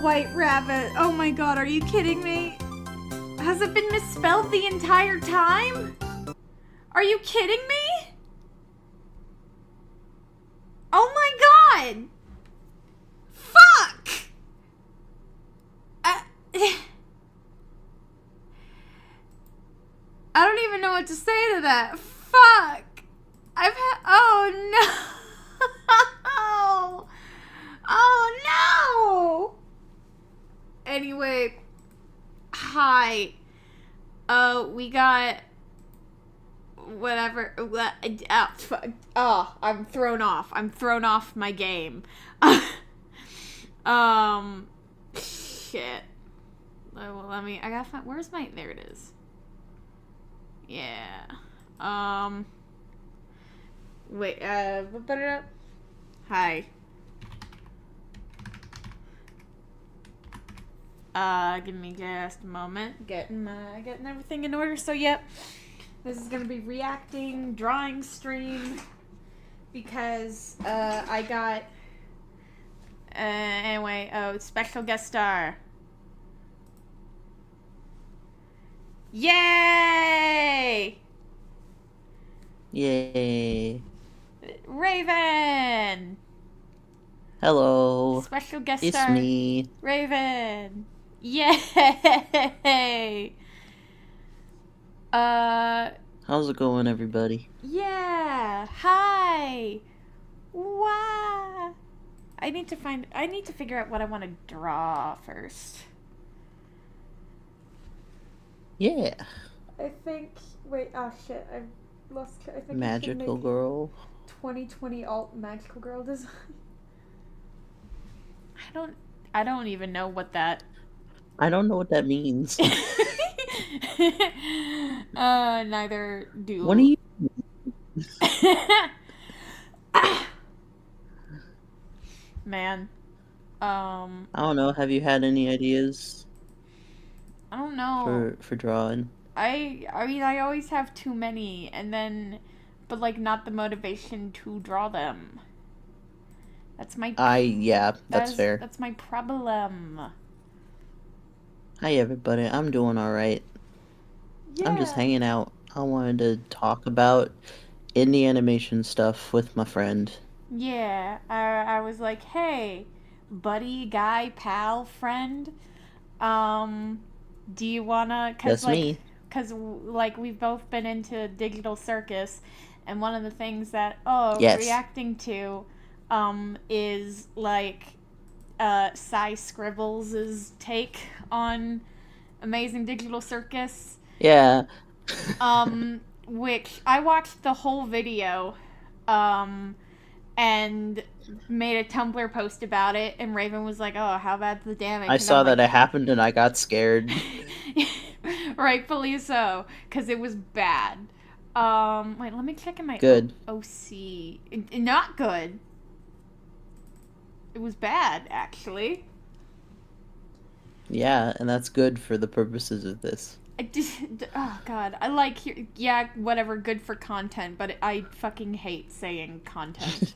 white rabbit. Oh my god, are you kidding me? Has it been misspelled the entire time? Are you kidding me? Oh my god! Fuck! I don't even know what to say to that. Fuck! Oh no! Oh no! Anyway, hi. We got whatever. I'm thrown off. I'm thrown off my game. Shit. Well, I gotta find. Where's my? There it is. Yeah. Wait. Put it up. Hi. Give me just a moment. Getting everything in order. So, yep. This is gonna be reacting drawing stream because I got anyway. Oh, special guest star. Yay! Yay! Raven. Hello. Special guest it's star. It's me. Raven. Yay! How's it going, everybody? Yeah. Hi. Wow. I need to figure out what I want to draw first. Yeah. I think. Wait. Oh shit. I've lost. I think Magical Girl. 2020 alt magical girl design. I don't even know what that. I don't know what that means. Neither do. What do you? Man. I don't know. Have you had any ideas? I don't know. For drawing. I mean, I always have too many, but like not the motivation to draw them. That's my. Yeah, that's fair. That's my problem. Hi everybody, I'm doing all right. Yeah. I'm just hanging out. I wanted to talk about indie animation stuff with my friend. Yeah, I was like, hey, buddy, guy, pal, friend, do you wanna? That's me. Because like we've both been into Digital Circus, and one of the things that reacting to, is like, Cy Scribbles' take on Amazing Digital Circus. Yeah. Which I watched the whole video, and made a Tumblr post about it, and Raven was like, oh, how bad's the damage? I saw that it happened and I got scared. Rightfully so, because it was bad. Wait, let me check in my OC. Not good. It was bad, actually. Yeah, and that's good for the purposes of this. Oh god, I like, yeah, whatever, good for content, but I fucking hate saying content.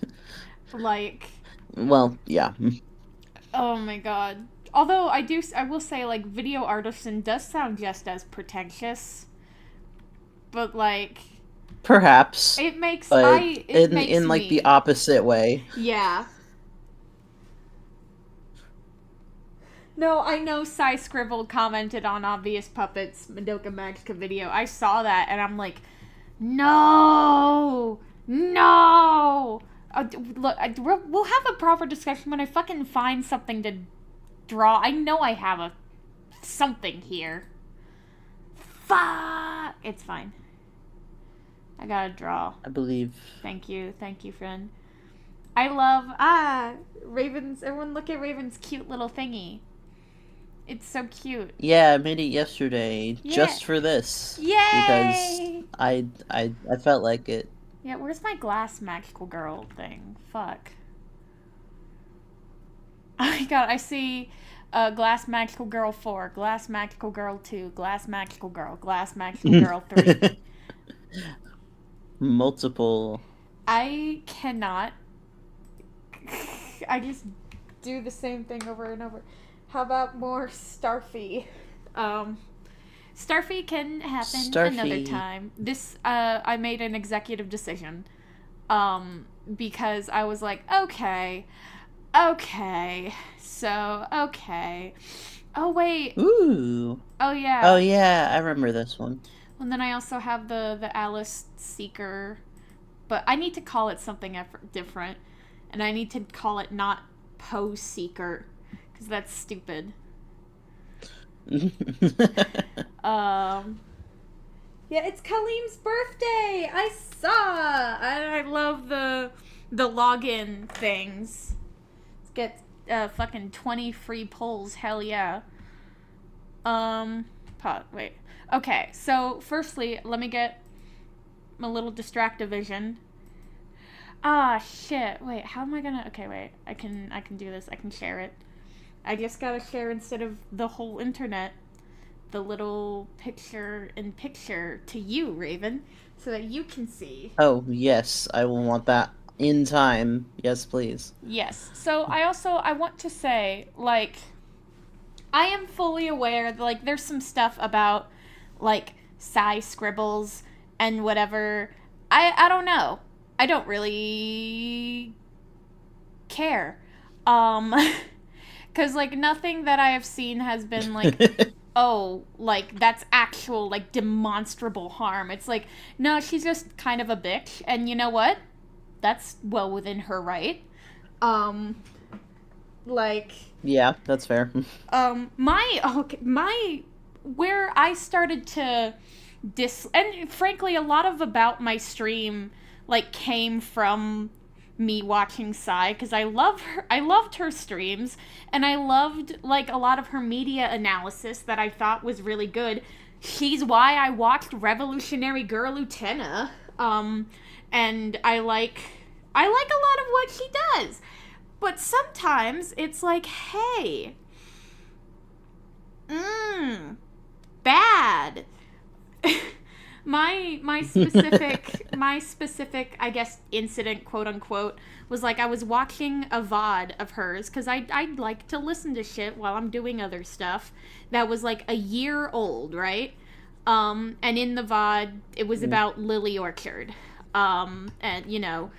Like... Well, yeah. Oh my god. Although, I will say, like, video artisan does sound just as pretentious. But, like... Perhaps. It makes... But in like, the opposite way. Yeah. No, I know Cy Scribble commented on Obvious Puppets Madoka Magica video. I saw that, and I'm like, no! No! Look, we'll have a proper discussion when I fucking find something to draw. I know I have something here. Fuck! It's fine. I gotta draw. I believe. Thank you, friend. I love, Raven's, everyone look at Raven's cute little thingy. It's so cute. Yeah, I made it yesterday just for this. Yay! Because I felt like it. Yeah, where's my glass magical girl thing? Fuck. Oh my god, I see glass magical girl 4, glass magical girl 2, glass magical girl 3. Multiple. I cannot. I just do the same thing over and over. How about more Starfy? Starfy can happen another time. This, I made an executive decision. Because I was like, okay. Oh, wait. Ooh. Oh, yeah. Oh, yeah, I remember this one. And then I also have the Alice Seeker, but I need to call it something different, and I need to call it not Poe Seeker, because that's stupid. Yeah, it's Kaleem's birthday. I saw. I love the login things. Let's get fucking 20 free polls. Hell yeah. Wait. Okay, so firstly, let me get my little distractivision. Ah, shit. Wait, how am I gonna... Okay, wait. I can do this. I can share it. I just gotta share instead of the whole internet. The little picture-in-picture to you, Raven, so that you can see. Oh, yes. I will want that in time. Yes, please. Yes. So, I want to say, like, I am fully aware that, like, there's some stuff about, like, Psy scribbles and whatever. I don't know. I don't really care. Because, like, nothing that I have seen has been, like... oh, like, that's actual, like, demonstrable harm. It's like, no, she's just kind of a bitch, and you know what? That's well within her right. Like... Yeah, that's fair. Where I started to and frankly, a lot of about my stream, like, came from me watching Psy, because I loved her streams, and I loved, like, a lot of her media analysis that I thought was really good. She's why I watched Revolutionary Girl Utena, and I like a lot of what she does, but sometimes it's like, hey, bad. My specific, I guess, incident, quote unquote, was like I was watching a VOD of hers, because I like to listen to shit while I'm doing other stuff, that was like a year old, right? And in the VOD, it was about Lily Orchard. And, you know,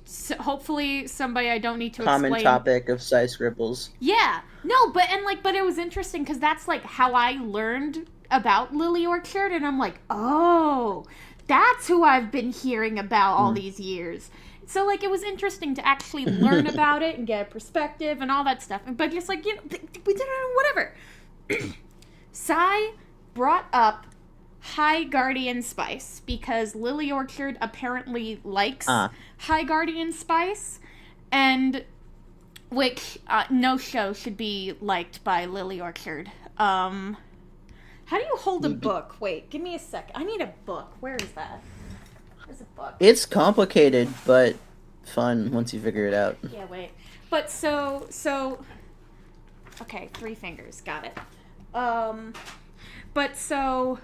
so hopefully somebody I don't need to explain. Common topic of Psy scribbles. Yeah. No, but it was interesting, because that's, like, how I learned about Lily Orchard, and I'm like, oh, that's who I've been hearing about all these years. So, like, it was interesting to actually learn about it and get a perspective and all that stuff. But just, like, you know, we did whatever. Psy brought up High Guardian Spice, because Lily Orchard apparently likes High Guardian Spice, and which no show should be liked by Lily Orchard. How do you hold a book? Wait, give me a sec. I need a book. Where is that? There's a book. It's complicated, but fun once you figure it out. Yeah, wait. But so... Okay, 3 fingers. Got it. But so...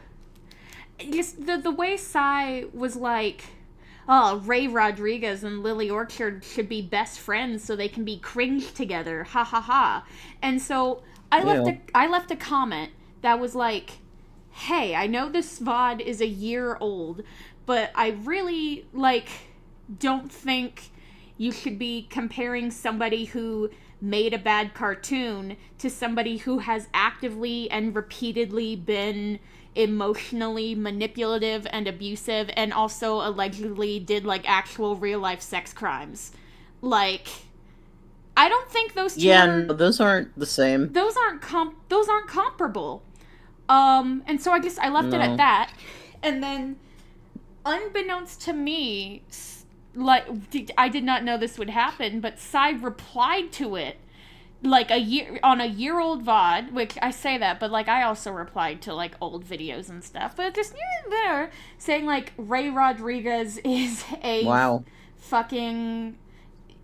Just the way Psy was like, oh, Ray Rodriguez and Lily Orchard should be best friends so they can be cringe together. Ha ha ha. And so I left a comment that was like, hey, I know this VOD is a year old, but I really, like, don't think you should be comparing somebody who made a bad cartoon to somebody who has actively and repeatedly been emotionally manipulative and abusive, and also allegedly did, like, actual real-life sex crimes. Like... I don't think those two no, those aren't the same. Those aren't comparable. And so I guess I left it at that. And then, unbeknownst to me, like, I did not know this would happen, but Psy replied to it, like, a year-old VOD, which I say that, but, like, I also replied to, like, old videos and stuff, but just there, saying, like, Ray Rodriguez is a fucking...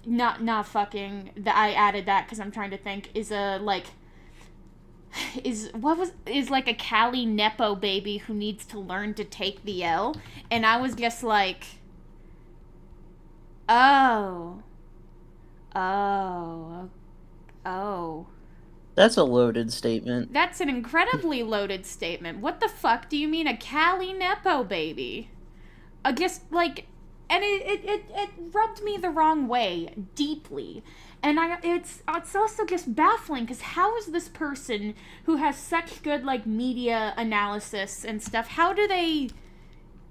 Not fucking, I added that because I'm trying to think, is like a Cali Nepo baby who needs to learn to take the L, and I was just like, That's a loaded statement. That's an incredibly loaded statement. What the fuck do you mean a Cali Nepo baby? I guess, like, and it rubbed me the wrong way, deeply. And it's also just baffling, because how is this person who has such good, like, media analysis and stuff, how do they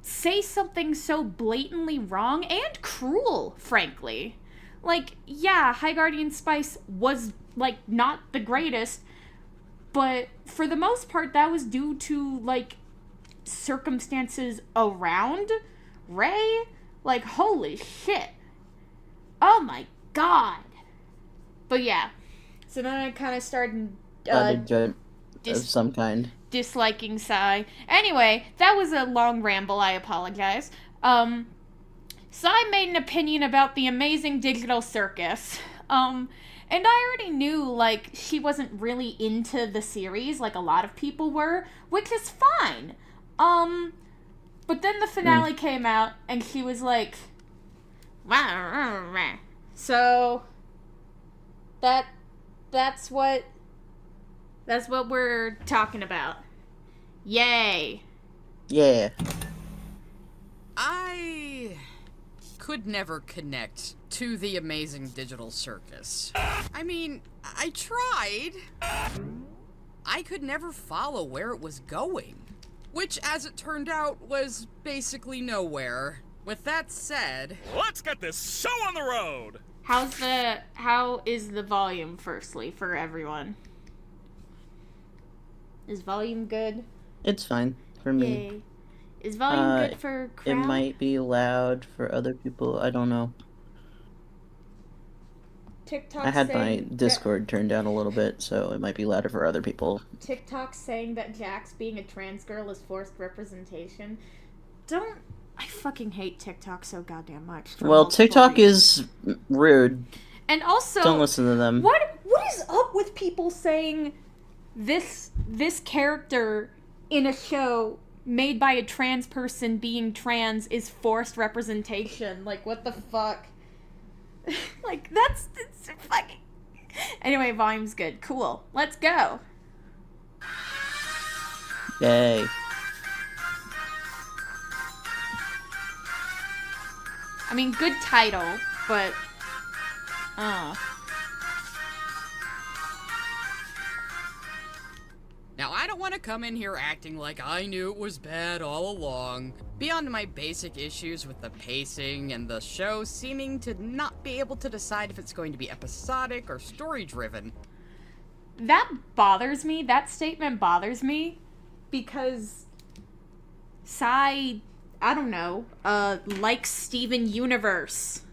say something so blatantly wrong and cruel, frankly? Like, yeah, High Guardian Spice was, like, not the greatest, but for the most part, that was due to, like, circumstances around Ray. Like, holy shit. Oh my god. But yeah. So then I kind of started of some kind. Disliking Psy. Anyway, that was a long ramble. I apologize. Psy made an opinion about the amazing digital circus. And I already knew, like, she wasn't really into the series like a lot of people were, which is fine. But then the finale came out, and she was like, so that's what we're talking about. Yay. Yeah. I could never connect to the amazing digital circus. I mean, I tried. I could never follow where it was going, which, as it turned out, was basically nowhere. With that said, let's get this show on the road! How is the volume, firstly, for everyone? Is volume good? It's fine for me. Yay. Is volume good for crowd? It might be loud for other people. I don't know. TikTok I had my Discord turned down a little bit, so it might be louder for other people. TikTok saying that Jax being a trans girl is forced representation. I fucking hate TikTok so goddamn much. Well, TikTok is rude. And also, don't listen to them. What is up with people saying this character in a show made by a trans person being trans is forced representation? Like, what the fuck? Like, it's fucking... Anyway, volume's good. Cool. Let's go. Yay. I mean, good title, but... Now, I don't want to come in here acting like I knew it was bad all along. Beyond my basic issues with the pacing and the show seeming to not be able to decide if it's going to be episodic or story-driven. That bothers me. That statement bothers me because Psy, I don't know, likes Steven Universe.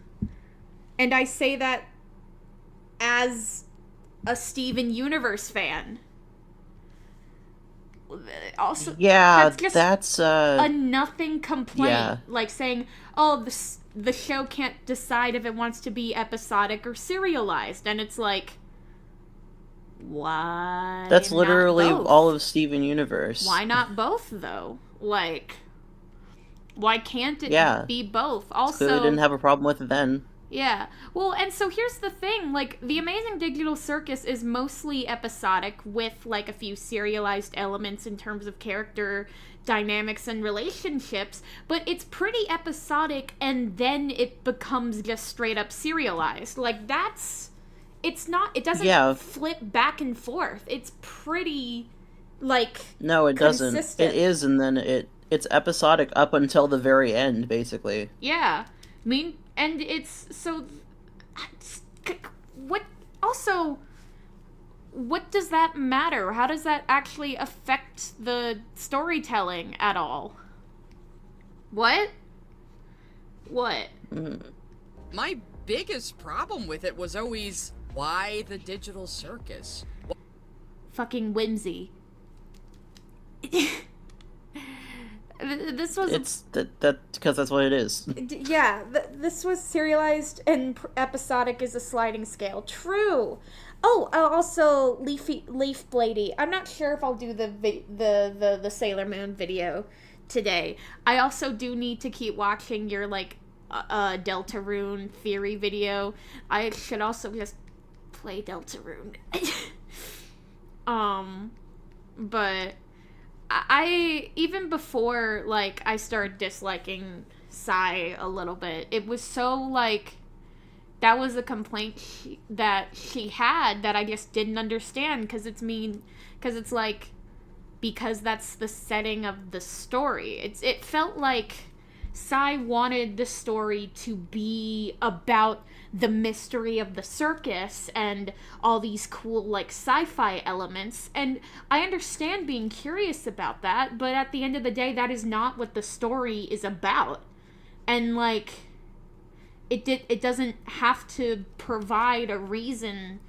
And I say that as a Steven Universe fan. Also, yeah, that's a nothing complaint. Yeah. Like saying, oh, the show can't decide if it wants to be episodic or serialized. And it's like, why? That's literally all of Steven Universe. Why not both, though? Like, why can't it be both? Also, they didn't have a problem with it then. Yeah. Well, and so here's the thing. Like, The Amazing Digital Circus is mostly episodic with, like, a few serialized elements in terms of character dynamics and relationships, but it's pretty episodic and then it becomes just straight up serialized. Like, it doesn't flip back and forth. It's pretty, like, no, it consistent. Doesn't. It is, and then it's episodic up until the very end, basically. Yeah. I mean, and it's so... What does that matter? How does that actually affect the storytelling at all? What? My biggest problem with it was always, why the digital circus? Fucking whimsy. This was... because that's what it is. Yeah, this was serialized and episodic is a sliding scale. True. Oh, also Leaf Blady. I'm not sure if I'll do the Sailor Moon video today. I also do need to keep watching your, like, Deltarune theory video. I should also just play Deltarune. But I even before, like, I started disliking Sai a little bit, it was so, like, that was a complaint that she had that I just didn't understand, because it's like, because that's the setting of the story. It felt like Sai wanted the story to be about the mystery of the circus and all these cool, like, sci-fi elements, and I understand being curious about that, but at the end of the day, that is not what the story is about. And, like, it doesn't have to provide a reason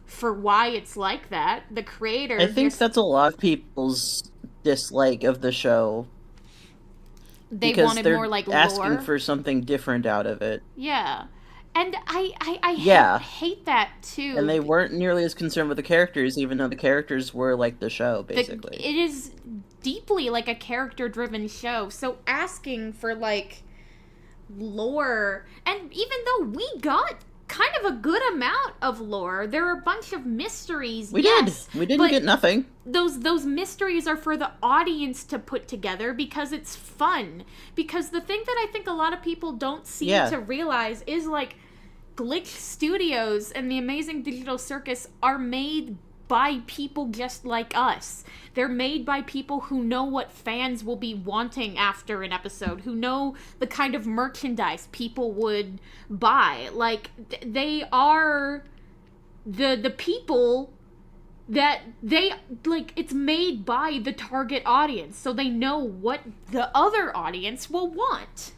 for why it's like that. The creator, I think that's a lot of people's dislike of the show. They wanted more, like, lore. Asking for something different out of it. Yeah. And I hate that, too. And they weren't nearly as concerned with the characters, even though the characters were like the show, basically. It is deeply, like, a character-driven show. So asking for, like, lore, and even though we got kind of a good amount of lore, there are a bunch of mysteries. We didn't get nothing. Those mysteries are for the audience to put together because it's fun. Because the thing that I think a lot of people don't seem to realize is, like, Glitch Studios and the Amazing Digital Circus are made by people just like us. They're made by people who know what fans will be wanting after an episode, who know the kind of merchandise people would buy. Like, they are the people that they, like, it's made by the target audience, so they know what the other audience will want.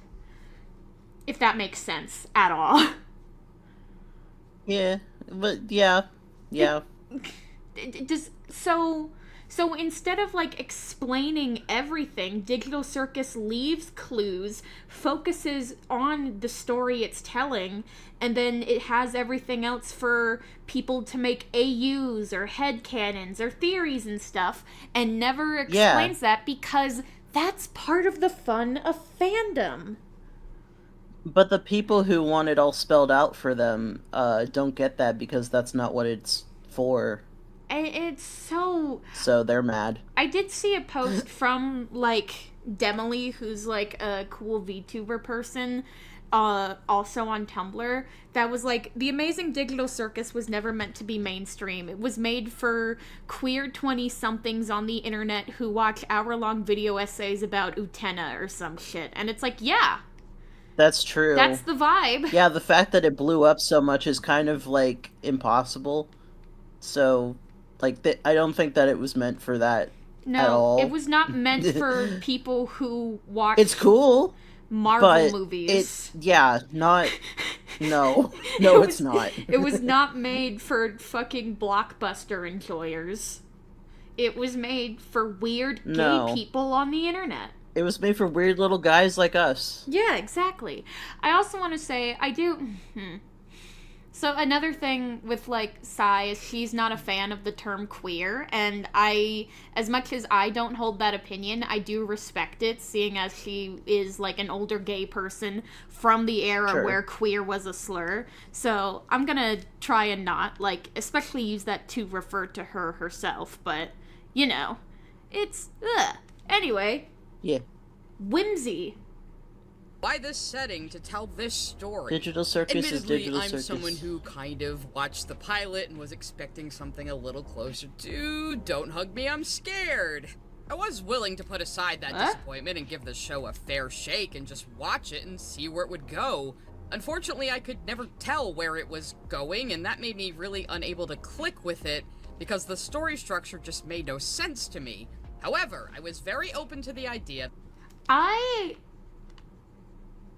If that makes sense at all. Yeah, but yeah. So instead of, like, explaining everything, Digital Circus leaves clues, focuses on the story it's telling, and then it has everything else for people to make AUs or headcanons or theories and stuff, and never explains that, because that's part of the fun of fandom. But the people who want it all spelled out for them don't get that, because that's not what it's for. And it's so... So they're mad. I did see a post from, like, Demily, who's, like, a cool VTuber person, also on Tumblr, that was like, the Amazing Digital Circus was never meant to be mainstream. It was made for queer 20-somethings on the internet who watch hour-long video essays about Utena or some shit. And it's like, yeah. That's true. That's the vibe. Yeah, the fact that it blew up so much is kind of, like, impossible. So... Like, I don't think that it was meant for that at all. No, it was not meant for people who watch... It's cool, Marvel movies. No, it's not. It was not made for fucking blockbuster enjoyers. It was made for weird gay people on the internet. It was made for weird little guys like us. Yeah, exactly. I also want to say, I do... So another thing with, like, Sai is she's not a fan of the term queer, and as much as I don't hold that opinion, I do respect it, seeing as she is, like, an older gay person from the era where queer was a slur. So I'm gonna try and not, like, especially use that to refer to her herself, but, you know, it's, Anyway. Yeah. Whimsy. Why this setting to tell this story? Digital Circus is Digital Circus. I'm someone who kind of watched the pilot and was expecting something a little closer to Don't Hug Me, I'm Scared. I was willing to put aside that disappointment and give the show a fair shake and just watch it and see where it would go. Unfortunately, I could never tell where it was going, and that made me really unable to click with it because the story structure just made no sense to me. However, I was very open to the idea.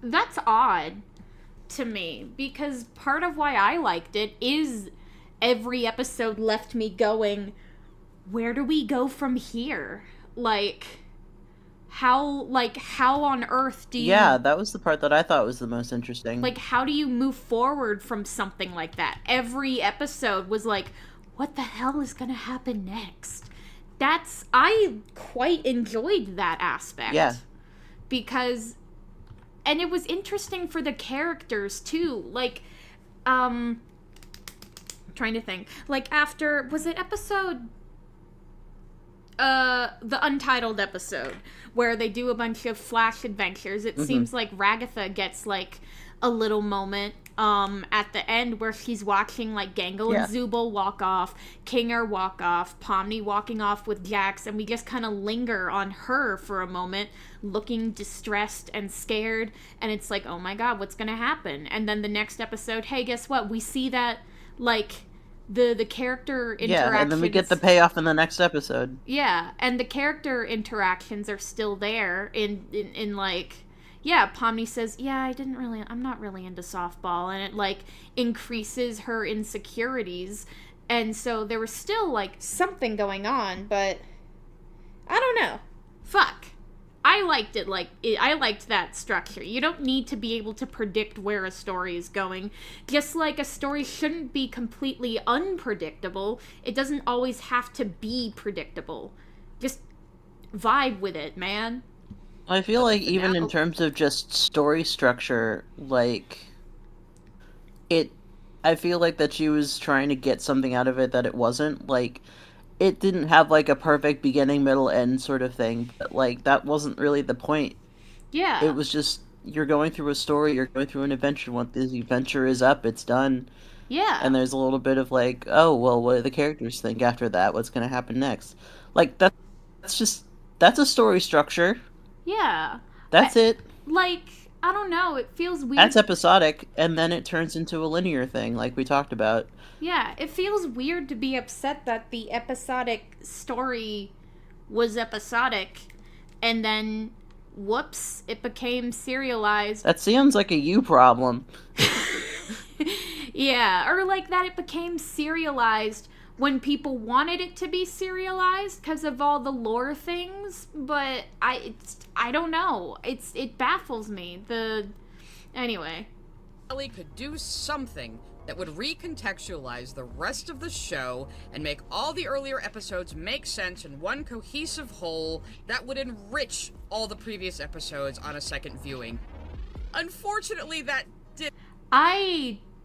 That's odd to me, because part of why I liked it is every episode left me going, where do we go from here? How on earth do you... Yeah, that was the part that I thought was the most interesting. Like, how do you move forward from something like that? Every episode was like, what the hell is gonna happen next? I quite enjoyed that aspect. Yeah. Because... And it was interesting for the characters, too. Like, I'm trying to think. Like, after... Was it episode the Untitled episode where they do a bunch of flash adventures. It seems like Ragatha gets like a little moment at the end where she's watching like Gangle and Zubul walk off, Kinger walk off, Pomni walking off with Jax, and we just kind of linger on her for a moment, looking distressed and scared, and it's like, oh my god, what's gonna happen? And then the next episode, hey, guess what? We see that like the character interactions. Yeah, and then we get the payoff in the next episode. Yeah, and the character interactions are still there in like, yeah, Pomni says, yeah, I'm not really into softball, and it like increases her insecurities, and so there was still like something going on, but I don't know. Fuck. I liked it. I liked that structure. You don't need to be able to predict where a story is going. Just like a story shouldn't be completely unpredictable, it doesn't always have to be predictable. Just vibe with it, man. I feel like even in terms of just story structure, like, I feel like that she was trying to get something out of it that it wasn't. Like, it didn't have, like, a perfect beginning, middle, end sort of thing. But, like, that wasn't really the point. Yeah. It was just, you're going through a story, you're going through an adventure. Once the adventure is up, it's done. Yeah. And there's a little bit of, like, oh, well, what do the characters think after that? What's going to happen next? Like, that's a story structure. Yeah. That's it. Like, I don't know, it feels weird. That's episodic, and then it turns into a linear thing, like we talked about. Yeah, it feels weird to be upset that the episodic story was episodic, and then, whoops, it became serialized. That sounds like a you problem. Yeah, or like that it became serialized when people wanted it to be serialized because of all the lore things, but I don't know. It baffles me. Anyway. Ellie could do something that would recontextualize the rest of the show and make all the earlier episodes make sense in one cohesive whole that would enrich all the previous episodes on a second viewing. Unfortunately, that did.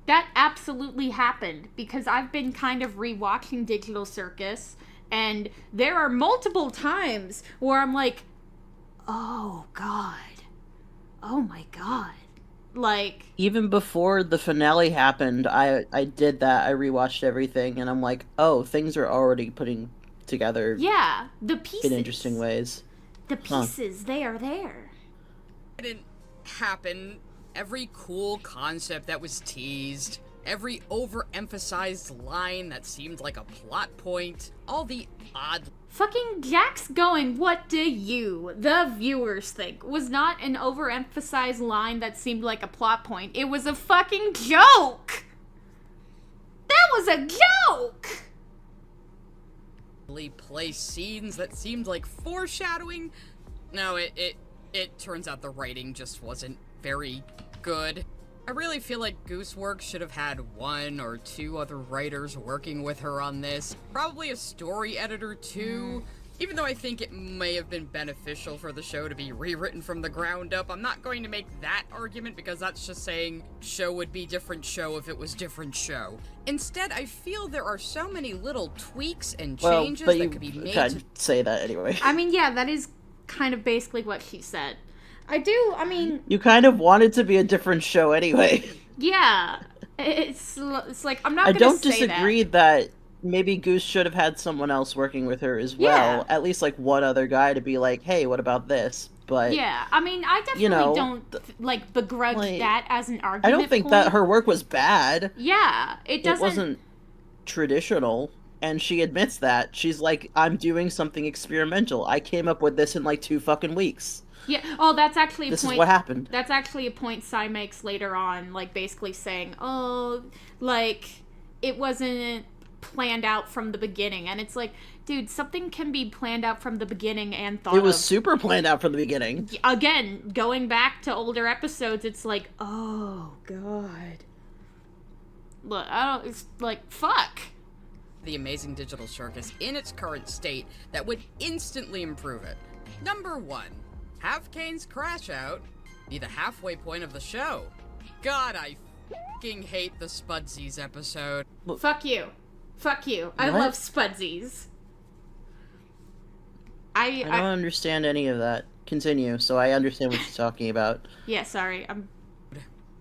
That absolutely happened, because I've been kind of rewatching Digital Circus, and there are multiple times where I'm like, oh god. Oh my god. Like, even before the finale happened, I did that. I rewatched everything, and I'm like, oh, things are already putting together. Yeah, the pieces. In interesting ways. The pieces, they are there. It didn't happen. Every cool concept that was teased, every overemphasized line that seemed like a plot point, all the odd... Fucking Jax going, what do you, the viewers, think, was not an overemphasized line that seemed like a plot point. It was a fucking joke! That was a joke! Play scenes that seemed like foreshadowing. No, it turns out the writing just wasn't very good. I really feel like Gooseworks should have had 1 or 2 other writers working with her on this. Probably a story editor too. Even though I think it may have been beneficial for the show to be rewritten from the ground up, I'm not going to make that argument because that's just saying show would be different show if it was different show. Instead, I feel there are so many little tweaks and changes that could be made. Can't say that anyway. I mean, yeah, that is kind of basically what she said. I mean... You kind of want it to be a different show anyway. Yeah. It's like, I'm not I gonna don't say disagree that maybe Goose should have had someone else working with her as well. At least, like, one other guy to be like, hey, what about this? But... Yeah, I mean, I definitely don't, begrudge that as an argument I don't think that her work was bad. Yeah, it wasn't traditional. And she admits that. She's like, I'm doing something experimental. I came up with this in, 2 fucking weeks. Yeah. Oh, that's actually a point. This is what happened. That's actually a point Sai makes later on, basically saying, oh, it wasn't planned out from the beginning. And it's like, dude, something can be planned out from the beginning and thought of. It was super planned out from the beginning. Again, going back to older episodes, it's like, oh, God. Look, it's like, fuck. The Amazing Digital Circus in its current state that would instantly improve it. Number 1. Have Kane's crash out be the halfway point of the show. God, I fucking hate the Spudsies episode. Fuck you. Fuck you. I love Spudsies. I don't understand any of that. Continue, so I understand what you're talking about. Yeah, sorry.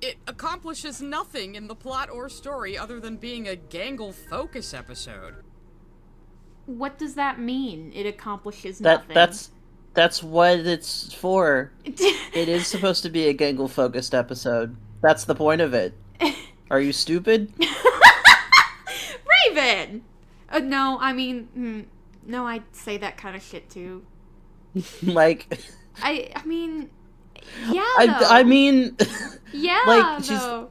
It accomplishes nothing in the plot or story other than being a Gangle focus episode. What does that mean? It accomplishes nothing. That's what it's for. It is supposed to be a Gangle-focused episode. That's the point of it. Are you stupid? Raven! No, I mean... no, I say that kind of shit, too. Like... I mean... Yeah, I mean... yeah, like, though.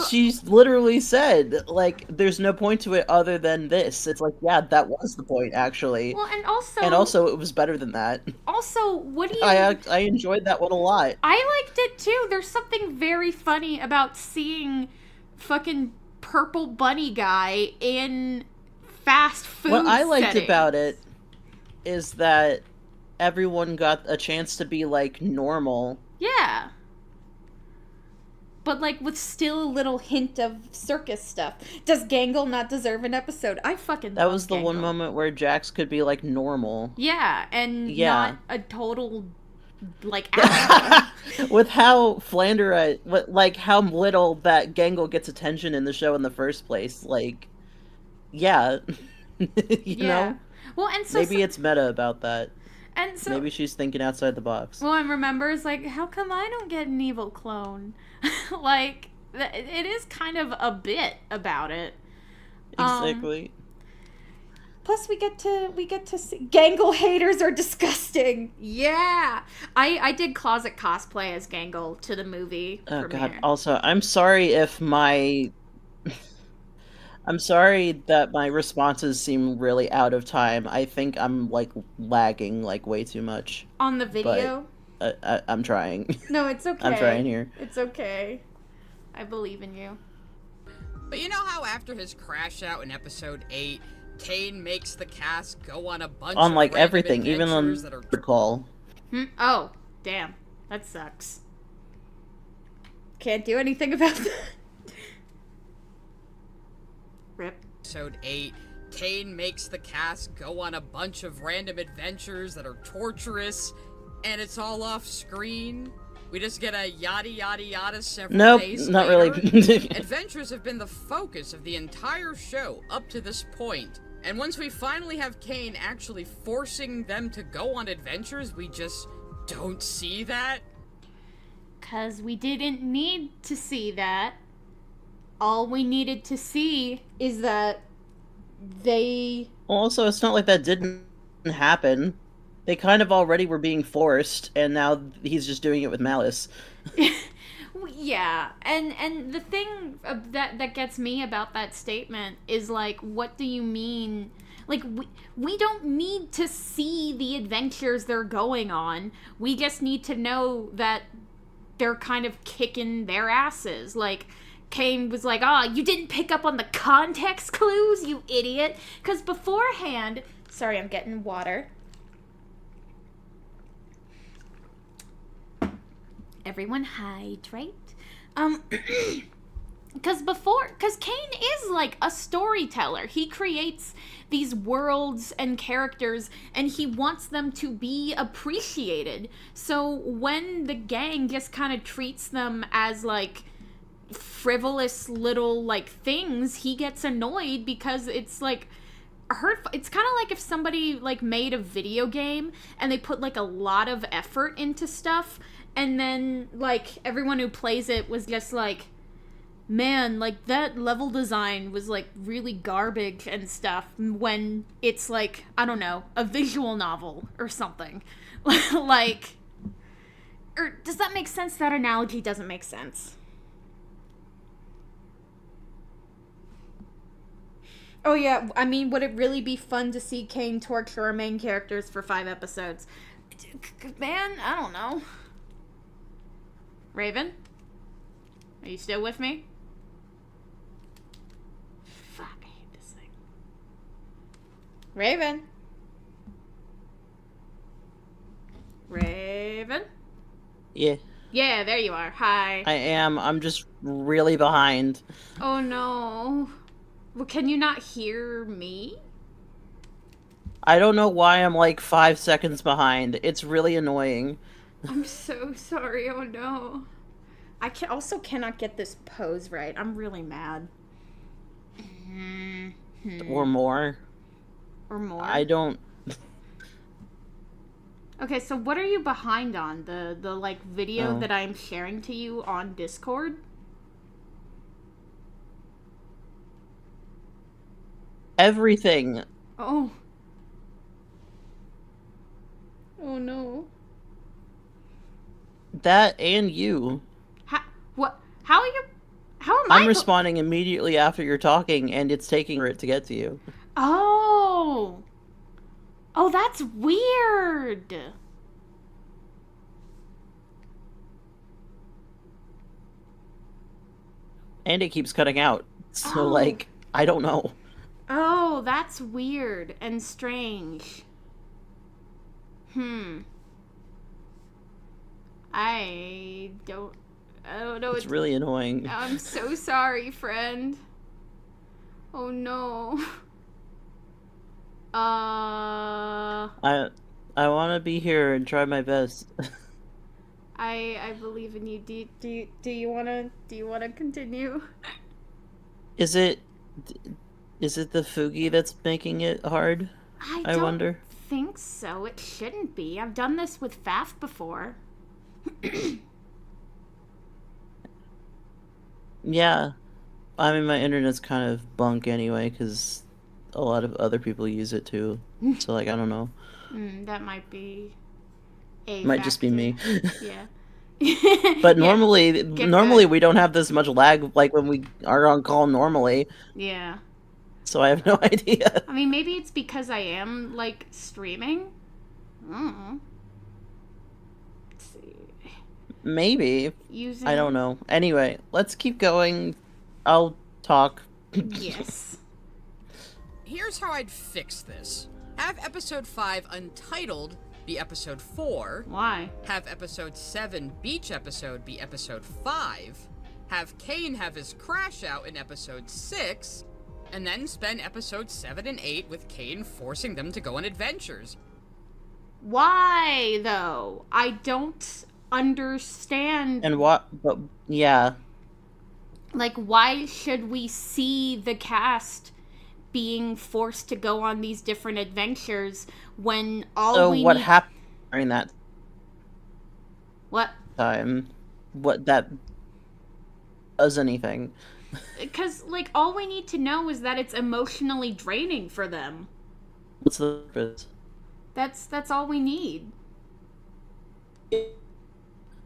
She's literally said, like, there's no point to it other than this. It's like, yeah, that was the point, actually. Well, and also it was better than that. Also, what do you... I enjoyed that one a lot. I liked it, too. There's something very funny about seeing fucking Purple Bunny guy in fast food What I liked settings. about it is that everyone got a chance to be, like, normal. Yeah. But, like, with still a little hint of circus stuff. Does Gangle not deserve an episode? I fucking That love was the Gangle. one moment where Jax could be, like, normal. Yeah, and not a total, like, asshole. With how Flanders, like, how little that Gangle gets attention in the show in the first place. Like, yeah. you know? Well, and so... Maybe it's meta about that. And so... Maybe she's thinking outside the box. Well, and remembers, like, how come I don't get an evil clone? Like, it is kind of a bit about it. Exactly. Plus, we get to see... Gangle haters are disgusting. Yeah! I did closet cosplay as Gangle to the movie premiere. God, also, I'm sorry if my... I'm sorry that my responses seem really out of time. I think I'm, like, lagging, like, way too much. On the video? But I'm trying. No, it's okay. I'm trying here. It's okay. I believe in you. But you know how after his crash out in episode 8, Kane makes the cast go on a bunch on, of like, random everything, even on the call. Oh, damn. That sucks. Can't do anything about that. Rip. Episode 8, Kane makes the cast go on a bunch of random adventures that are torturous, and it's all off screen. We just get a yada yada yada several days not later. really. Adventures have been the focus of the entire show up to this point. And once we finally have Kane actually forcing them to go on adventures, we just don't see that. 'Cause we didn't need to see that. All we needed to see is that they... Also, it's not like that didn't happen. They kind of already were being forced, and now he's just doing it with malice. Yeah, and the thing that gets me about that statement is, like, what do you mean? Like, we don't need to see the adventures they're going on. We just need to know that they're kind of kicking their asses. Like, Kane was like, you didn't pick up on the context clues, you idiot. Because beforehand... Sorry, I'm getting water. Everyone hydrate. Because Kane is like a storyteller. He creates these worlds and characters, and he wants them to be appreciated. So when the gang just kind of treats them as, like, frivolous little, like, things, he gets annoyed because it's, like, hurtful. It's kind of like if somebody, like, made a video game and they put, like, a lot of effort into stuff, and then, like, everyone who plays it was just like, man, like, that level design was, like, really garbage and stuff, when it's, like, I don't know, a visual novel or something. Like, or does that make sense? That analogy doesn't make sense. Oh yeah, I mean, would it really be fun to see Kane torture our main characters for 5 episodes? Man, I don't know. Raven? Are you still with me? Fuck, I hate this thing. Raven? Raven? Yeah. Yeah, there you are. Hi. I am. I'm just really behind. Oh no. Well, can you not hear me? I don't know why I'm like 5 seconds behind. It's really annoying. I'm so sorry. Oh no. I also cannot get this pose right. I'm really mad. Or more. Or more? I don't... Okay, so what are you behind on? The like video that I'm sharing to you on Discord? Everything. Oh. Oh no. That and you. What? How are you? How am I'm responding immediately after you're talking, and it's taking for it to get to you. Oh. Oh, that's weird. And it keeps cutting out. So, like, I don't know. Oh, that's weird and strange. I don't know. It's really annoying. I'm so sorry, friend. Oh no. I want to be here and try my best. I believe in you. Do you wanna continue? Is it the Fugi that's making it hard? I wonder. Think so. It shouldn't be. I've done this with Faf before. Yeah. I mean, my internet's kind of bunk anyway, because a lot of other people use it too. So, like, I don't know. That might be a Might factor. just be me. Yeah. But normally we don't have this much lag, like, when we are on call normally. Yeah. So I have no idea. I mean, maybe it's because I am, like, streaming? Let's see. Maybe. I don't know. Anyway, let's keep going. I'll talk. Yes. Here's how I'd fix this. Have episode 5 Untitled be episode 4. Why? Have episode 7 Beach episode be episode 5. Have Kane have his crash out in episode 6. And then spend episodes 7 and 8 with Kane forcing them to go on adventures. Why, though? I don't understand. And what? But yeah. Like, why should we see the cast being forced to go on these different adventures when what happened during that What? time? What that does anything? Because, like, all we need to know is that it's emotionally draining for them. What's the purpose? That's all we need.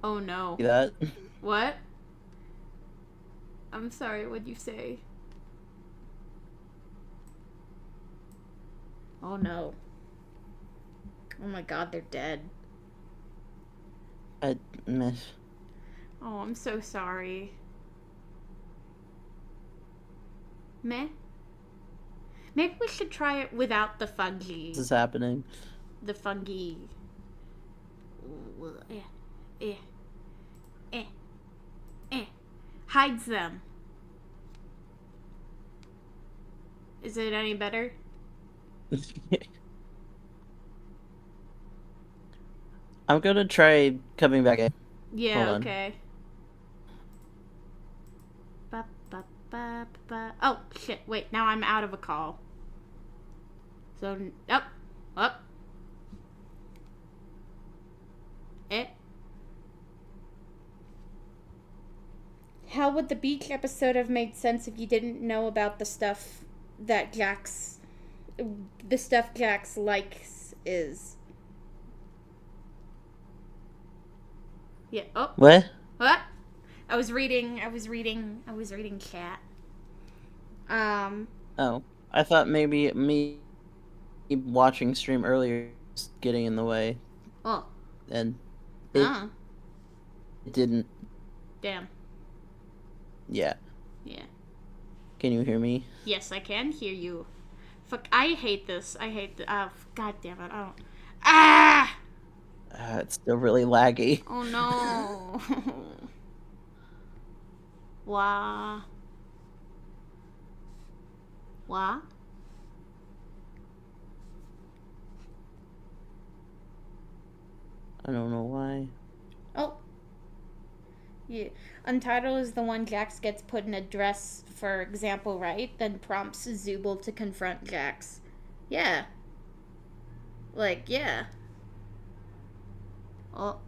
Oh no. That? What? I'm sorry, what'd you say? Oh no. Oh my god, they're dead. Meh. Oh, I'm so sorry. Meh? Maybe we should try it without the fungi. This is happening. The fungi. Hides them. Is it any better? I'm gonna try coming back in. Yeah, okay. Oh, shit. Wait, now I'm out of a call. So, up. How would the beach episode have made sense if you didn't know about the stuff Jax likes is? Yeah. Oh. What? I was reading chat. Oh. I thought maybe me watching stream earlier was getting in the way. Oh. And it didn't. Damn. Yeah. Yeah. Can you hear me? Yes, I can hear you. Fuck, I hate this. Oh, god damn it. I don't. Ah! It's still really laggy. Oh no. Wah. I don't know why. Oh. Yeah. Untitled is the one Jax gets put in a dress, for example, right? Then prompts Zubul to confront Jax. Yeah. Like, yeah. Oh.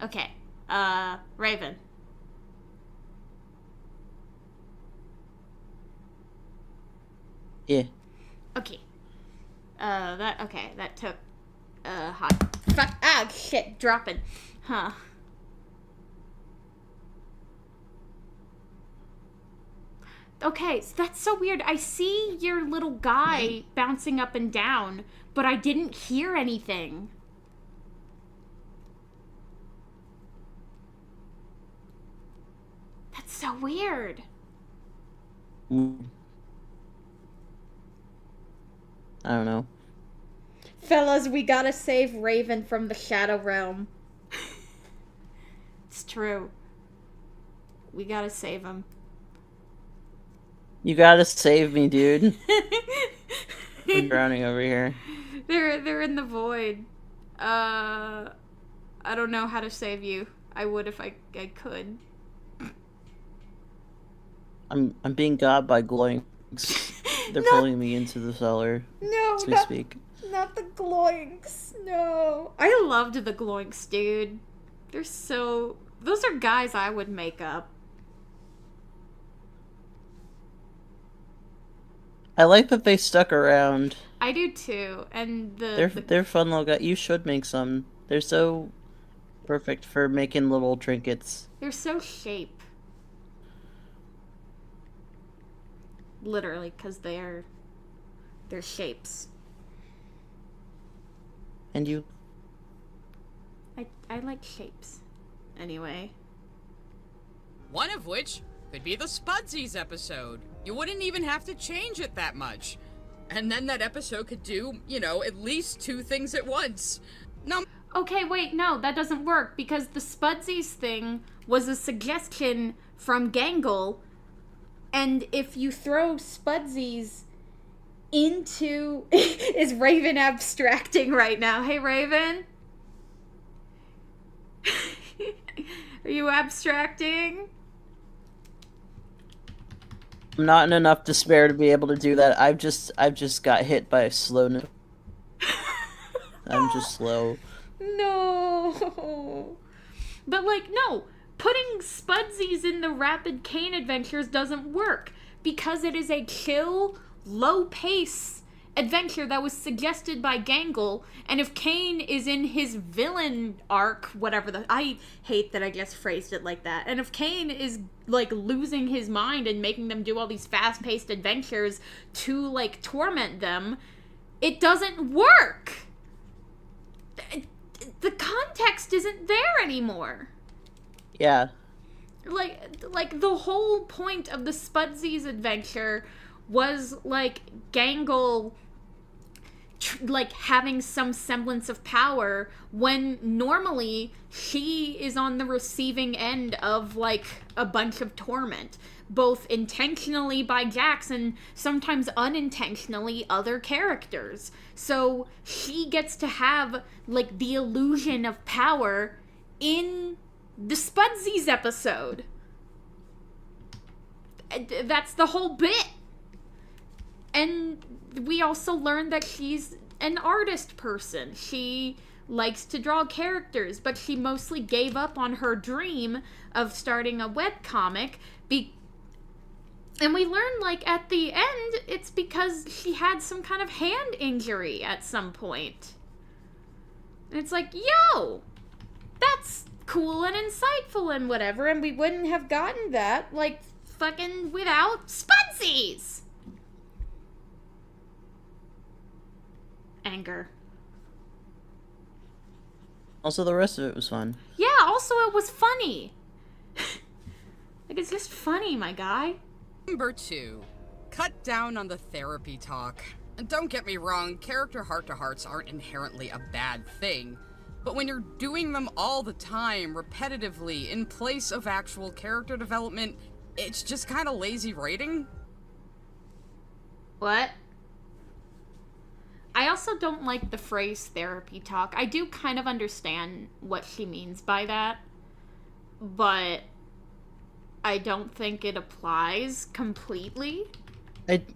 Okay. Raven. Yeah. Okay. That took, hot. Fuck, shit, dropping. Huh. Okay, so that's so weird. I see your little guy bouncing up and down, but I didn't hear anything. That's so weird. I don't know. Fellas, we gotta save Raven from the Shadow Realm. It's true. We gotta save him. You gotta save me, dude. I'm drowning over here. They're in the void. I don't know how to save you. I would if I could. I'm being got by glowing. They're pulling me into the cellar. No, as we speak. Not the Gloinks. No. I loved the Gloinks, dude. They're so... Those are guys I would make up. I like that they stuck around. I do too. And They're fun little guys. You should make some. They're so perfect for making little trinkets. They're so shape. Literally, because they're shapes. And you? I like shapes. Anyway. One of which could be the Spudsies episode. You wouldn't even have to change it that much. And then that episode could do, at least 2 things at once. No. Okay, wait, no, that doesn't work, because the Spudsies thing was a suggestion from Gangle, and if you throw Spudsies into... Is Raven abstracting right now? Hey, Raven? Are you abstracting? I'm not in enough despair to be able to do that. I've just got hit by a slowness. I'm just slow. No. But no. Putting Spudsies in the Rapid Cane Adventures doesn't work because it is a chill, low-pace adventure that was suggested by Gangle, and if Kane is in his villain arc, whatever I hate that I just phrased it like that, and if Kane is, losing his mind and making them do all these fast-paced adventures to, torment them, it doesn't work! The context isn't there anymore. Yeah. The whole point of the Spudsies adventure was, Gangle, having some semblance of power when normally she is on the receiving end of, a bunch of torment. Both intentionally by Jax and sometimes unintentionally other characters. So she gets to have, the illusion of power in the Spudsies episode. That's the whole bit. And we also learned that she's an artist person. She likes to draw characters, but she mostly gave up on her dream of starting a webcomic. And we learned, at the end, it's because she had some kind of hand injury at some point. And it's yo, that's cool and insightful and whatever, and we wouldn't have gotten that, fucking without Spudsies! Anger. Also, the rest of it was fun. Yeah, also it was funny. It's just funny, my guy. Number 2. Cut down on the therapy talk. And don't get me wrong, character heart-to-hearts aren't inherently a bad thing. But when you're doing them all the time, repetitively, in place of actual character development, it's just kind of lazy writing. What? I also don't like the phrase therapy talk. I do kind of understand what she means by that, but I don't think it applies completely.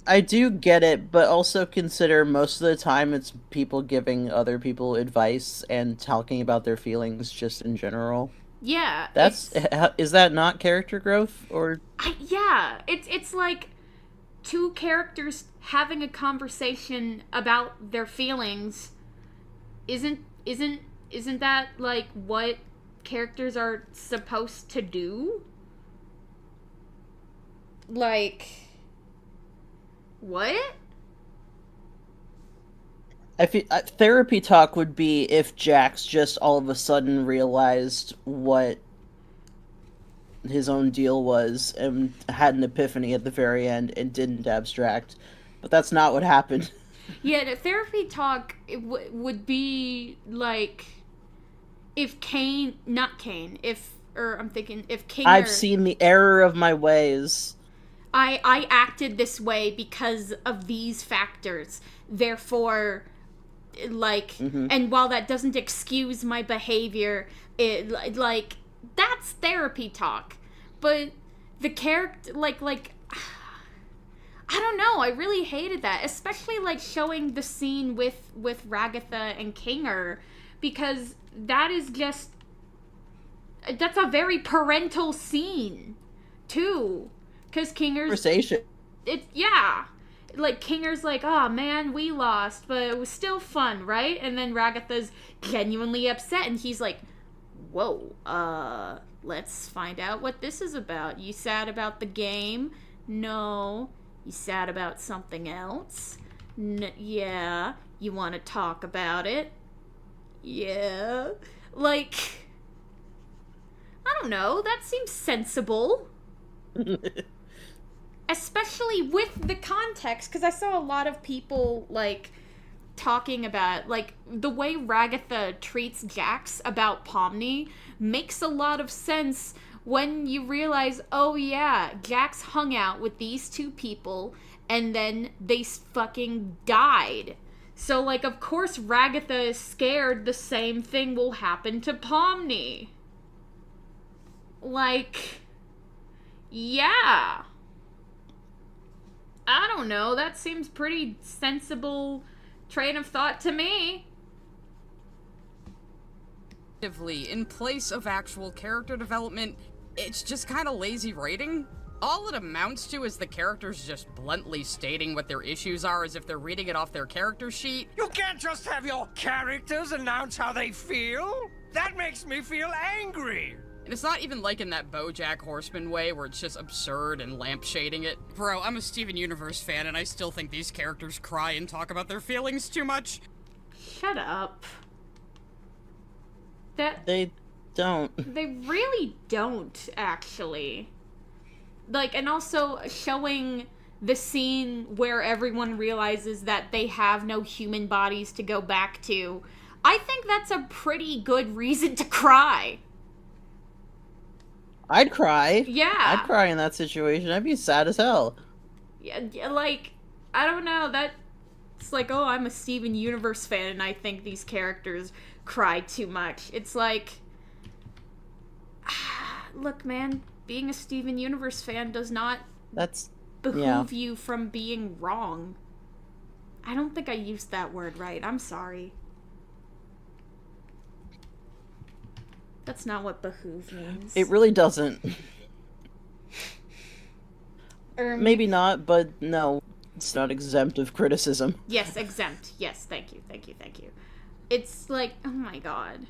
I do get it, but also consider most of the time it's people giving other people advice and talking about their feelings just in general. Yeah. Is that not character growth? Or yeah, it's like two characters having a conversation about their feelings. Isn't that like what characters are supposed to do? Like, what? I feel therapy talk would be if Jax just all of a sudden realized what his own deal was and had an epiphany at the very end and didn't abstract. But that's not what happened. Yeah, the therapy talk would be like if Kinger... I've seen the error of my ways. I acted this way because of these factors. Therefore, like, and while that doesn't excuse my behavior, like, that's therapy talk. But the character, like, I don't know, I really hated that. Especially, like, showing the scene with Ragatha and Kinger, because that is just, that's a very parental scene, too. Because Kinger's... Conversation. Yeah. Like, Kinger's like, oh, man, we lost, but it was still fun, right? And then Ragatha's genuinely upset, and he's like, whoa, let's find out what this is about. You sad about the game? No. You sad about something else? Yeah. You want to talk about it? Yeah. Like, I don't know, that seems sensible. Especially with the context, because I saw a lot of people, like, talking about, like, the way Ragatha treats Jax about Pomni makes a lot of sense when you realize, oh yeah, Jax hung out with these two people, and then they fucking died. So, like, of course Ragatha is scared the same thing will happen to Pomni. Like, yeah. I don't know, that seems pretty sensible train of thought to me. In place of actual character development, it's just kind of lazy writing. All it amounts to is the characters just bluntly stating what their issues are as if they're reading it off their character sheet. You can't just have your characters announce how they feel. That makes me feel angry. And it's not even like in that BoJack Horseman way where it's just absurd and lampshading it. Bro, I'm a Steven Universe fan and I still think these characters cry and talk about their feelings too much. Shut up. They don't. They really don't, actually. Like, and also showing the scene where everyone realizes that they have no human bodies to go back to. I think that's a pretty good reason to cry. I'd cry. Yeah. I'd cry in that situation. I'd be sad as hell. Yeah, like, I don't know, it's like, oh, I'm a Steven Universe fan and I think these characters cry too much. It's like, look, man, being a Steven Universe fan does not behoove you from being wrong. I don't think I used that word right. I'm sorry. That's not what behoove means. It really doesn't. Maybe not, but no. It's not exempt of criticism. Yes, exempt. Yes, thank you. It's like, oh my god.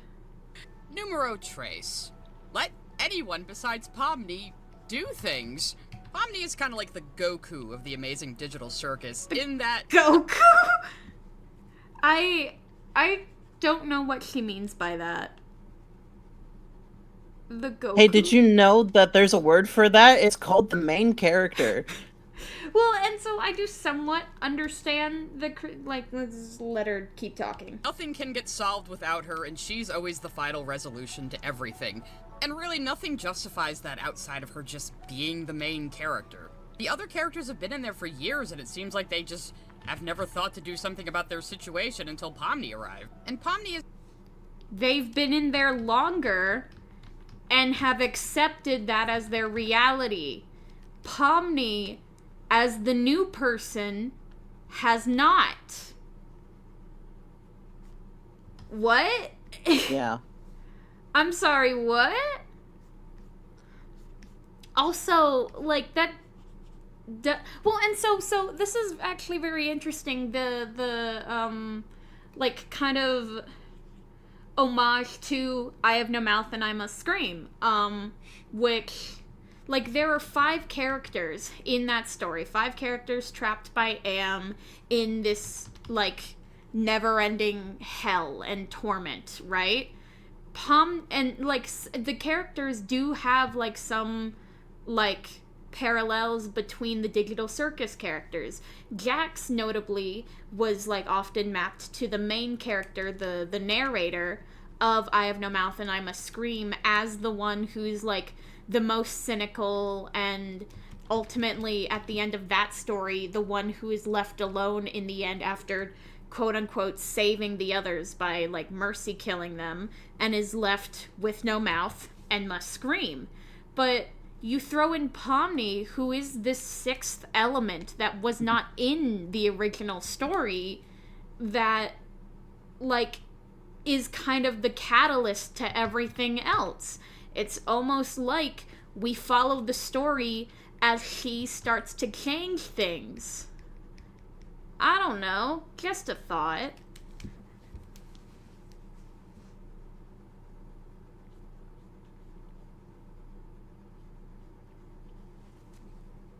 Numero tres. Let anyone besides Pomni do things. Pomni is kind of like the Goku of the Amazing Digital Circus, in that... Goku? I don't know what she means by that. The Goku. Hey, did you know that there's a word for that? It's called the main character. Well, and so I do somewhat understand like, let's let her keep talking. Nothing can get solved without her, and she's always the final resolution to everything. And really, nothing justifies that outside of her just being the main character. The other characters have been in there for years, and it seems like they just I've never thought to do something about their situation until Pomni arrived. And Pomni is... They've been in there longer and have accepted that as their reality. Pomni, as the new person, has not. What? Yeah. I'm sorry, what? Also, like, well, and so this is actually very interesting. Like, kind of homage to I Have No Mouth and I Must Scream, which, like, there are 5 characters in that story. 5 characters trapped by Am in this, like, never-ending hell and torment, right? And, like, the characters do have, like, some, like, parallels between the Digital Circus characters. Jax, notably, was, like, often mapped to the main character, the narrator of I Have No Mouth and I Must Scream, as the one who's, like, the most cynical and ultimately, at the end of that story, the one who is left alone in the end after quote-unquote saving the others by, like, mercy killing them, and is left with no mouth and must scream. But you throw in Pomni, who is this 6th element that was not in the original story, that, like, is kind of the catalyst to everything else. It's almost like we follow the story as she starts to change things. I don't know. Just a thought.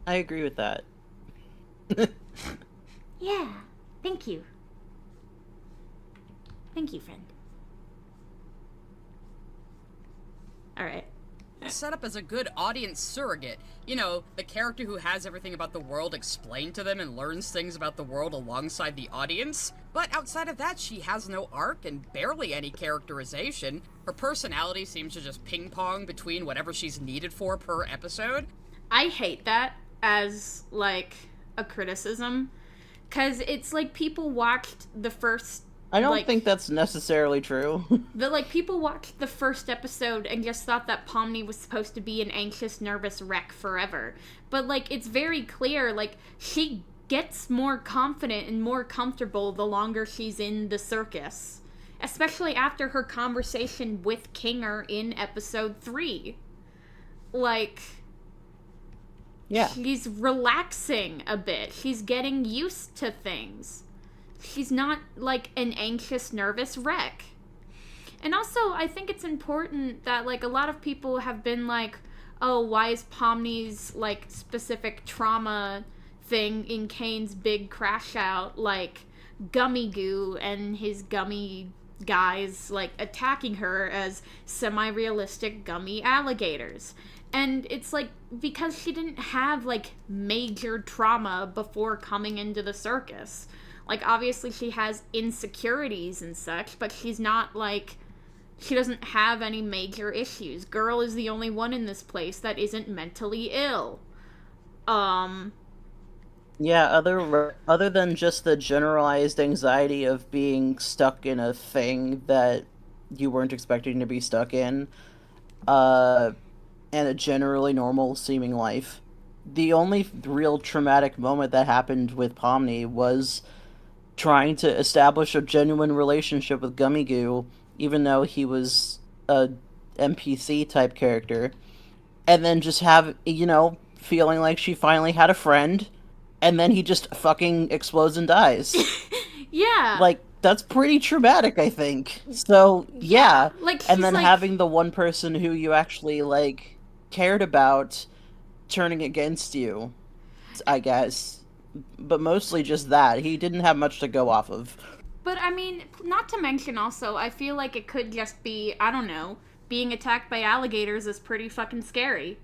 I agree with that. Yeah. Thank you. Thank you, friend. Alright. Set up as a good audience surrogate. You know, the character who has everything about the world explained to them and learns things about the world alongside the audience. But outside of that, she has no arc and barely any characterization. Her personality seems to just ping-pong between whatever she's needed for per episode. I hate that as, like, a criticism. 'Cause it's like people watched the first... I don't think that's necessarily true. People watched the first episode and just thought that Pomni was supposed to be an anxious, nervous wreck forever. But, like, it's very clear, like, she gets more confident and more comfortable the longer she's in the circus. Especially after her conversation with Kinger in episode 3. Like... Yeah. She's relaxing a bit. She's getting used to things. She's not, like, an anxious, nervous wreck. And also, I think it's important that, like, a lot of people have been like, oh, why is Pomni's, like, specific trauma thing in Kane's big crash out, like, Gummy Goo and his gummy guys, like, attacking her as semi-realistic gummy alligators. And it's, like, because she didn't have, like, major trauma before coming into the circus. Like, obviously she has insecurities and such, but she's not, like, she doesn't have any major issues. Girl is the only one in this place that isn't mentally ill. Yeah, other than just the generalized anxiety of being stuck in a thing that you weren't expecting to be stuck in, and a generally normal seeming life, the only real traumatic moment that happened with Pomni was trying to establish a genuine relationship with Gummy Goo, even though he was a NPC type character, and then just feeling like she finally had a friend, and then he just fucking explodes and dies. Yeah. Like, that's pretty traumatic, I think. So, yeah. Like, and then having the one person who you actually, like, cared about turning against you, I guess. But mostly just that. He didn't have much to go off of. But, I mean, not to mention also, I feel like it could just be, I don't know, being attacked by alligators is pretty fucking scary.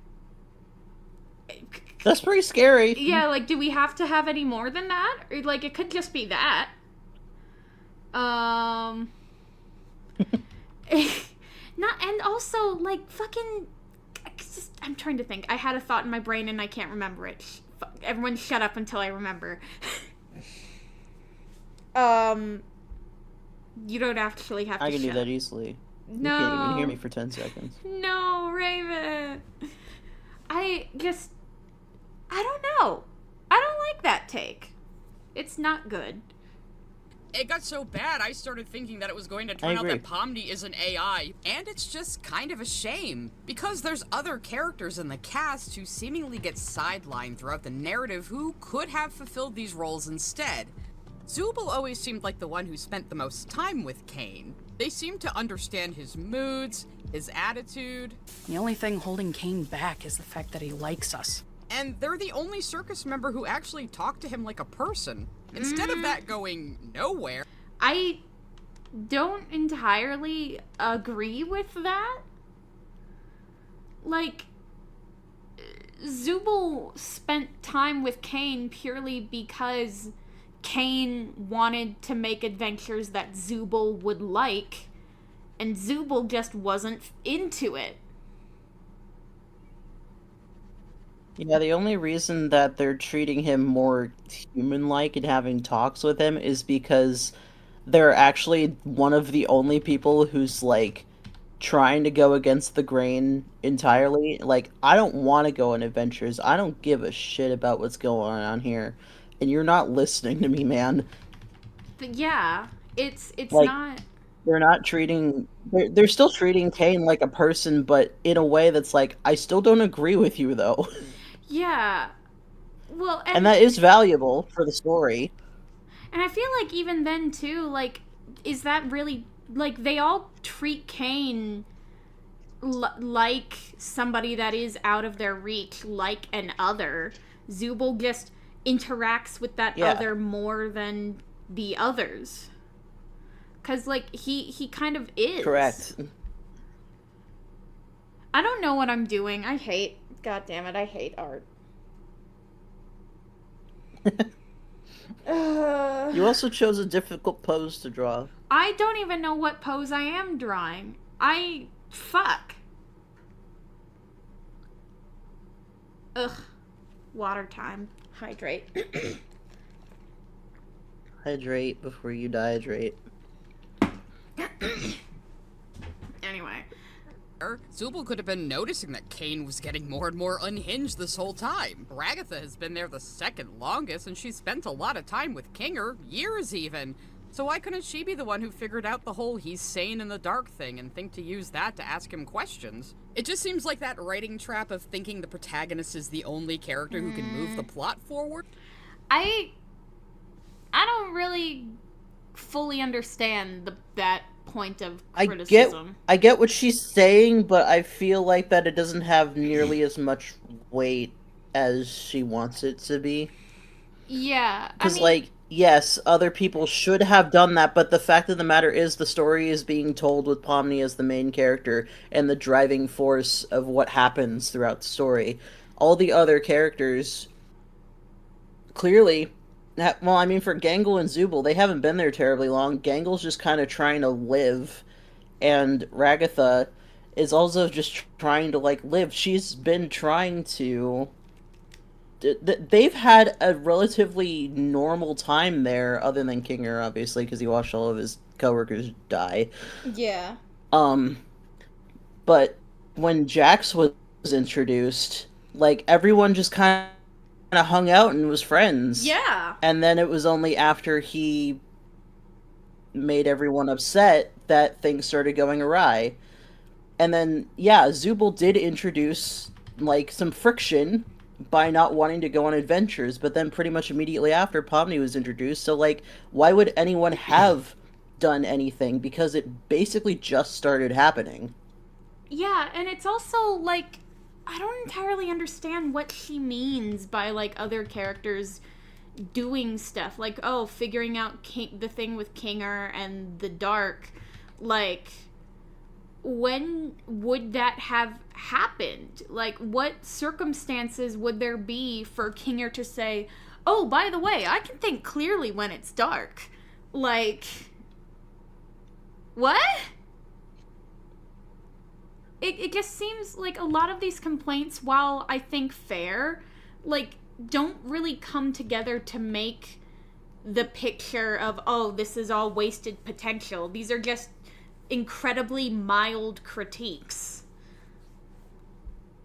That's pretty scary. Yeah, like, do we have to have any more than that? Or, like, it could just be that. And also, like, fucking... I'm trying to think. I had a thought in my brain and I can't remember it. Everyone shut up until I remember. You don't actually have to I can do shut. that easily. No. You can't even hear me for 10 seconds. No, Raven. I don't know. I don't like that take. It's not good. It got so bad, I started thinking that it was going to turn out that Pomni is an AI, and it's just kind of a shame, because there's other characters in the cast who seemingly get sidelined throughout the narrative who could have fulfilled these roles instead. Zubul always seemed like the one who spent the most time with Kane. They seemed to understand his moods, his attitude. The only thing holding Kane back is the fact that he likes us. And they're the only circus member who actually talked to him like a person, instead of that going nowhere. I don't entirely agree with that. Like, Zubul spent time with Kane purely because Kane wanted to make adventures that Zubul would like, and Zubul just wasn't into it. Yeah, the only reason that they're treating him more human-like and having talks with him is because they're actually one of the only people who's, like, trying to go against the grain entirely. Like, I don't want to go on adventures. I don't give a shit about what's going on here. And you're not listening to me, man. But yeah, it's like, not... They're not treating... They're still treating Kane like a person, but in a way that's like, I still don't agree with you, though. Yeah. Well, and that is valuable for the story. And I feel like even then, too, like, is that really... Like, they all treat Kane like somebody that is out of their reach, like an other. Zubul just interacts with that other more than the others. Because, like, he kind of is. Correct. I don't know what I'm doing. I hate... God damn it, I hate art. You also chose a difficult pose to draw. I don't even know what pose I am drawing. Fuck. Ugh. Water time. Hydrate. Hydrate before you dehydrate. Anyway. Zubul could have been noticing that Kane was getting more and more unhinged this whole time. Ragatha has been there the second longest, and she's spent a lot of time with Kinger, years even. So why couldn't she be the one who figured out the whole he's sane in the dark thing and think to use that to ask him questions? It just seems like that writing trap of thinking the protagonist is the only character who can move the plot forward. I don't really fully understand that point of criticism. I get what she's saying, but I feel like that it doesn't have nearly as much weight as she wants it to be. Yeah. Because, like, yes, other people should have done that, but the fact of the matter is the story is being told with Pomni as the main character and the driving force of what happens throughout the story. All the other characters, clearly... Well, I mean, for Gangle and Zubul, they haven't been there terribly long. Gangle's just kind of trying to live, and Ragatha is also just trying to, like, live. She's been trying to... They've had a relatively normal time there, other than Kinger, obviously, because he watched all of his coworkers die. Yeah. But when Jax was introduced, like, everyone just kind of hung out and was friends. Yeah. And then it was only after he made everyone upset that things started going awry. And then, yeah, Zubul did introduce, like, some friction by not wanting to go on adventures, but then pretty much immediately after, Pomni was introduced, so, like, why would anyone have done anything? Because it basically just started happening. Yeah, and it's also, like, I don't entirely understand what she means by, like, other characters doing stuff. Like, oh, figuring out the thing with Kinger and the dark. Like, when would that have happened? Like, what circumstances would there be for Kinger to say, oh, by the way, I can think clearly when it's dark? Like, what? It just seems like a lot of these complaints, while I think fair, like, don't really come together to make the picture of, oh, this is all wasted potential. These are just incredibly mild critiques.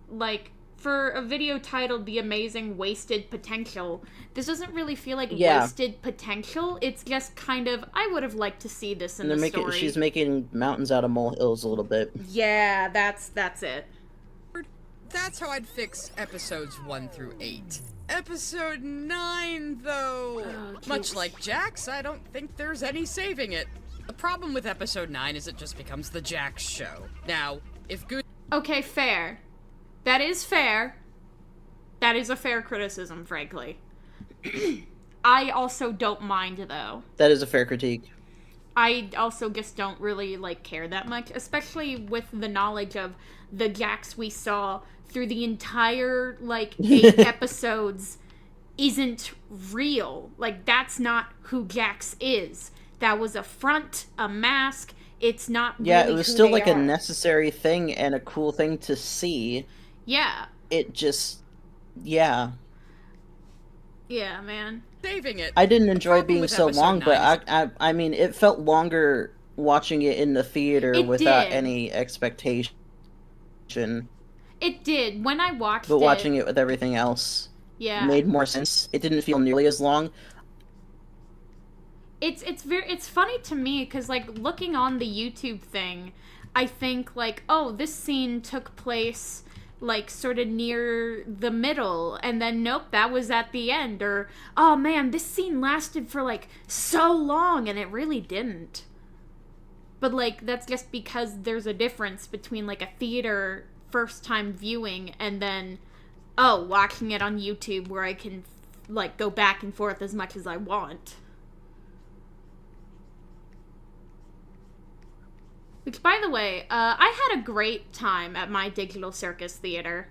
Like, for a video titled The Amazing Wasted Potential, this doesn't really feel like wasted potential. It's just kind of, I would have liked to see this in the story. She's making mountains out of molehills a little bit. Yeah, that's it. That's how I'd fix episodes 1 through 8. Episode 9, though. Much like Jax, I don't think there's any saving it. The problem with episode 9 is it just becomes the Jax show. Now, if Goose... Okay, fair. That is fair. That is a fair criticism, frankly. I also don't mind, though. That is a fair critique. I also just don't really, like, care that much, especially with the knowledge of the Jax we saw through the entire, like, 8 episodes isn't real. Like, that's not who Jax is. That was a front, a mask. It's not really it was still, like, a necessary thing and a cool thing to see. Yeah. It just... Yeah. Yeah, man. Saving it. I didn't enjoy being so long, but I mean, it felt longer watching it in the theater without any expectation. It did. When I watched it... But watching it with everything else made more sense. It didn't feel nearly as long. It's funny to me, because, like, looking on the YouTube thing, I think, like, oh, this scene took place... like, sort of near the middle, and then, nope, that was at the end, or, oh man, this scene lasted for, like, so long, and it really didn't. But, like, that's just because there's a difference between, like, a theater first-time viewing, and then, oh, watching it on YouTube, where I can, like, go back and forth as much as I want. Which, by the way, I had a great time at my Digital Circus theater.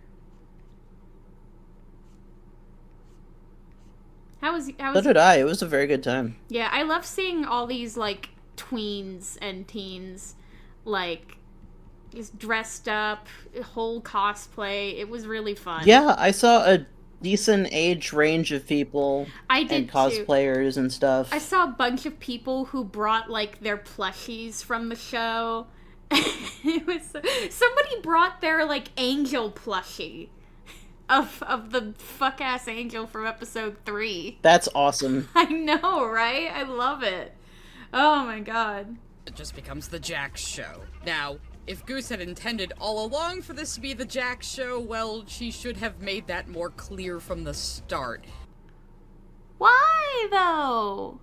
So did I. It was a very good time. Yeah, I love seeing all these, like, tweens and teens, like, just dressed up, whole cosplay. It was really fun. Yeah, I saw a decent age range of people. I did and cosplayers and stuff. I saw a bunch of people who brought, like, their plushies from the show. It was somebody brought their, like, angel plushie of the fuck-ass angel from episode 3. That's awesome. I know, right? I love it. Oh my god. It just becomes the Jax show. Now, if Goose had intended all along for this to be the Jax show, well, she should have made that more clear from the start. Why, though?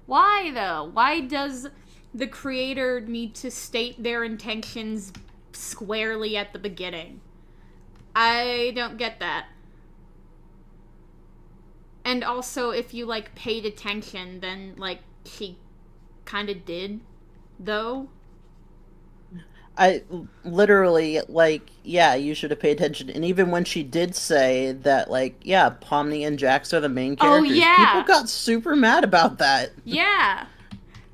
Why, though? Why does the creator need to state their intentions squarely at the beginning? I don't get that. And also, if you, like, paid attention, then, like, she kind of did, though. I literally, like, yeah, you should have paid attention. And even when she did say that, like, yeah, Pomni and Jax are the main characters, people got super mad about that. Yeah.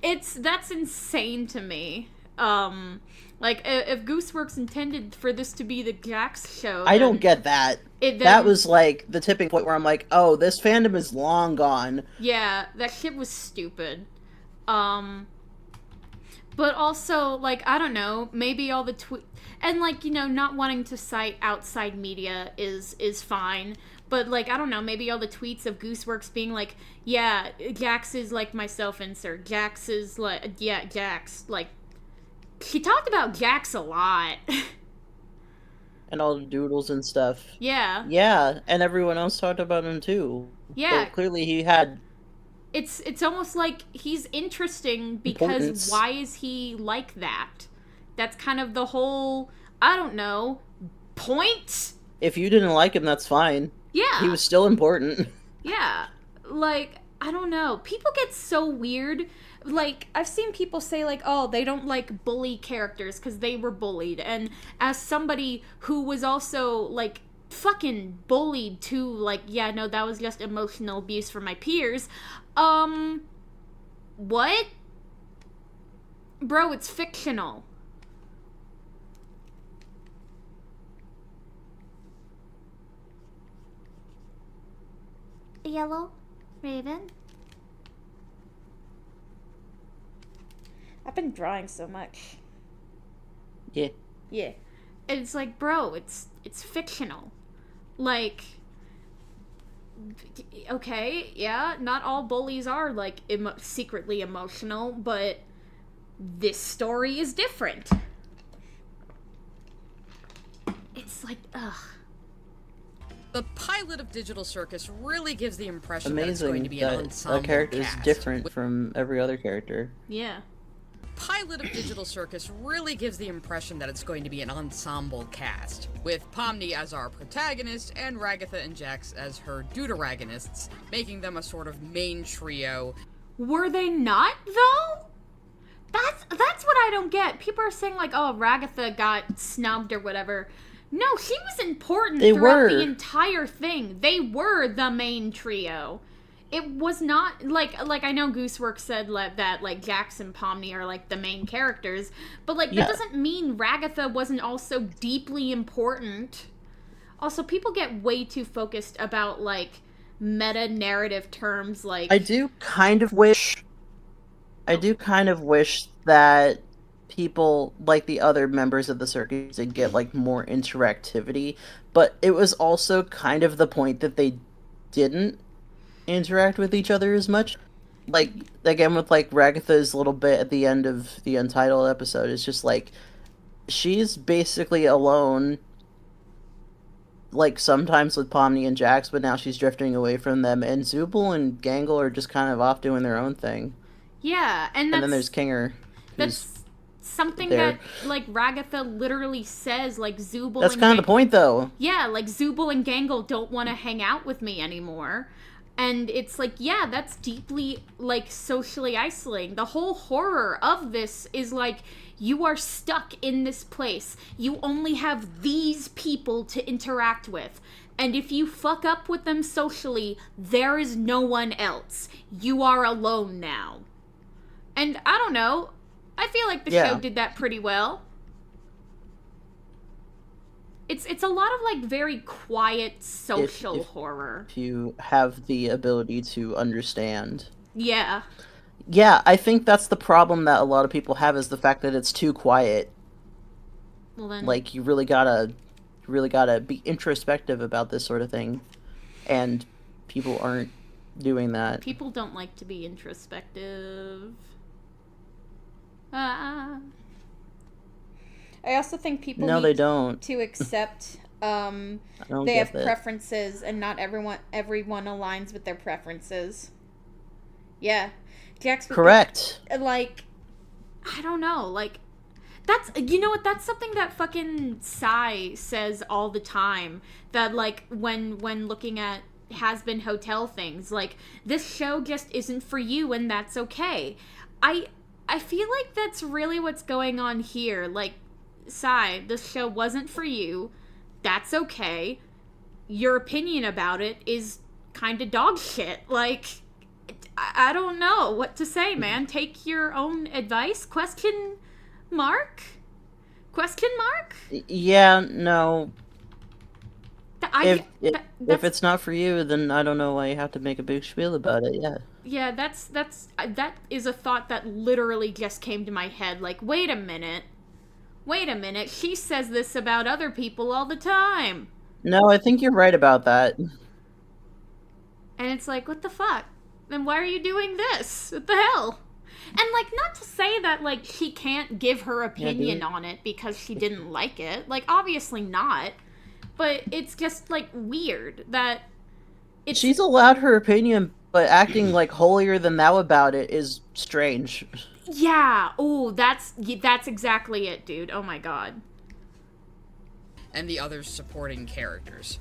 That's insane to me. Like, if Gooseworks intended for this to be the Jax show... I don't get that. That was, like, the tipping point where I'm like, oh, this fandom is long gone. Yeah, that shit was stupid. But also, like, I don't know, maybe all the and, like, you know, not wanting to cite outside media is fine. But, like, I don't know, maybe all the tweets of Gooseworks being like, yeah, Jax is like my self-insert. Jax is like, yeah, Jax. Like, she talked about Jax a lot. And all the doodles and stuff. Yeah. Yeah, and everyone else talked about him too. Yeah. But clearly he had... It's almost like he's interesting because why is he like that? That's kind of the whole, I don't know, point? If you didn't like him, that's fine. Yeah. He was still important. Yeah. Like, I don't know. People get so weird. Like, I've seen people say, like, oh, they don't like bully characters because they were bullied. And as somebody who was also, like, fucking bullied too, like, yeah, no, that was just emotional abuse from my peers. What? Bro, it's fictional. Yellow? Raven? I've been drawing so much. Yeah. Yeah. And it's like, bro, it's fictional. Like, okay, yeah, not all bullies are, like, secretly emotional, but this story is different. It's like, ugh. The pilot of Digital Circus really gives the impression that it's Amazing going to be an that ensemble a character is cast. different from every other character. Yeah. Pilot of Digital Circus really gives the impression that it's going to be an ensemble cast, with Pomni as our protagonist and Ragatha and Jax as her deuteragonists, making them a sort of main trio. Were they not, though? That's what I don't get. People are saying, like, oh, Ragatha got snubbed or whatever. No, she was important throughout the entire thing. They were the main trio. It was not, like I know Gooseworks said that, like, Jax and Pomni are, like, the main characters, but, like, that doesn't mean Ragatha wasn't also deeply important. Also, people get way too focused about, like, meta-narrative terms, like... I do kind of wish that people, like the other members of the circus, did get, like, more interactivity, but it was also kind of the point that they didn't interact with each other as much. Like, again, with, like, Ragatha's little bit at the end of the Untitled episode, it's just, like, she's basically alone, like, sometimes with Pomni and Jax, but now she's drifting away from them, and Zubul and Gangle are just kind of off doing their own thing. Yeah, and then there's Kinger. That's something that, like, Ragatha literally says, like, Zubul That's kind of the point, though. Yeah, like, Zubul and Gangle don't want to hang out with me anymore. And it's like, yeah, that's deeply, like, socially isolating. The whole horror of this is, like, you are stuck in this place. You only have these people to interact with. And if you fuck up with them socially, there is no one else. You are alone now. And I don't know. I feel like the show did that pretty well. It's a lot of, like, very quiet social horror. If you have the ability to understand. Yeah. Yeah, I think that's the problem that a lot of people have, is the fact that it's too quiet. Well then... Like, you really gotta be introspective about this sort of thing. And people aren't doing that. People don't like to be introspective. I also think people they don't. to accept they have preferences, and not everyone aligns with their preferences. Yeah. Jax would correct. Like, I don't know, like, that's, you know what, that's something that fucking Sai says all the time, that, like, when looking at has-been hotel things, like, this show just isn't for you, and that's okay. I feel like that's really what's going on here. Like, Sai, this show wasn't for you. That's okay. Your opinion about it is kind of dog shit. Like, I don't know what to say, man. Take your own advice? Question mark? Yeah, no. If it's not for you, then I don't know why you have to make a big spiel about it. Yeah. Yeah, that is a thought that literally just came to my head. Like, wait a minute. She says this about other people all the time. No, I think you're right about that. And it's like, what the fuck? Then why are you doing this? What the hell? And, like, not to say that, like, she can't give her opinion on it because she didn't like it. Like, obviously not. But it's just, like, weird that she's allowed her opinion, but acting, like, holier than thou about it is strange. Yeah. Oh, that's exactly it, dude. Oh my god. And the other supporting characters.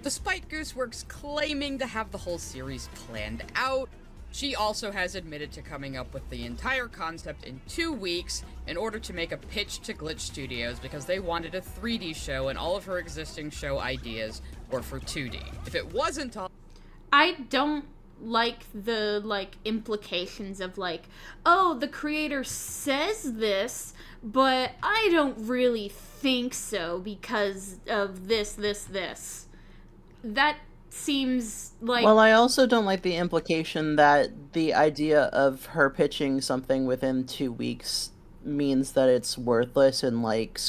Despite Gooseworks claiming to have the whole series planned out, she also has admitted to coming up with the entire concept in 2 weeks in order to make a pitch to Glitch Studios because they wanted a 3D show and all of her existing show ideas were for 2D. If it wasn't all... I don't like the, like, implications of, like, oh, the creator says this, but I don't really think so because of this. That seems like... Well, I also don't like the implication that the idea of her pitching something within 2 weeks means that it's worthless and, like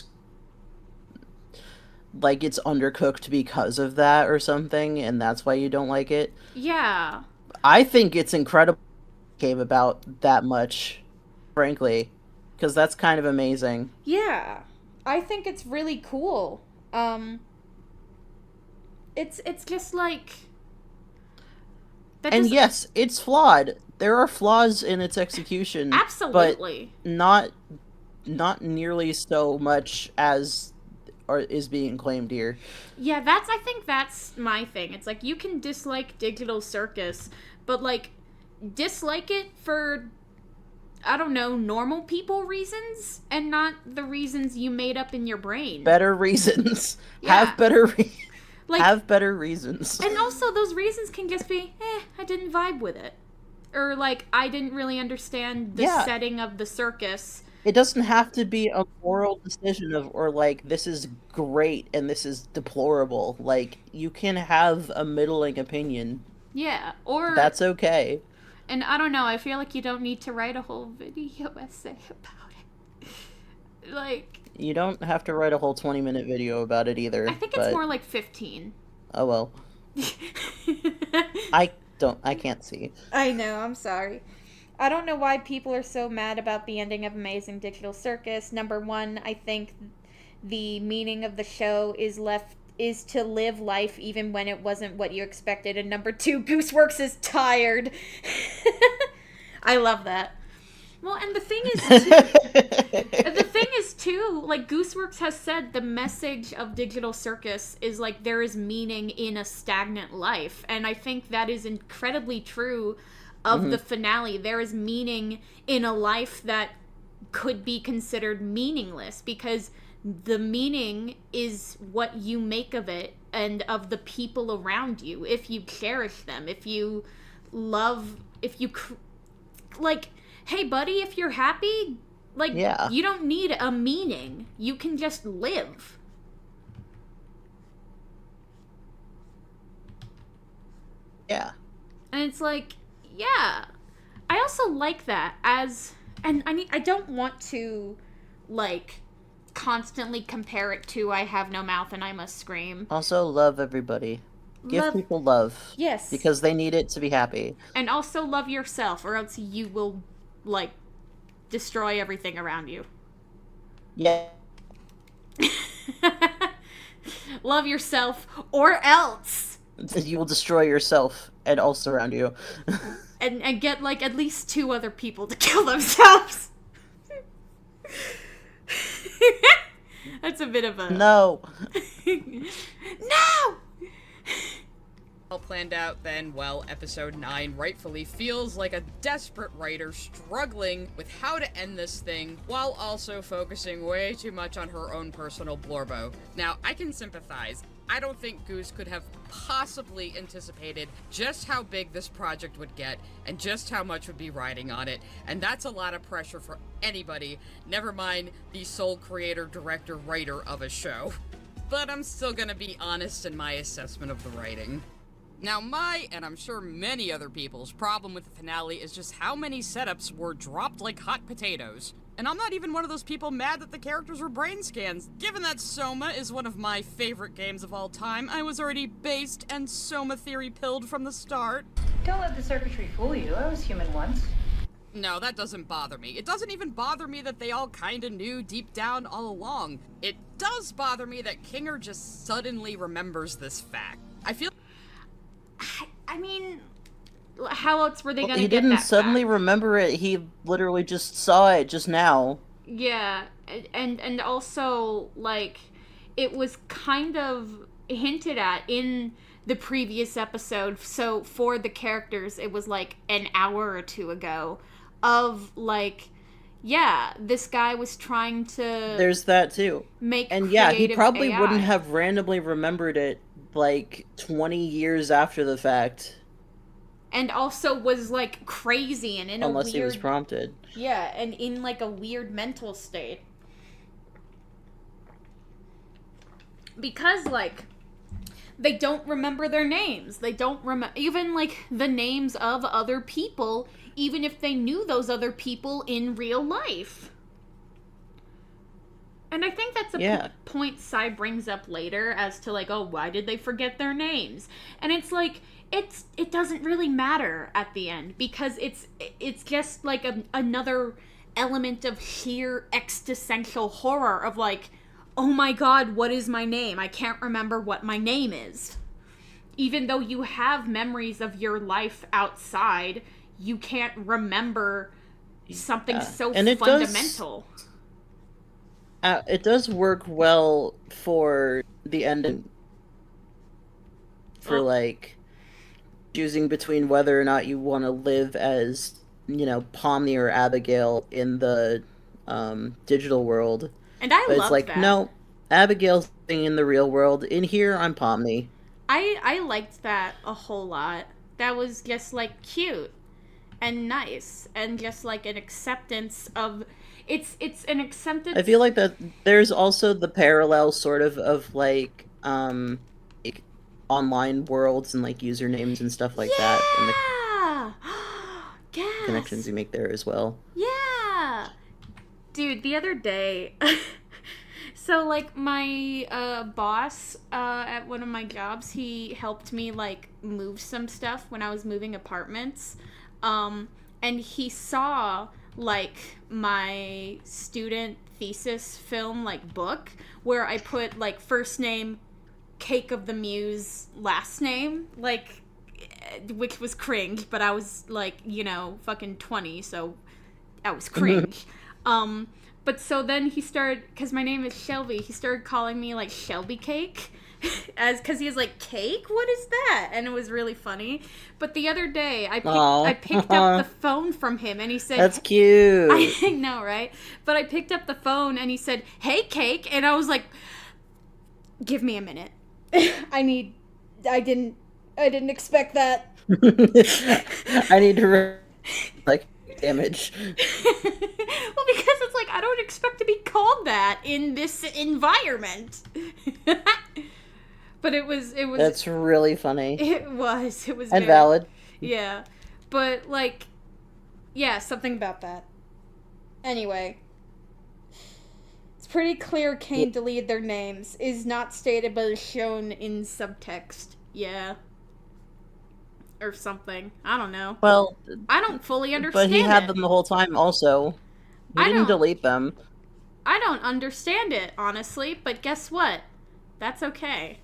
it's undercooked because of that or something, and that's why you don't like it. Yeah. I think it's incredible it came about that much, frankly, because that's kind of amazing. Yeah. I think it's really cool. It's just like... And yes, it's flawed. There are flaws in its execution. Absolutely. But not nearly so much as is being claimed here. Yeah, I think that's my thing. It's like, you can dislike Digital Circus, but, like, dislike it for, I don't know, normal people reasons, and not the reasons you made up in your brain. Better reasons. Yeah. Have better reasons. And also, those reasons can just be, I didn't vibe with it. Or, like, I didn't really understand the setting of the circus. It doesn't have to be a moral decision or like, this is great and this is deplorable. Like, you can have a middling opinion. Yeah, or... That's okay. And I don't know, I feel like you don't need to write a whole video essay about it. Like... You don't have to write a whole 20-minute video about it either. I think it's more like 15. Oh, well. I can't see. I know, I'm sorry. I don't know why people are so mad about the ending of Amazing Digital Circus. Number one, I think the meaning of the show is to live life even when it wasn't what you expected. And number two, Gooseworks is tired. I love that. Well, and the thing is too, like, Gooseworks has said the message of Digital Circus is, like, there is meaning in a stagnant life. And I think that is incredibly true of the finale. There is meaning in a life that could be considered meaningless, because the meaning is what you make of it and of the people around you. If you cherish them, if you love, like, hey buddy, if you're happy, like, you don't need a meaning. You can just live. Yeah. And it's like, yeah. I also like that and I don't want to, like, constantly compare it to I Have No Mouth and I Must Scream. Also, love everybody. Give people love. Yes. Because they need it to be happy. And also love yourself, or else you will, like, destroy everything around you. Yeah. Love yourself, or else. You will destroy yourself and also around you. and get, like, at least 2 other people to kill themselves. That's a bit of a... No! No! All planned out, then, well, episode 9 rightfully feels like a desperate writer struggling with how to end this thing, while also focusing way too much on her own personal blorbo. Now, I can sympathize. I don't think Goose could have possibly anticipated just how big this project would get, and just how much would be riding on it, and that's a lot of pressure for anybody, never mind the sole creator, director, writer of a show. But I'm still gonna be honest in my assessment of the writing. Now my, and I'm sure many other people's, problem with the finale is just how many setups were dropped like hot potatoes. And I'm not even one of those people mad that the characters were brain scans. Given that Soma is one of my favorite games of all time, I was already based and Soma theory pilled from the start. Don't let the circuitry fool you. I was human once. No, that doesn't bother me. It doesn't even bother me that they all kinda knew deep down all along. It does bother me that Kinger just suddenly remembers this fact. I feel... I mean, how else were they gonna He get didn't that suddenly fact? remember it, he literally just saw it just now. Yeah, and also, like, it was kind of hinted at in the previous episode, so for the characters, it was like an hour or 2 ago, of, like, yeah, this guy was trying to... There's that too. And yeah, he probably AI. wouldn't have randomly remembered it, like, 20 years after the fact. And also was, like, crazy and in Unless a weird... he was prompted. Yeah, and in, like, a weird mental state. Because, like, they don't remember their names. They don't remember even like the names of other people, even if they knew those other people in real life. And I think that's a point Sai brings up later as to, like, oh, why did they forget their names? And it's like, it doesn't really matter at the end, because it's just, like, another element of sheer existential horror of, like, oh my god, what is my name? I can't remember what my name is. Even though you have memories of your life outside, you can't remember something so fundamental. It does work well for the ending. For, like, choosing between whether or not you want to live as, you know, Pomni or Abigail in the digital world. And I love like, that. No, Abigail's in the real world. In here, I'm Pomni. I liked that a whole lot. That was just, like, cute and nice. And just, like, an acceptance of... It's an acceptance... I feel like that there's also the parallel sort of like online worlds and like usernames and stuff like that, and the connections you make there as well. Yeah, dude. The other day, so like my boss at one of my jobs, he helped me like move some stuff when I was moving apartments, and he saw like my student thesis film like book where I put like first name Cake of the Muse last name, like, which was cringe, but I was like, you know, fucking 20, so I was cringe. But so then he started, because my name is Shelby, he started calling me like Shelby Cake, because he was like, cake? What is that? And it was really funny. But the other day, I picked up the phone from him, and he said... That's cute! I know, right? But I picked up the phone, and he said, hey, Cake, and I was like, give me a minute. I didn't expect that. I need to like damage. Well, because it's like I don't expect to be called that in this environment. But it was That's really funny. It was and very, valid. Yeah. But like, yeah, something about that. Anyway, it's pretty clear Kane deleted their names. Is not stated but is shown in subtext. Yeah. Or something. I don't know. Well, I don't fully understand but he had them the whole time also. He didn't delete them. I don't understand it, honestly, but guess what? That's okay.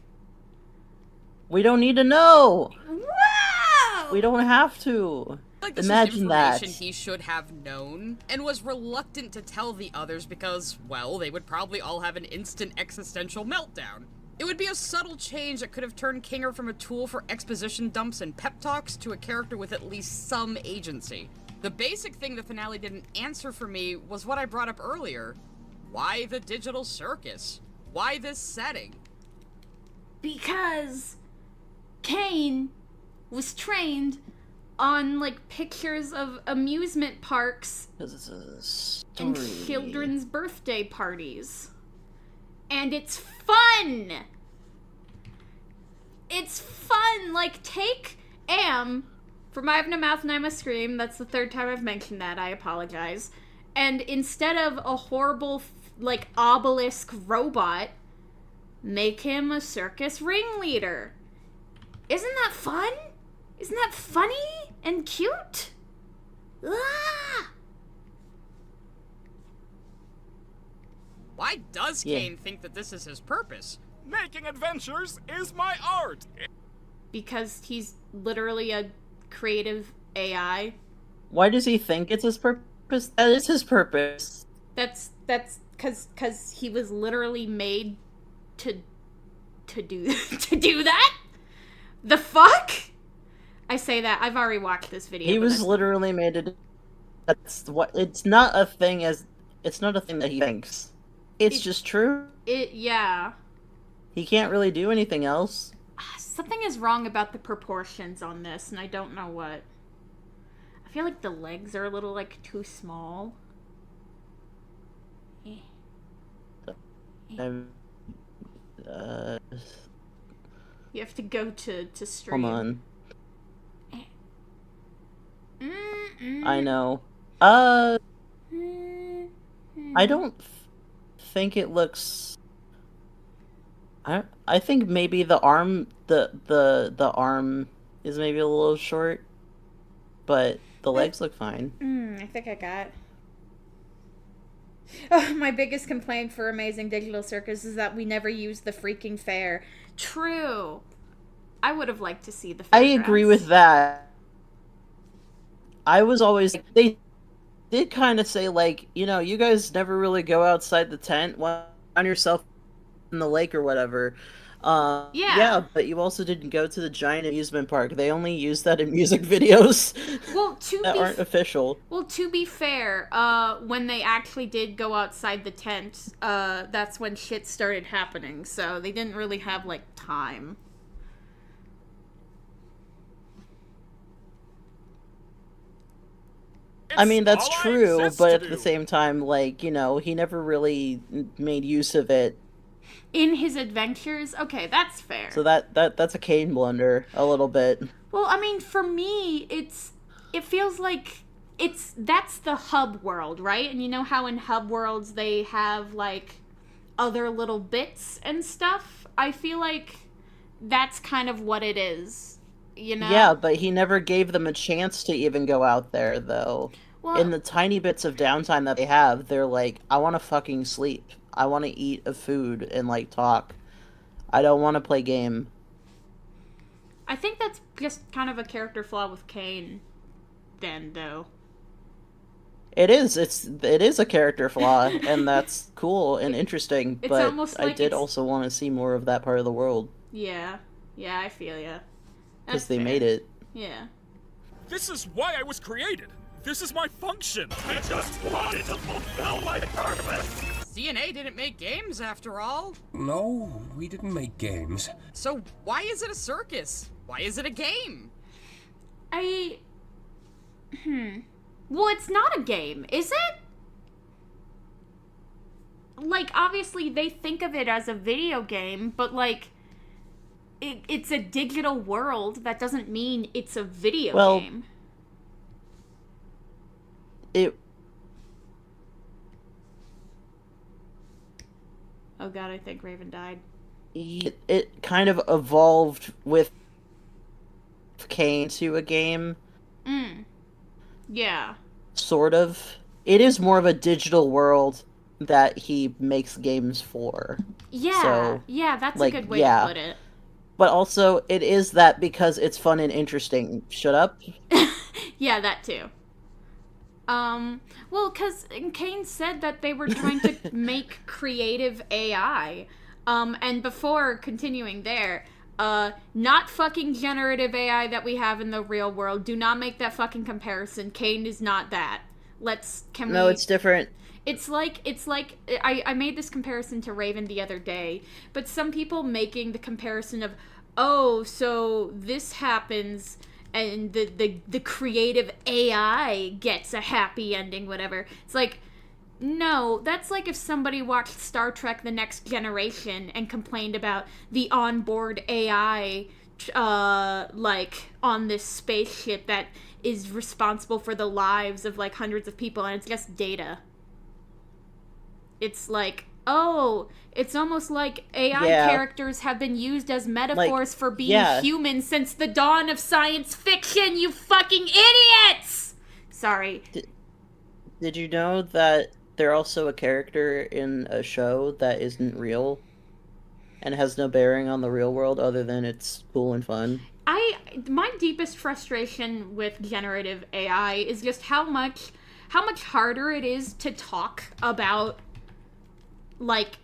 We don't need to know! Wow! We don't have to. Like, this Imagine is information that. he should have known, and was reluctant to tell the others because, well, they would probably all have an instant existential meltdown. It would be a subtle change that could have turned Kinger from a tool for exposition dumps and pep talks to a character with at least some agency. The basic thing the finale didn't answer for me was what I brought up earlier. Why the digital circus? Why this setting? Because Kane was trained on, like, pictures of amusement parks and children's birthday parties. And it's fun! It's fun! Like, take Am from I Have No Mouth and I Must Scream, that's the third time I've mentioned that, I apologize, and instead of a horrible, like, obelisk robot, make him a circus ringleader. Isn't that fun? Isn't that funny and cute? Ah! Why does Kane think that this is his purpose? Making adventures is my art! Because he's literally a creative AI. Why does he think it's his purpose? That is his purpose. That's because he was literally made to do to do that? The fuck? I say that, I've already watched this video. He was literally made to... That's what... It's not a thing that he thinks. It's just true. Yeah. He can't really do anything else. Something is wrong about the proportions on this, and I don't know what. I feel like the legs are a little, like, too small. You have to go to stream. Hold on. Mm-mm. I know. I don't think it looks. I think maybe the arm the arm is maybe a little short, but the legs look fine. I think I got. Oh, my biggest complaint for Amazing Digital Circus is that we never used the freaking fair. True. I would have liked to see the I fairgrounds. agree with that. I was always they did kind of say like, you guys never really go outside the tent on yourself in the lake or whatever. Yeah, but you also didn't go to the giant amusement park. They only use that in music videos. Well, that aren't official. Well, to be fair, when they actually did go outside the tent, that's when shit started happening. So they didn't really have like time. I mean, that's true, but at the same time, like, he never really made use of it. In his adventures? Okay, that's fair. So that's a Kane blunder, a little bit. Well, I mean, for me, it feels like that's the hub world, right? And you know how in hub worlds they have, like, other little bits and stuff? I feel like that's kind of what it is. Yeah, but he never gave them a chance to even go out there, though. Well, in the tiny bits of downtime that they have, they're like, I want to fucking sleep. I want to eat a food and, like, talk. I don't want to play game. I think that's just kind of a character flaw with Kane, then, though. It is. It is a character flaw, and that's cool and interesting, it's but almost like I did also want to see more of that part of the world. Yeah. Yeah, I feel ya. Because they made it. Yeah. This is why I was created. This is my function. I just wanted to fulfill my purpose. CNA didn't make games after all. No, we didn't make games. So why is it a circus? Why is it a game? Well, it's not a game, is it? Like, obviously they think of it as a video game, but like, it's a digital world. That doesn't mean it's a video game. Oh god, I think Raven died. It kind of evolved with Kane to a game. Yeah. Sort of. It is more of a digital world that he makes games for. Yeah, so, yeah, that's a good way to put it. But also, it is that because it's fun and interesting. Shut up. Yeah, that too. Well, because Kane said that they were trying to make creative AI. And before continuing there, not fucking generative AI that we have in the real world. Do not make that fucking comparison. Kane is not that. No, it's different. It's like, I made this comparison to Raven the other day, but some people making the comparison of, oh, so this happens and the creative AI gets a happy ending, whatever. It's like, no, that's like if somebody watched Star Trek The Next Generation and complained about the onboard AI, like, on this spaceship that is responsible for the lives of, like, hundreds of people, and it's just data. It's like, oh, it's almost like AI characters have been used as metaphors for being human since the dawn of science fiction, you fucking idiots! Sorry. Did you know that they're also a character in a show that isn't real and has no bearing on the real world other than it's cool and fun? My deepest frustration with generative AI is just how much harder it is to talk about, like,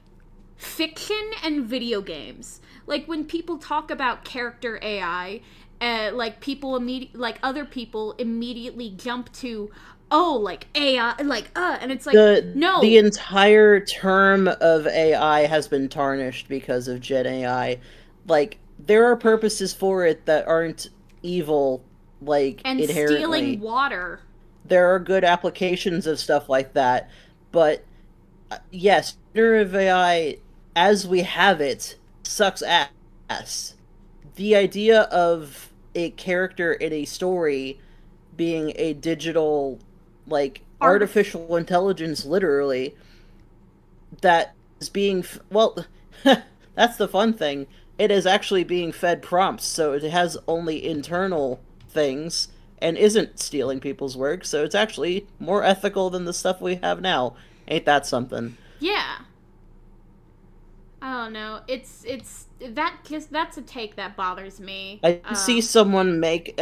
fiction and video games. Like, when people talk about character AI, like, other people immediately jump to, oh, like, AI, like, and it's like, no. The entire term of AI has been tarnished because of Gen AI. Like, there are purposes for it that aren't evil, like, and inherently. Stealing water. There are good applications of stuff like that, but yes, generative AI, as we have it, sucks ass. the idea of a character in a story being a digital, like, artificial intelligence, literally, that is being... Well, that's the fun thing. It is actually being fed prompts, so it has only internal things and isn't stealing people's work, so it's actually more ethical than the stuff we have now. Ain't that something? Yeah. I don't know. That's a take that bothers me. I see someone make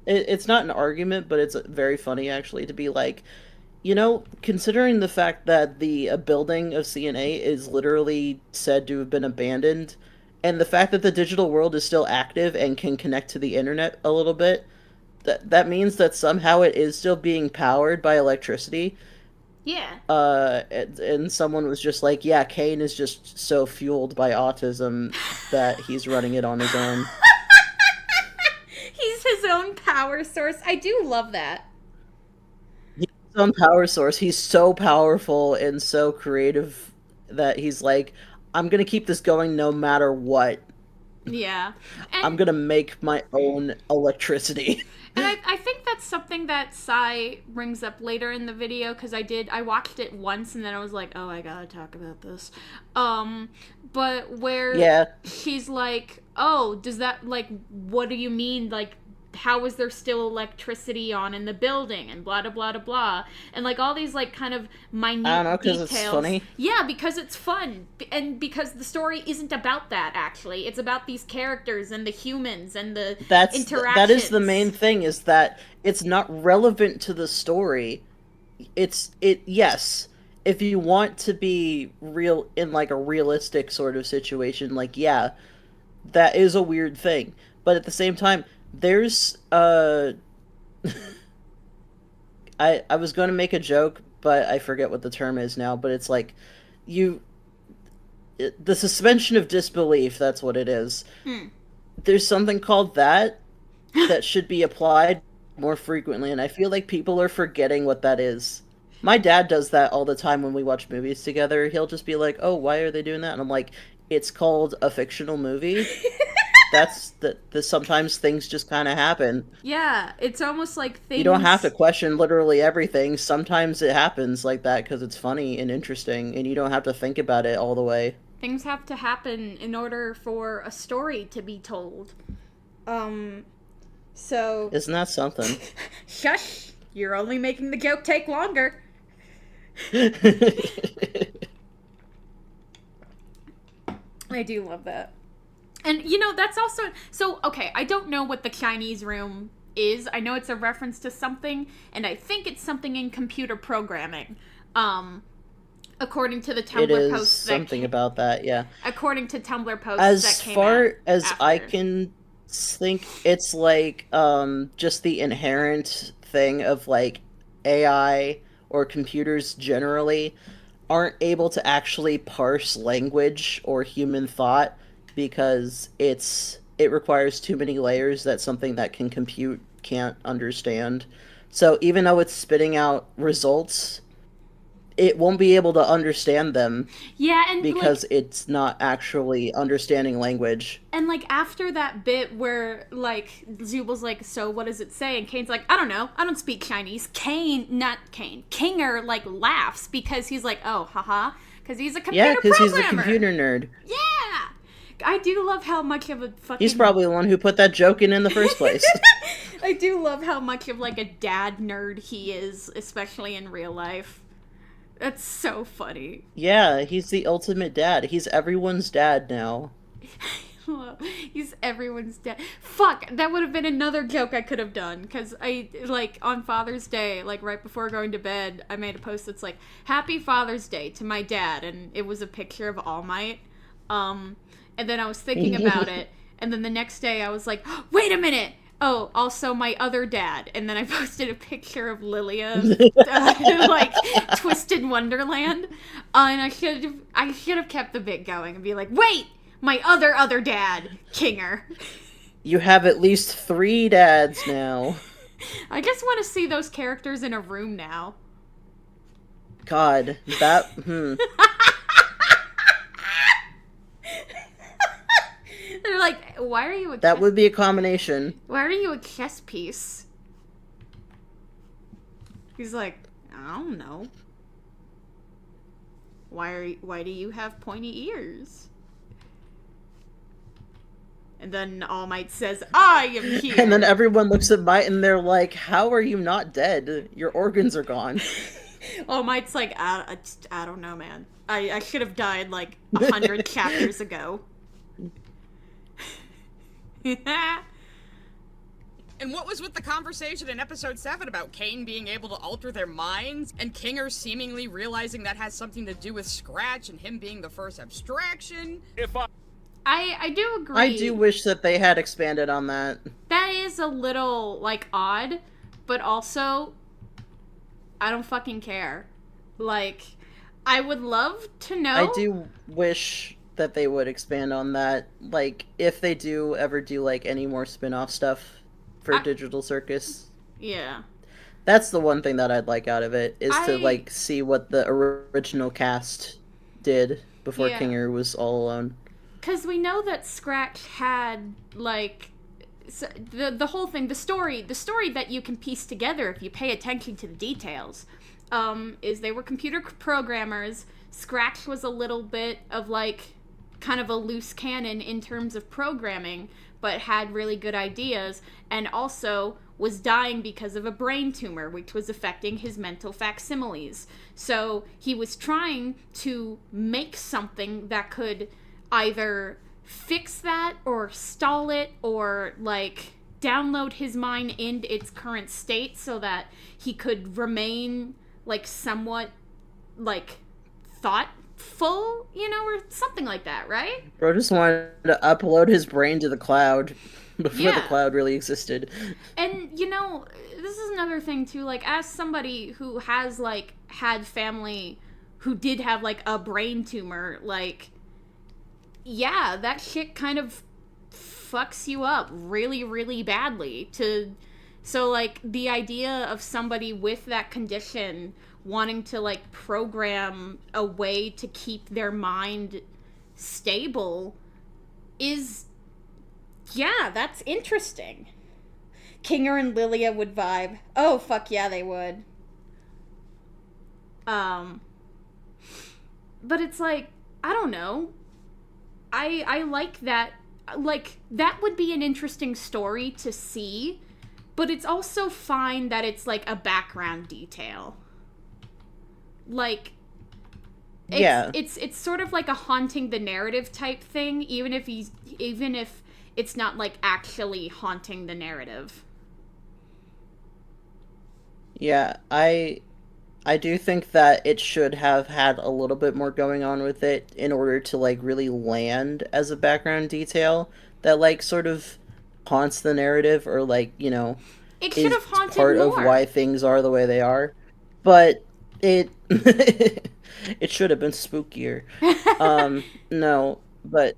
it's not an argument, but it's very funny, actually, to be like, considering the fact that the building of CNA is literally said to have been abandoned, and the fact that the digital world is still active and can connect to the internet a little bit, that means that somehow it is still being powered by electricity. Yeah. And someone was just like, yeah, Kane is just so fueled by autism that he's running it on his own. He's his own power source. I do love that. He's his own power source. He's so powerful and so creative that he's like, I'm gonna keep this going no matter what. Yeah. And I'm gonna make my own electricity. And I think that's something that Sai brings up later in the video, because I watched it once and then I was like, oh, I gotta talk about this. But where she's like, oh, does that, like, what do you mean, like, how is there still electricity on in the building, and blah, blah, blah, blah, blah. And, like, all these, like, kind of minute I don't know, because details. it's funny. Yeah, because it's fun. And because the story isn't about that, actually. It's about these characters and the humans and the interactions. That is the main thing, is that it's not relevant to the story. Yes, if you want to be real in, like, a realistic sort of situation, like, yeah, that is a weird thing. But at the same time, there's, I was going to make a joke, but I forget what the term is now, but it's like, the suspension of disbelief, that's what it is. There's something called that should be applied more frequently, and I feel like people are forgetting what that is. My dad does that all the time when we watch movies together. He'll just be like, oh, why are they doing that? And I'm like, it's called a fictional movie. That's sometimes things just kind of happen. Yeah, it's almost like things... You don't have to question literally everything. Sometimes it happens like that because it's funny and interesting, and you don't have to think about it all the way. Things have to happen in order for a story to be told. So... Isn't that something? Shush! You're only making the joke take longer. I do love that. And, that's also... So, okay, I don't know what the Chinese room is. I know it's a reference to something, and I think it's something in computer programming. According to the Tumblr post something about that, yeah. According to Tumblr posts as far as after. I can think, it's like, just the inherent thing of, like, AI or computers generally aren't able to actually parse language or human thought, because it requires too many layers that something that can compute can't understand. So even though it's spitting out results, it won't be able to understand them. Yeah, and because it's not actually understanding language. And, like, after that bit where, like, Zubal's like, so what does it say? And Kane's like, I don't know. I don't speak Chinese. Kinger, like, laughs because he's like, oh, haha. Because he's a computer programmer. Yeah, because he's a computer nerd. Yeah! I do love how much of a fucking... He's probably the one who put that joke in the first place. I do love how much of, like, a dad nerd he is, especially in real life. That's so funny. Yeah, he's the ultimate dad. He's everyone's dad now. He's everyone's dad. Fuck, that would have been another joke I could have done. Because on Father's Day, like, right before going to bed, I made a post that's like, Happy Father's Day to my dad. And it was a picture of All Might. And then I was thinking about it. And then the next day I was like, wait a minute! Oh, also my other dad. And then I posted a picture of Lilia, like, Twisted Wonderland. And I should have kept the bit going and be like, wait! My other dad, Kinger. You have at least 3 dads now. I just want to see those characters in a room now. God, that, They're like, why are you a That would be a combination. Why are you a chess piece? He's like, I don't know. Why do you have pointy ears? And then All Might says, I am here! And then everyone looks at Might and they're like, how are you not dead? Your organs are gone. All Might's like, I don't know, man. I should have died like 100 chapters ago. And what was with the conversation in episode 7 about Kane being able to alter their minds, and Kinger seemingly realizing that has something to do with Scratch and him being the first abstraction? I do agree. I do wish that they had expanded on that. That is a little, like, odd, but also, I don't fucking care. Like, I would love to know. I do wish that they would expand on that. Like, if they do ever do, like, any more spin-off stuff for Digital Circus. Yeah. That's the one thing that I'd like out of it, is to, like, see what the original cast did before Kinger was all alone. Because we know that Scratch had, like, the whole thing, the story that you can piece together if you pay attention to the details, is they were computer programmers. Scratch was a little bit of, like, kind of a loose cannon in terms of programming, but had really good ideas, and also was dying because of a brain tumor, which was affecting his mental facsimiles. So he was trying to make something that could either fix that or stall it or, like, download his mind into its current state so that he could remain, like, somewhat, like, thoughtful, you know, or something like that, right? Bro just wanted to upload his brain to the cloud before the cloud really existed. And, you know, this is another thing, too, like, as somebody who has, like, had family who did have, like, a brain tumor, like, yeah, that shit kind of fucks you up really, really badly. So, like, the idea of somebody with that condition wanting to, like, program a way to keep their mind stable is, yeah, that's interesting. Kinger and Lilia would vibe. Oh, fuck yeah, they would. But it's like, I don't know. I like that. Like, that would be an interesting story to see, but it's also fine that it's, like, a background detail. Like, it's sort of like a haunting the narrative type thing, even if it's not, like, actually haunting the narrative. Yeah, I do think that it should have had a little bit more going on with it in order to, like, really land as a background detail that, like, sort of haunts the narrative, or, like, you know, it should have haunted part more. of why things are the way they are. But it it should have been spookier. No, but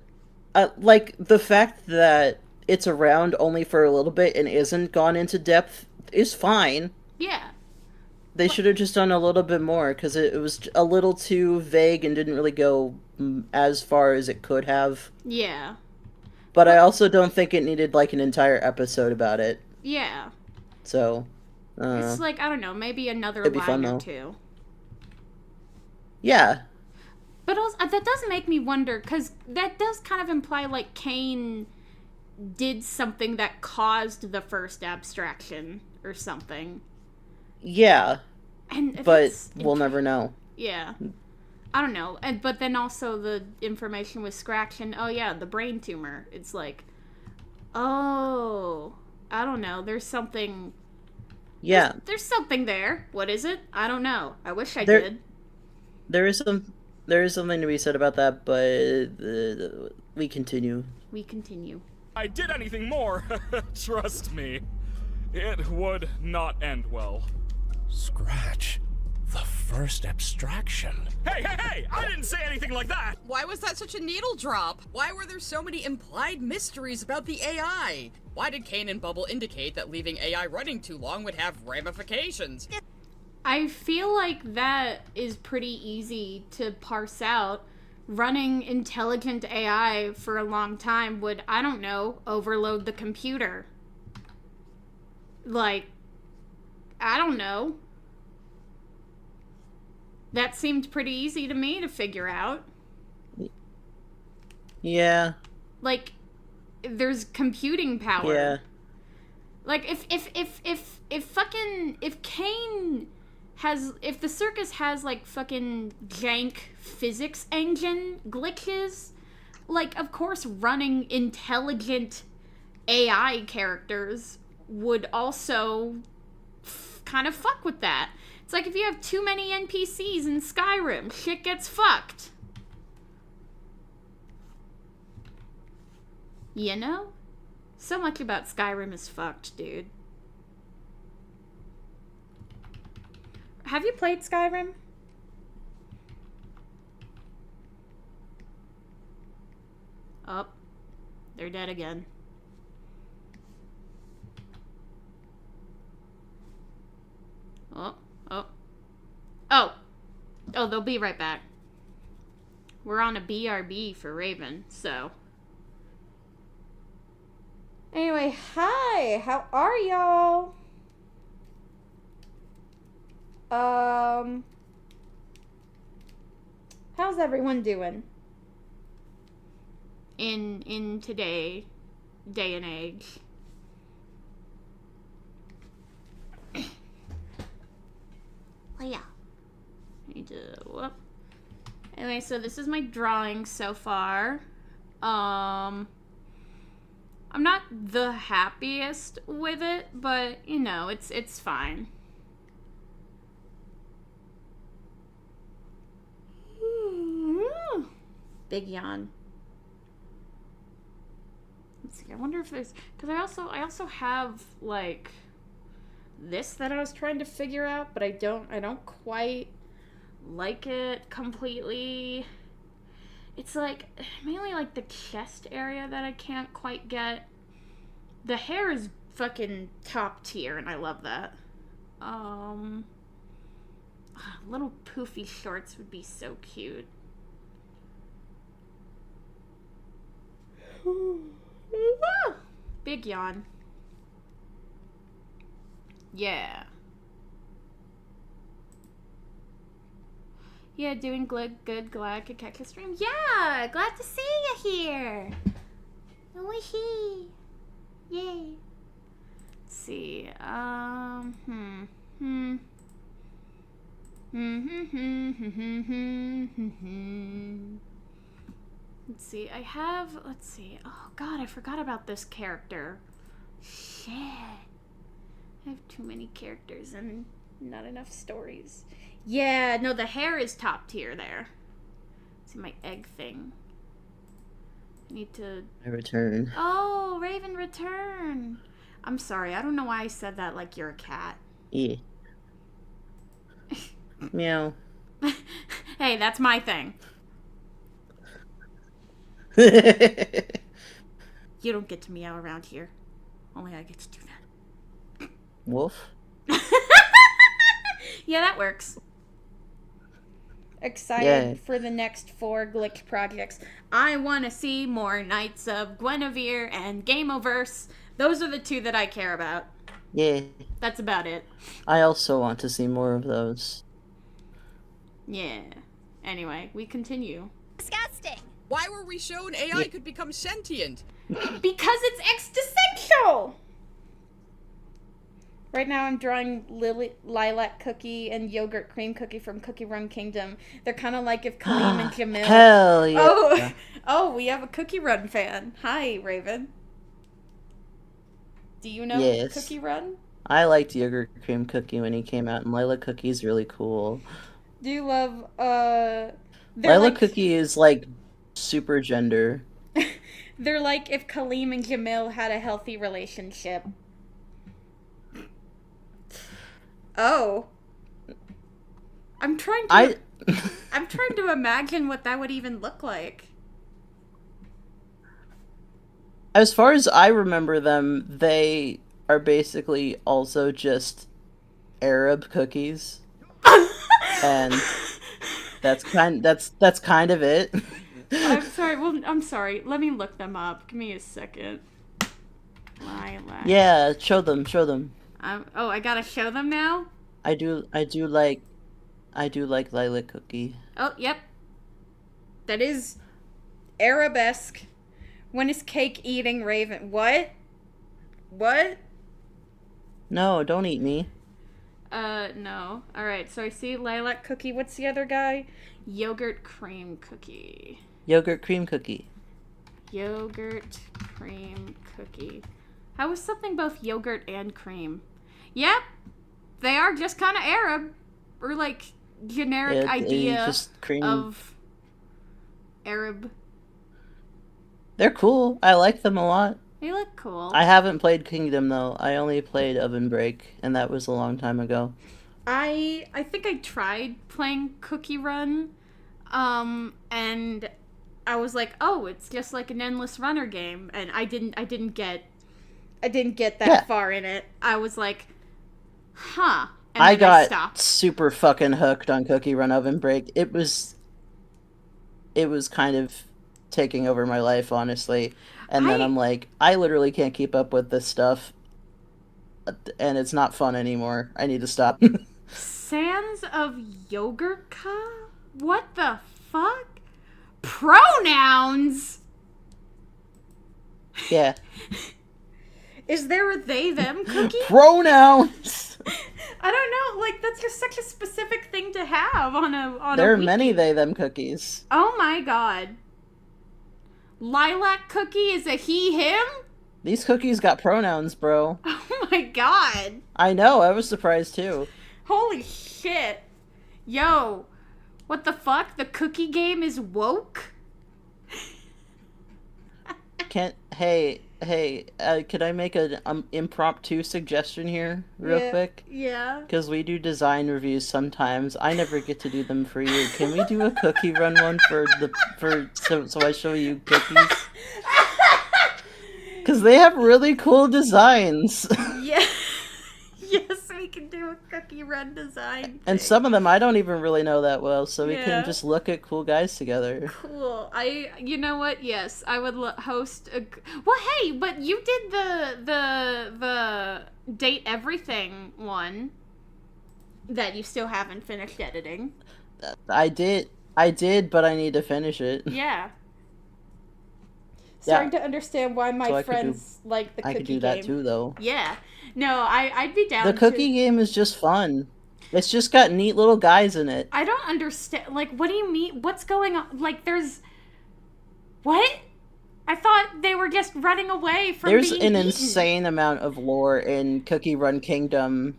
like, the fact that it's around only for a little bit and isn't gone into depth is fine. Yeah. They should have just done a little bit more, because it was a little too vague and didn't really go as far as it could have. Yeah. But I also don't think it needed, like, an entire episode about it. Yeah. So, it's like, I don't know, maybe another line or two. Yeah. But also, that does make me wonder, because that does kind of imply, like, Kane did something that caused the first abstraction or something. Yeah. And but we'll never know. Yeah. I don't know. But then also the information with Scratch and, oh yeah, the brain tumor. It's like, oh, I don't know. There's something. Yeah. There's something there. What is it? I don't know. I wish I did. There is something to be said about that, but we continue. We continue. I did anything more, trust me, it would not end well. Scratch. The first abstraction. Hey! I didn't say anything like that! Why was that such a needle drop? Why were there so many implied mysteries about the AI? Why did Kane and Bubble indicate that leaving AI running too long would have ramifications? I feel like that is pretty easy to parse out, running intelligent AI for a long time would, I don't know, overload the computer. Like, I don't know. That seemed pretty easy to me to figure out. Yeah. Like, there's computing power. Yeah. Like, if the Circus has, like, fucking jank physics engine glitches, like, of course running intelligent AI characters would also kind of fuck with that. It's like if you have too many NPCs in Skyrim, shit gets fucked. You know? So much about Skyrim is fucked, dude. Have you played Skyrim? Oh, they're dead again. Oh, they'll be right back. We're on a BRB for Raven, so. Anyway, hi, how are y'all? How's everyone doing? In today, day and age. Oh yeah. I need to whoop. Anyway, so this is my drawing so far. I'm not the happiest with it, but you know, it's fine. Big yawn. Let's see. I wonder if there's, because I also have like this that I was trying to figure out, but I don't quite like it completely. It's like mainly like the chest area that I can't quite get. The hair is fucking top tier and I love that. Little poofy shorts would be so cute. Big yawn. Yeah. Yeah, doing good. Glad I could catch a stream. Yeah, glad to see you here. Wee-hee. Yay. Let's see. Let's see. Let's see. Oh god, I forgot about this character. Shit. I have too many characters and not enough stories. Yeah, no, the hair is top tier there. Let's see my egg thing. I need to... I return. Oh, Raven return. I'm sorry, I don't know why I said that like you're a cat. Yeah. Meow. Hey, that's my thing. You don't get to meow around here. Only I get to do that. Wolf? Yeah, that works. Excited for the next 4 glitch projects. I want to see more Knights of Guinevere and Gameoverse. Those are the 2 that I care about. Yeah. That's about it. I also want to see more of those. Yeah. Anyway, we continue. Disgusting. Why were we shown AI could become sentient? Because it's existential! Right now I'm drawing Lilac Cookie and Yogurt Cream Cookie from Cookie Run Kingdom. They're kind of like if Kaleem and Jamil... Hell yeah. Oh, we have a Cookie Run fan. Hi, Raven. Do you know Cookie Run? I liked Yogurt Cream Cookie when he came out, and Lilac Cookie's really cool. Do you love, Lilac Cookie is, like, super gender. They're like if Kaleem and Jamil had a healthy relationship. Oh. I'm trying to imagine what that would even look like. As far as I remember them, they are basically also just Arab cookies. And that's kind of it. I'm sorry. Well, I'm sorry. Let me look them up. Give me a second. Lilac. Yeah, show them. Oh, I gotta show them now? I do like lilac cookie. Oh, yep. That is arabesque. When is cake eating raven? What? No, don't eat me. No. Alright, so I see lilac cookie. What's the other guy? Yogurt cream cookie. Yogurt cream cookie. Yogurt cream cookie. How is something both yogurt and cream? Yep. They are just kind of Arab. Or like generic idea just cream. of Arab. They're cool. I like them a lot. They look cool. I haven't played Kingdom though. I only played Oven Break, and that was a long time ago. I think I tried playing Cookie Run, and I was like, oh, it's just like an endless runner game, and I didn't get that far in it. I was like, huh. And I got stopped. super fucking hooked on Cookie Run Oven Break. It was kind of taking over my life, honestly. And then I'm like, I literally can't keep up with this stuff. And it's not fun anymore. I need to stop. Sands of Yogurtka? What the fuck? Pronouns? Yeah. Is there a they them cookie? Pronouns! I don't know, like that's just such a specific thing to have on a There are wiki. many they them cookies. Oh my god. Lilac cookie is a he him? These cookies got pronouns, bro. Oh my god. I know, I was surprised too. Holy shit. Yo, what the fuck? The cookie game is woke? Hey, could I make an impromptu suggestion here, real quick? Yeah. Because we do design reviews sometimes. I never get to do them for you. Can we do a cookie run one so I show you cookies? Because they have really cool designs. Yeah. Yes, we can do a cookie run design. And some of them I don't even really know that well, so we can just look at cool guys together. Cool. You know what? Yes, I would host a. Well, hey, but you did the date everything one that you still haven't finished editing. I did, but I need to finish it. Yeah. Starting to understand why my friends like the cookie game. I could do that too, though. Yeah. No, I'd be down. The cookie game is just fun. It's just got neat little guys in it. I don't understand. Like, what do you mean? What's going on? Like, there's... What? I thought they were just running away from There's being an eaten. insane amount of lore in Cookie Run Kingdom.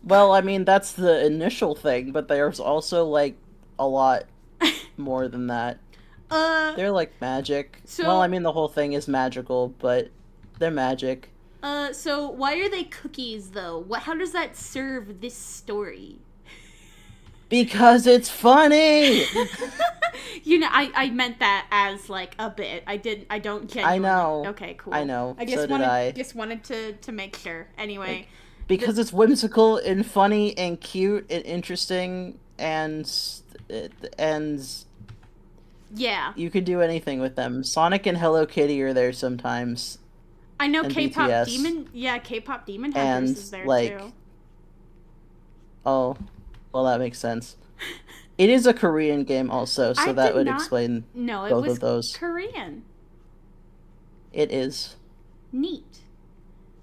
Well, I mean, that's the initial thing, but there's also, like, a lot more than that. They're, like, magic. So, well, I mean, the whole thing is magical, but they're magic. So why are they cookies, though? How does that serve this story? Because it's funny! You know, I meant that as, like, a bit. I don't genuinely... I know. Okay, cool. I know. I just so did I. Just wanted to make sure. Anyway. Because it's whimsical and funny and cute and interesting and yeah. You could do anything with them. Sonic and Hello Kitty are there sometimes. I know K-pop BTS. Demon. Yeah, K-pop Demon Hunters is there too. Oh, well, that makes sense. It is a Korean game also, so that would explain both of those. Korean. It is. Neat.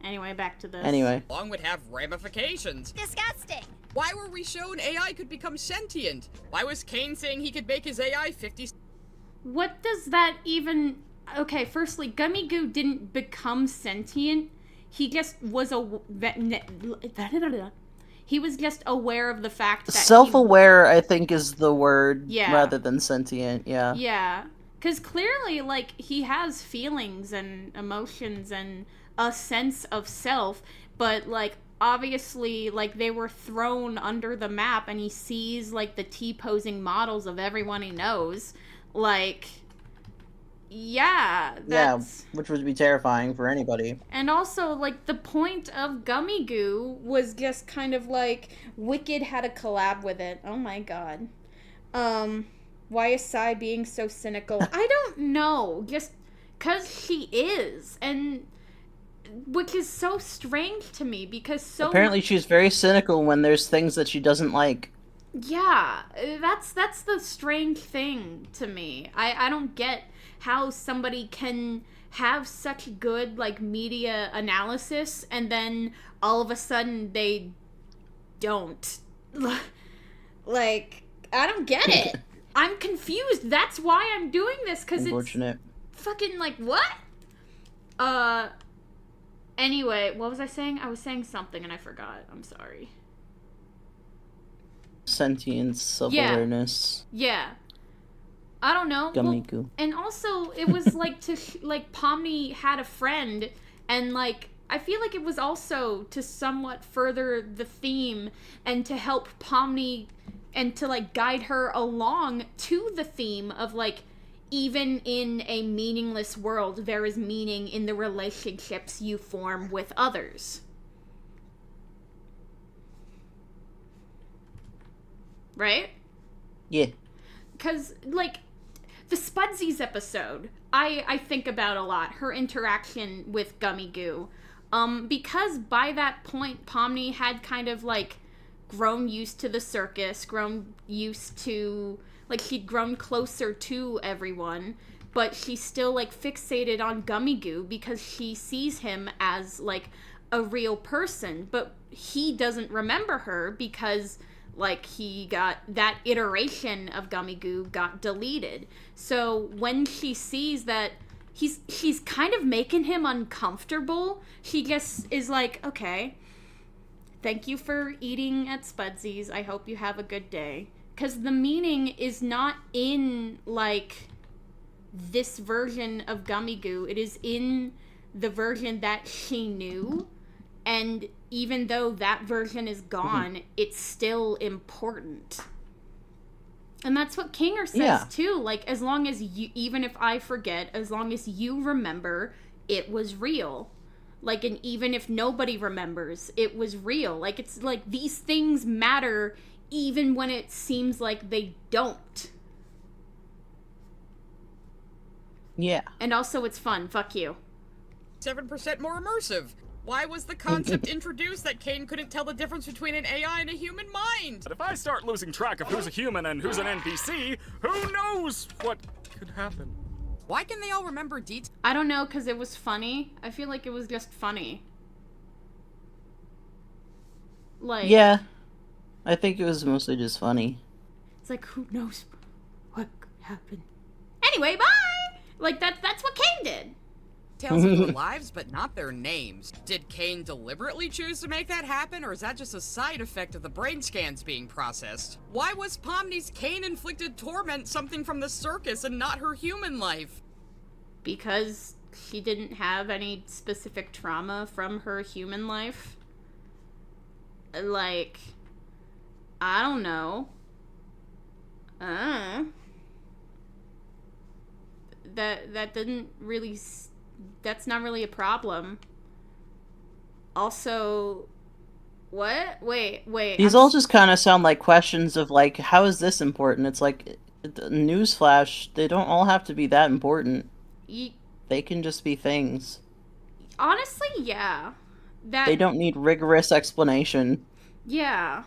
Anyway, back to this. Anyway. Long would have ramifications. Disgusting. Why were we shown AI could become sentient? Why was Kane saying he could make his AI 50... What does that even... Okay, firstly, Gummy Goo didn't become sentient. He just was he was just aware of the fact that self-aware, I think, is the word rather than sentient, yeah. Yeah. Because clearly, like, he has feelings and emotions and a sense of self, but, like, obviously, like, they were thrown under the map and he sees, like, the T-posing models of everyone he knows. Like... Yeah, that's... Yeah, which would be terrifying for anybody. And also, like, the point of Gummy Goo was just kind of like, Wicked had a collab with it. Oh my god. Why is Sai being so cynical? I don't know. Just because she is. And which is so strange to me because apparently she's very cynical when there's things that she doesn't like. Yeah, that's the strange thing to me. I don't get how somebody can have such good, like, media analysis and then all of a sudden they don't. Like, I don't get it. I'm confused. That's why I'm doing this, because it's fucking, like, what? Anyway, what was I saying? I was saying something and I forgot. I'm sorry. Sentience, self-awareness. Yeah. I don't know. Gummy-goo. Well, and also, it was like like Pomni had a friend, and like I feel like it was also to somewhat further the theme and to help Pomni and to like guide her along to the theme of like even in a meaningless world, there is meaning in the relationships you form with others. Right? Yeah. Because, like, the Spudsies episode, I think about a lot. Her interaction with Gummy Goo. Because by that point, Pomni had kind of, like, grown used to the circus, grown used to, like, she'd grown closer to everyone, but she's still, like, fixated on Gummy Goo because she sees him as, like, a real person. But he doesn't remember her because, like, he got that iteration of Gummy Goo got deleted. So when she sees that she's kind of making him uncomfortable, she just is like, okay, thank you for eating at Spudsies. I hope you have a good day. Because the meaning is not in, like, this version of Gummy Goo. It is in the version that she knew. And even though that version is gone, it's still important. And that's what Kinger says, too. Like, as long as you, even if I forget, as long as you remember, it was real. Like, and even if nobody remembers, it was real. Like, it's like these things matter even when it seems like they don't. Yeah. And also, it's fun. Fuck you. 7% more immersive. Why was the concept introduced that Kane couldn't tell the difference between an AI and a human mind? But if I start losing track of who's a human and who's an NPC, who knows what could happen? Why can they all remember details? I don't know, because it was funny. I feel like it was just funny. Like... Yeah. I think it was mostly just funny. It's like, who knows what could happen? Anyway, bye! Like, that's what Kane did. Tales of their lives, but not their names. Did Kane deliberately choose to make that happen, or is that just a side effect of the brain scans being processed? Why was Pomni's Kane-inflicted torment something from the circus and not her human life? Because she didn't have any specific trauma from her human life. Like, I don't know. That didn't really... That's not really a problem. Also, what? Wait. These all just kind of sound like questions of, like, how is this important? It's like, newsflash, they don't all have to be that important. They can just be things. Honestly, yeah. They don't need rigorous explanation. Yeah.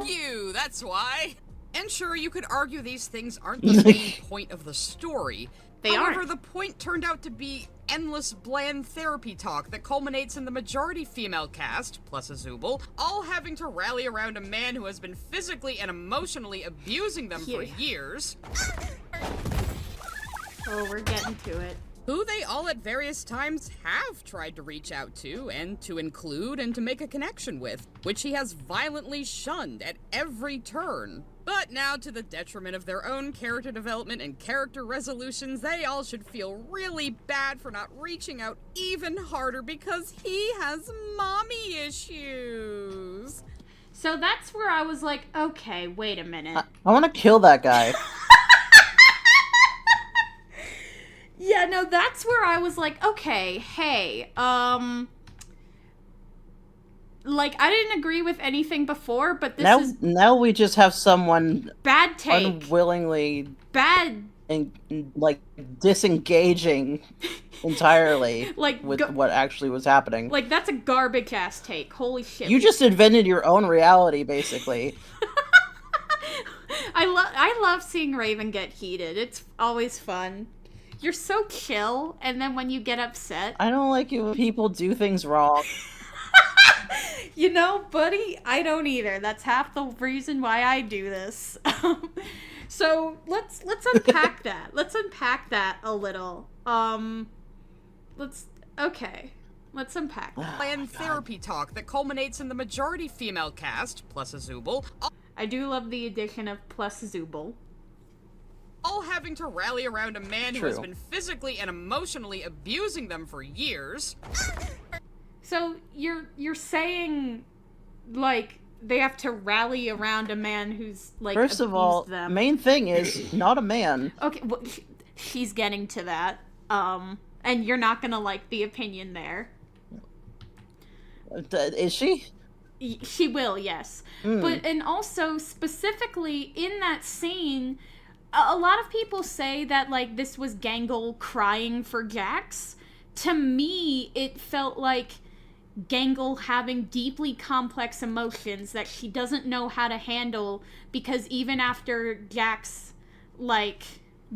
You, that's why. And sure, you could argue these things aren't the main point of the story. However, the point turned out to be endless bland therapy talk that culminates in the majority female cast, plus Azubal, all having to rally around a man who has been physically and emotionally abusing them for years. Oh, we're getting to it. Who they all at various times have tried to reach out to, and to include, and to make a connection with, which he has violently shunned at every turn. But now, to the detriment of their own character development and character resolutions, they all should feel really bad for not reaching out even harder because he has mommy issues. So that's where I was like, okay, wait a minute. I want to kill that guy. Yeah, no, that's where I was like, okay, hey, like, I didn't agree with anything before, but now we just have someone bad take. Unwillingly Bad and like disengaging entirely like with what actually was happening. Like, that's a garbage ass take. Holy shit. You just invented your own reality, basically. I love seeing Raven get heated. It's always fun. You're so chill, and then when you get upset... I don't like it when people do things wrong. You know, buddy, I don't either. That's half the reason why I do this. So, let's unpack that. Let's unpack that a little. Let's unpack that. And therapy talk that culminates in the majority female cast, plus a Zooble. I do love the addition of plus Zooble. All having to rally around a man who has been physically and emotionally abusing them for years. So you're saying, like, they have to rally around a man who's, like, First of all, them. Main thing is not a man. Okay, well, she's getting to that. And you're not gonna like the opinion there. Is she? She will, yes. But, and also, specifically, in that scene, a lot of people say that, like, this was Gangle crying for Jax. To me, it felt like Gangle having deeply complex emotions that she doesn't know how to handle, because even after Jax, like,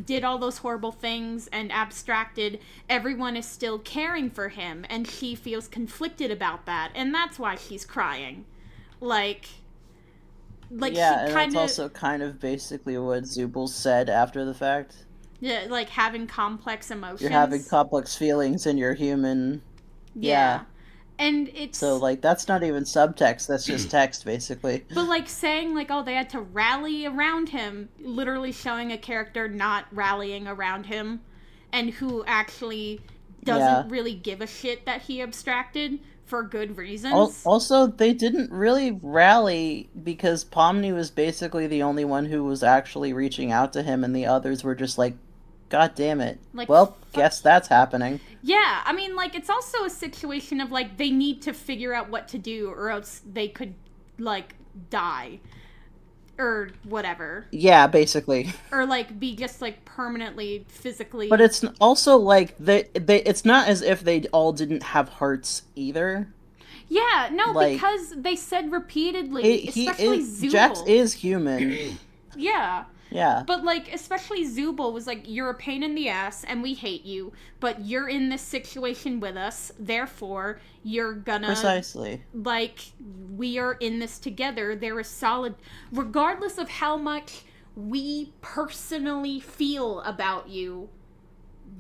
did all those horrible things and abstracted, everyone is still caring for him, and she feels conflicted about that, and that's why she's crying. Like yeah, she and that's also kind of basically what Zooble said after the fact. Yeah, like having complex emotions. You're having complex feelings and you're human. Yeah. And it's... So, like, that's not even subtext, that's just text, basically. But, like, saying, like, oh, they had to rally around him, literally showing a character not rallying around him, and who actually doesn't really give a shit that he abstracted for good reasons. Also, they didn't really rally because Pomni was basically the only one who was actually reaching out to him, and the others were just like, God damn it. Like, well, guess that's happening. Yeah, I mean, like, it's also a situation of, like, they need to figure out what to do, or else they could, like, die. Or whatever. Yeah, basically. Or, like, be just, like, permanently, physically... But it's also, like, it's not as if they all didn't have hearts, either. Yeah, no, like, because they said repeatedly, especially Zooble. Jax is human. Yeah. Yeah. But, like, especially Zooble was like, you're a pain in the ass, and we hate you, but you're in this situation with us, therefore, you're gonna... Precisely. Like, we are in this together. There is solid... Regardless of how much we personally feel about you,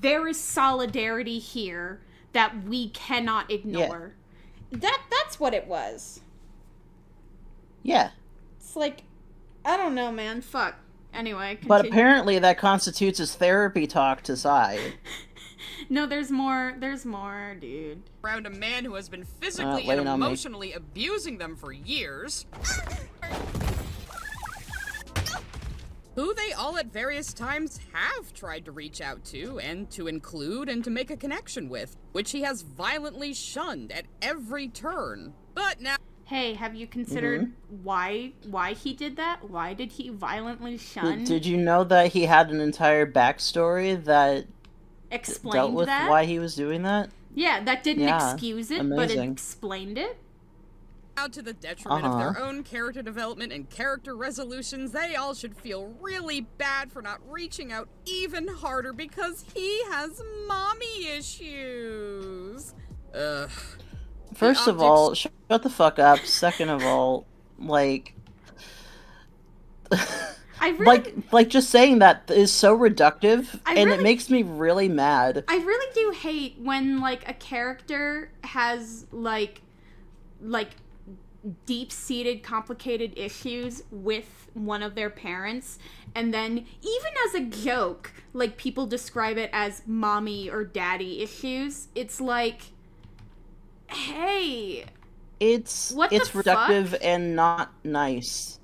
there is solidarity here that we cannot ignore. Yeah. That's what it was. Yeah. It's like, I don't know, man. Fuck. Anyway, continue. But apparently that constitutes as therapy talk to Sai. No, there's more, dude. Around a man who has been physically and emotionally abusing them for years. Who they all at various times have tried to reach out to, and to include, and to make a connection with, which he has violently shunned at every turn. But now... Hey, have you considered why he did that? Why did he violently shun? Did you know that he had an entire backstory that explained dealt with that? Why he was doing that? Yeah, that didn't excuse it, but it explained it. Out to the detriment of their own character development and character resolutions, they all should feel really bad for not reaching out even harder because he has mommy issues. Ugh. First of all, shut the fuck up. Second of all, like... I really... like just saying that is so reductive, it makes me really mad. I really do hate when, like, a character has, like deep-seated, complicated issues with one of their parents, and then, even as a joke, like, people describe it as mommy or daddy issues. It's like... Hey, it's reductive and not nice.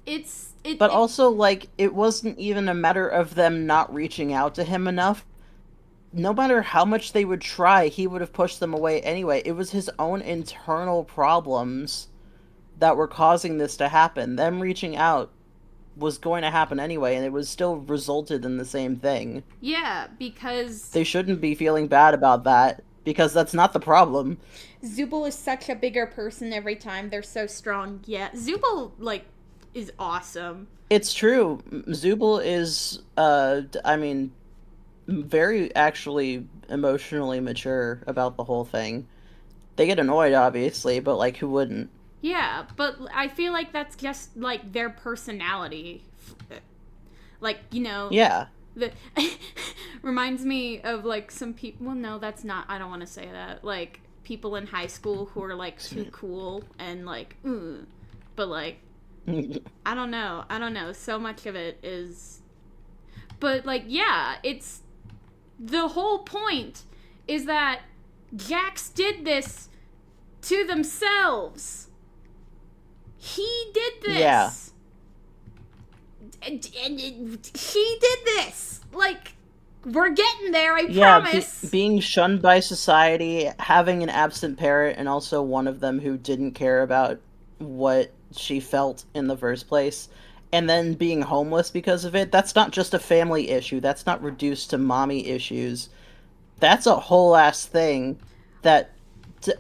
But also, like, it wasn't even a matter of them not reaching out to him enough. no matter how much they would try, he would have pushed them away anyway. It was his own internal problems that were causing this to happen. Them reaching out was going to happen anyway, and it was still resulted in the same thing. Yeah, because... They shouldn't be feeling bad about that, because that's not the problem. Zubul is such a bigger person every time. They're so strong. Yeah, Zubul, like, is awesome. It's true. Zubul is, very actually emotionally mature about the whole thing. They get annoyed, obviously, but, like, who wouldn't? Yeah, but I feel like that's just, like, their personality. Like, you know... Yeah. Reminds me of, like, some people... Well, no, that's not... I don't want to say that. Like, people in high school who are, like, too cool and, like, but, like... I don't know. So much of it is... But, like, yeah, it's... The whole point is that Jax did this to themselves. He did this. Yeah. And he did this. Like, we're getting there, I promise. Being shunned by society, having an absent parent, and also one of them who didn't care about what she felt in the first place, and then being homeless because of it, that's not just a family issue. That's not reduced to mommy issues. That's a whole ass thing that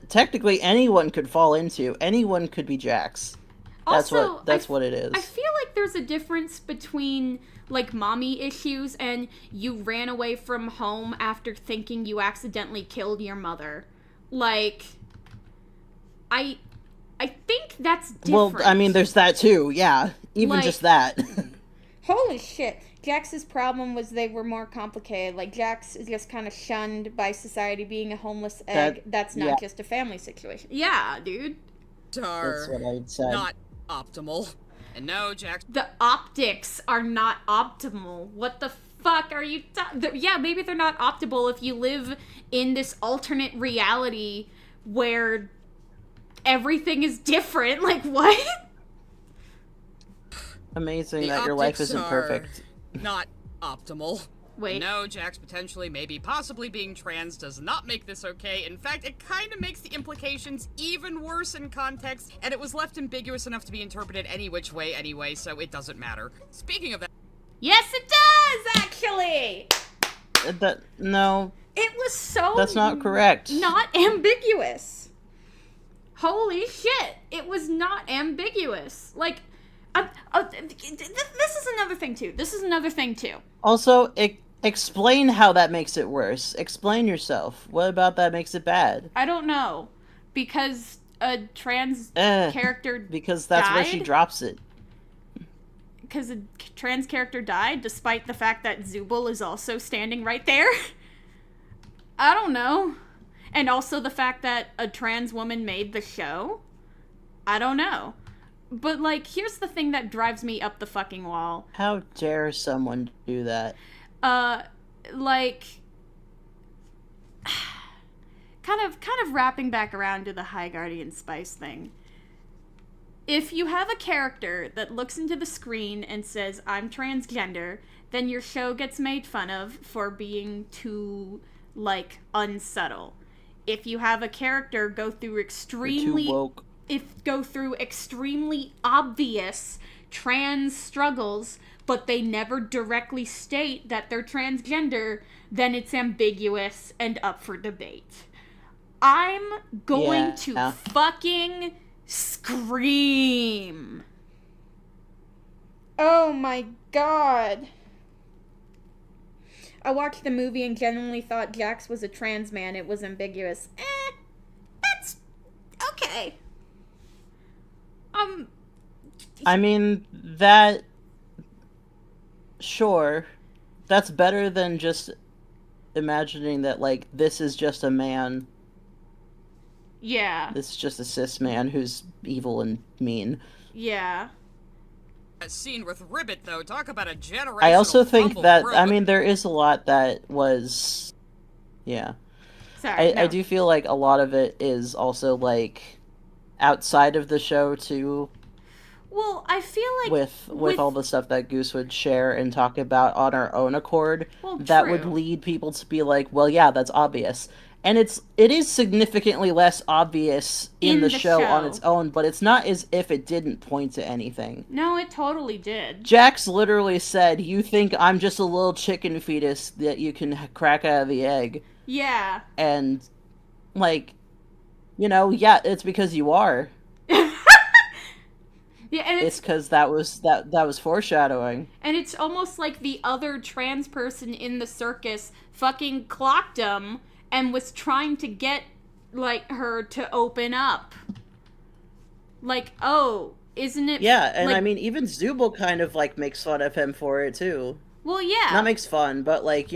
technically anyone could fall into. Anyone could be Jax. That's what it is. I feel like there's a difference between, like, mommy issues and you ran away from home after thinking you accidentally killed your mother. Like, I think that's different. Well, I mean, there's that too, yeah. Even just that. Holy shit. Jax's problem was they were more complicated. Like, Jax is just kind of shunned by society being a homeless egg. That's not just a family situation. Yeah, dude. That's what I'd say. Not optimal. And no, Jax... The optics are not optimal. What the fuck are you... Yeah, maybe they're not optimal if you live in this alternate reality where everything is different. Like, what? Amazing that your life isn't perfect. Not optimal. Wait. No, Jax potentially, maybe, possibly being trans does not make this okay. In fact, it kind of makes the implications even worse in context, and it was left ambiguous enough to be interpreted any which way anyway, so it doesn't matter. Speaking of that... Yes, it does, actually! No. It was so... That's not correct. Not ambiguous. Holy shit. It was not ambiguous. Like... this is another thing, too. Also, explain how that makes it worse. Explain yourself. What about that makes it bad? I don't know. Because a trans character because that's died? where she drops it. Because a trans character died, despite the fact that Zubul is also standing right there? I don't know. And also the fact that a trans woman made the show? I don't know. But, like, here's the thing that drives me up the fucking wall. How dare someone do that? Like, kind of wrapping back around to the High Guardian Spice thing. If you have a character that looks into the screen and says, I'm transgender, then your show gets made fun of for being too, like, unsubtle. If you have a character go through extremely... Too woke. Go through extremely obvious trans struggles, but they never directly state that they're transgender, then it's ambiguous and up for debate. I'm going to fucking scream. Oh my god. I watched the movie and genuinely thought Jax was a trans man. It was ambiguous. That's okay. I mean, that... Sure. That's better than just imagining that, like, this is just a man. Yeah. This is just a cis man who's evil and mean. Yeah. That scene with Ribbit, though, talk about a generational... I also think that, through. I mean, there is a lot that was... Yeah. Sorry, I do feel like a lot of it is also, like... outside of the show too. Well, I feel like with all the stuff that Goose would share and talk about on her own accord, that would lead people to be like, well, yeah, that's obvious. And it is significantly less obvious in the show on its own, but it's not as if it didn't point to anything. No, it totally did. Jax literally said, "You think I'm just a little chicken fetus that you can crack out of the egg?" Yeah. And, like, yeah, it's because you are. Yeah, and it's because that was foreshadowing. And it's almost like the other trans person in the circus fucking clocked him and was trying to get, like, her to open up. Like, oh, isn't it... Yeah, and like, I mean, even Zubul kind of, like, makes fun of him for it, too. Well, yeah. Not makes fun, but, like,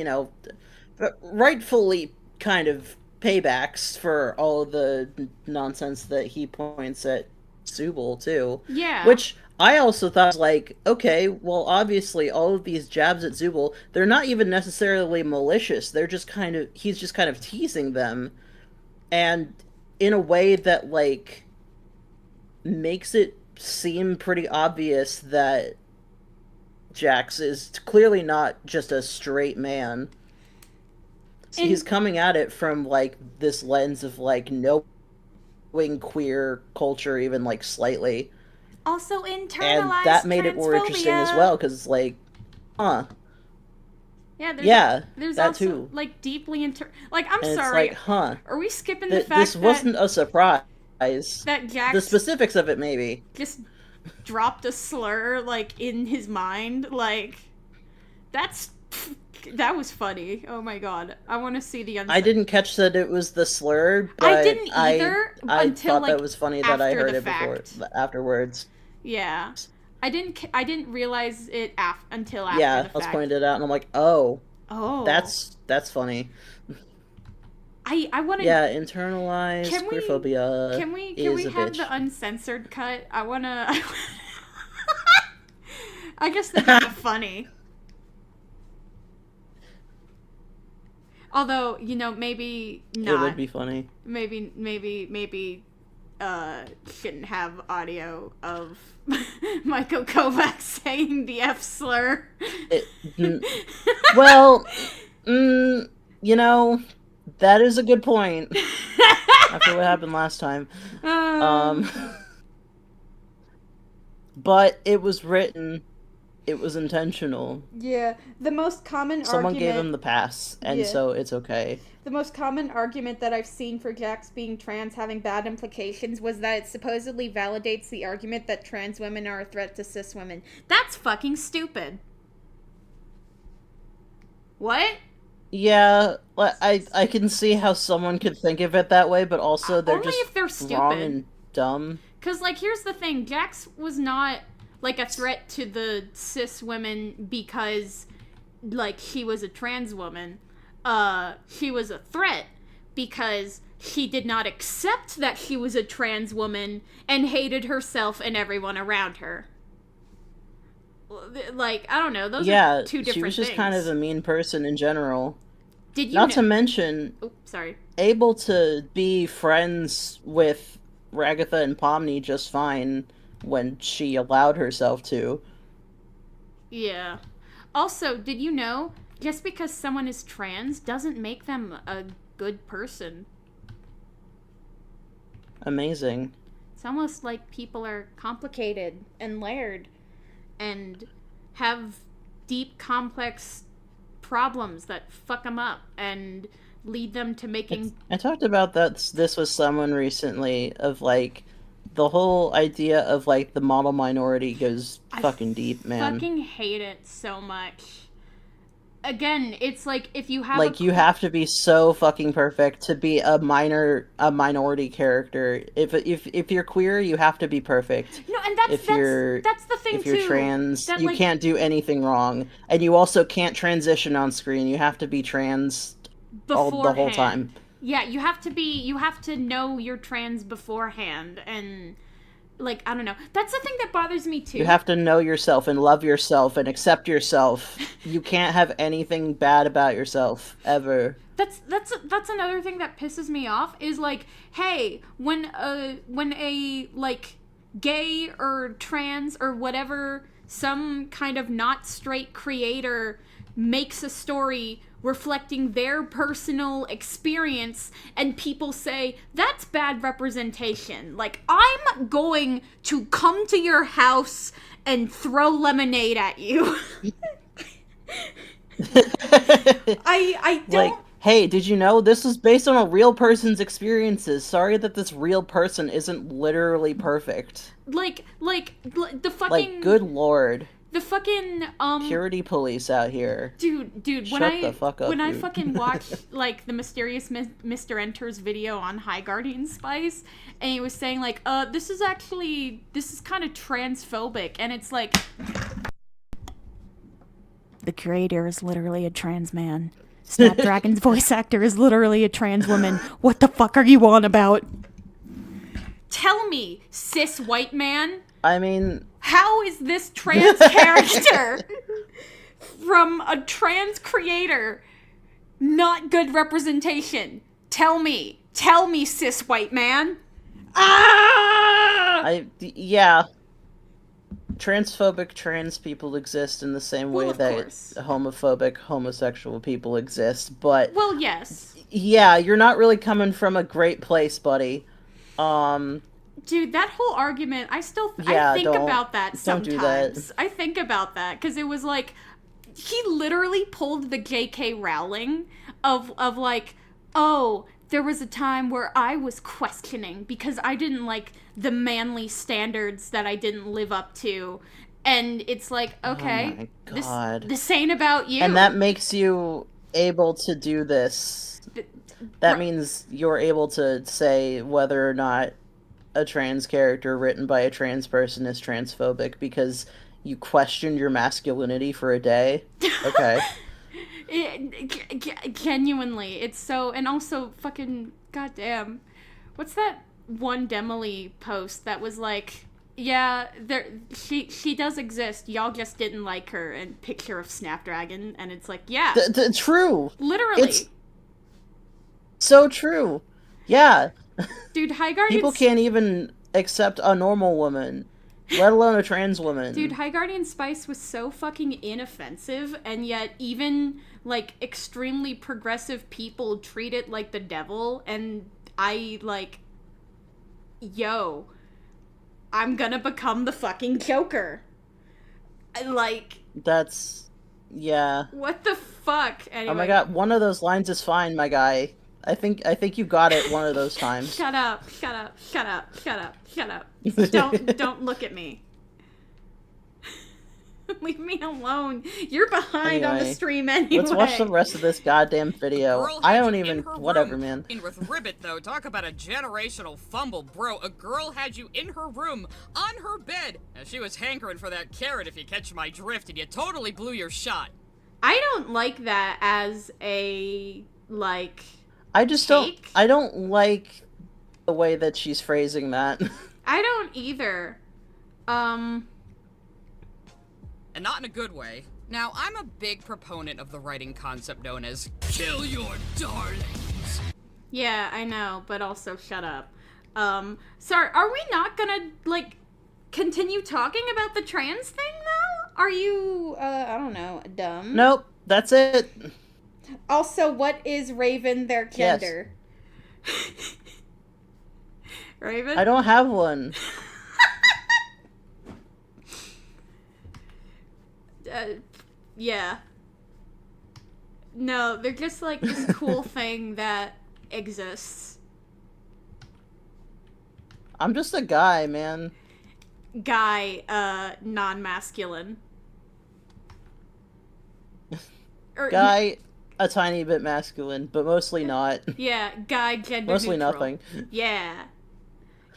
rightfully kind of paybacks for all of the nonsense that he points at Zubul, too. Yeah. Which I also thought was like, okay, well, obviously all of these jabs at Zubul, they're not even necessarily malicious. They're just he's just kind of teasing them. And in a way that, like, makes it seem pretty obvious that Jax is clearly not just a straight man. He's coming at it from, like, this lens of, like, knowing queer culture even, like, slightly. Also internalized and that made it more interesting as well, because, like, huh. Yeah, there's that also, too. like, deeply like, I'm and sorry. It's like, huh. Are we skipping the fact this wasn't a surprise. That Jax... The specifics of it, maybe. Just dropped a slur, like, in his mind. Like, that was funny. Oh my god. I want to see the I didn't catch that it was the slur, but I didn't either I until, thought like, that was funny that I heard it fact. afterwards. Yeah. I didn't realize it until after yeah, the fact. I was pointed out and I'm like, oh. Oh. That's funny. I want to... Yeah, internalized queerphobia Can we have the uncensored cut? I want to... I guess that's kind of funny. Although, maybe not. It would be funny. Maybe shouldn't have audio of Michael Kovac saying the F slur. Well, that is a good point. After what happened last time. But it was written... It was intentional. Yeah, the most common Someone argument... gave him the pass, and so it's okay. The most common argument that I've seen for Jax being trans having bad implications was that it supposedly validates the argument that trans women are a threat to cis women. That's fucking stupid. What? Yeah, I can see how someone could think of it that way, but also they're only just if they're stupid. Wrong and dumb. Because, like, here's the thing. Jax was not... like, a threat to the cis women because, like, he was a trans woman. He was a threat because he did not accept that he was a trans woman and hated herself and everyone around her. Like, I don't know, those are two different things. Yeah, she was just kind of a mean person in general. Did you Not to mention... Oh, sorry. Able to be friends with Ragatha and Pomni just fine... when she allowed herself to. Yeah. Also, did you know, just because someone is trans doesn't make them a good person. Amazing. It's almost like people are complicated and layered and have deep, complex problems that fuck them up and lead them to making... I talked about this with someone recently, of, like, the whole idea of, like, the model minority goes fucking deep, man. I fucking hate it so much. Again, it's like, if you have like, you have to be so fucking perfect to be a minority character. If you're queer, you have to be perfect. No, and that's the thing, if you're too. trans, that, you like, can't do anything wrong. And you also can't transition on screen. You have to be trans the whole time. Yeah, you have to know you're trans beforehand, and, like, I don't know. That's the thing that bothers me, too. You have to know yourself and love yourself and accept yourself. You can't have anything bad about yourself, ever. That's another thing that pisses me off, is, like, hey, when a like, gay or trans or whatever, some kind of not straight creator makes a story reflecting their personal experience and people say, that's bad representation. Like, I'm going to come to your house and throw lemonade at you. I don't... Like, hey, did you know this is based on a real person's experiences? Sorry that this real person isn't literally perfect. Like the fucking... Like, good lord. The fucking, Purity police out here. Dude, Shut the fuck up, when I dude. fucking watched, like, the Mysterious Mr. Enter's video on High Guardian Spice, and he was saying, like, this is kind of transphobic, and it's like... The creator is literally a trans man. Snapdragon's voice actor is literally a trans woman. What the fuck are you on about? Tell me, cis white man. I mean... How is this trans character from a trans creator not good representation? Tell me, cis white man. Ah! Yeah. Transphobic trans people exist in the same way that homophobic homosexual people exist, but... Well, yes. Yeah, you're not really coming from a great place, buddy. Dude, that whole argument, I think about that sometimes. Don't do that. I think about that, because it was like, he literally pulled the J.K. Rowling of like, oh, there was a time where I was questioning because I didn't like the manly standards that I didn't live up to. And it's like, okay, oh my God. This ain't about you. And that makes you able to do this. That means you're able to say whether or not a trans character written by a trans person is transphobic because you questioned your masculinity for a day. Okay. Genuinely, it's so... And also, fucking... Goddamn. What's that one Demily post that was like... Yeah, she does exist. Y'all just didn't like her. And picture of Snapdragon. And it's like, yeah. True. Literally. It's so true. Yeah. Dude, High Guardian... People can't even accept a normal woman, let alone a trans woman. Dude, High Guardian Spice was so fucking inoffensive, and yet even, like, extremely progressive people treat it like the devil, and I, like... Yo. I'm gonna become the fucking Joker. Like... That's... Yeah. What the fuck? Anyway. Oh my god, one of those lines is fine, my guy. I think you got it one of those times. Shut up. Don't look at me. Leave me alone. You're behind on the stream anyway. Let's watch the rest of this goddamn video. I don't even... Whatever, man. With Ribbit, though, talk about a generational fumble. Bro, a girl had you in her room, on her bed, and she was hankering for that carrot if you catch my drift, and you totally blew your shot. I don't like that as a, like... I don't like the way that she's phrasing that. I don't either. And not in a good way. Now, I'm a big proponent of the writing concept known as kill your darlings. Yeah, I know, but also shut up. Sorry, are we not gonna, like, continue talking about the trans thing, though? Are you, I don't know, dumb? Nope, that's it. Also, what is Raven their gender? Yes. Raven? I don't have one. Yeah. No, they're just like this cool thing that exists. I'm just a guy, man. Guy, non-masculine. Guy, a tiny bit masculine, but mostly not. Yeah, guy, gender mostly neutral. Nothing. Yeah.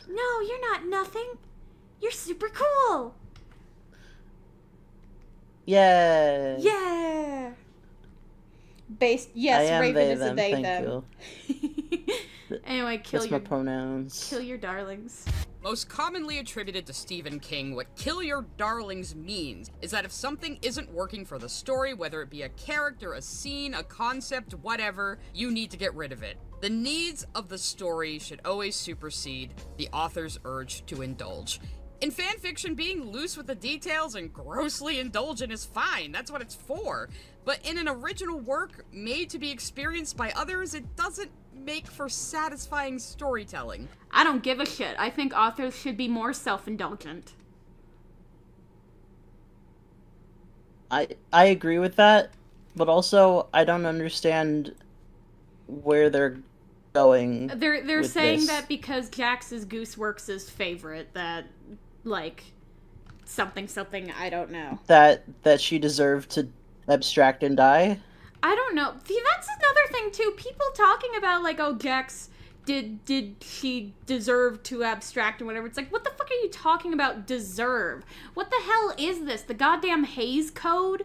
No, you're not nothing. You're super cool. Yeah. Yeah. Yes, Raven is a they, them. Anyway, kill your pronouns. Kill your darlings. Most commonly attributed to Stephen King, what kill your darlings means is that if something isn't working for the story, whether it be a character, a scene, a concept, whatever, you need to get rid of it. The needs of the story should always supersede the author's urge to indulge. In fanfiction, being loose with the details and grossly indulgent is fine. That's what it's for. But in an original work made to be experienced by others, it doesn't make for satisfying storytelling. I don't give a shit. I think authors should be more self-indulgent. I agree with that, but also I don't understand where they're going. They're saying this. that because Jax is Gooseworks' favorite, that, like, something, I don't know. That she deserved to abstract and die? I don't know. See, that's another thing, too. People talking about, like, oh, Jax, did she deserve to abstract and whatever. It's like, what the fuck are you talking about, deserve? What the hell is this? The goddamn Hays Code?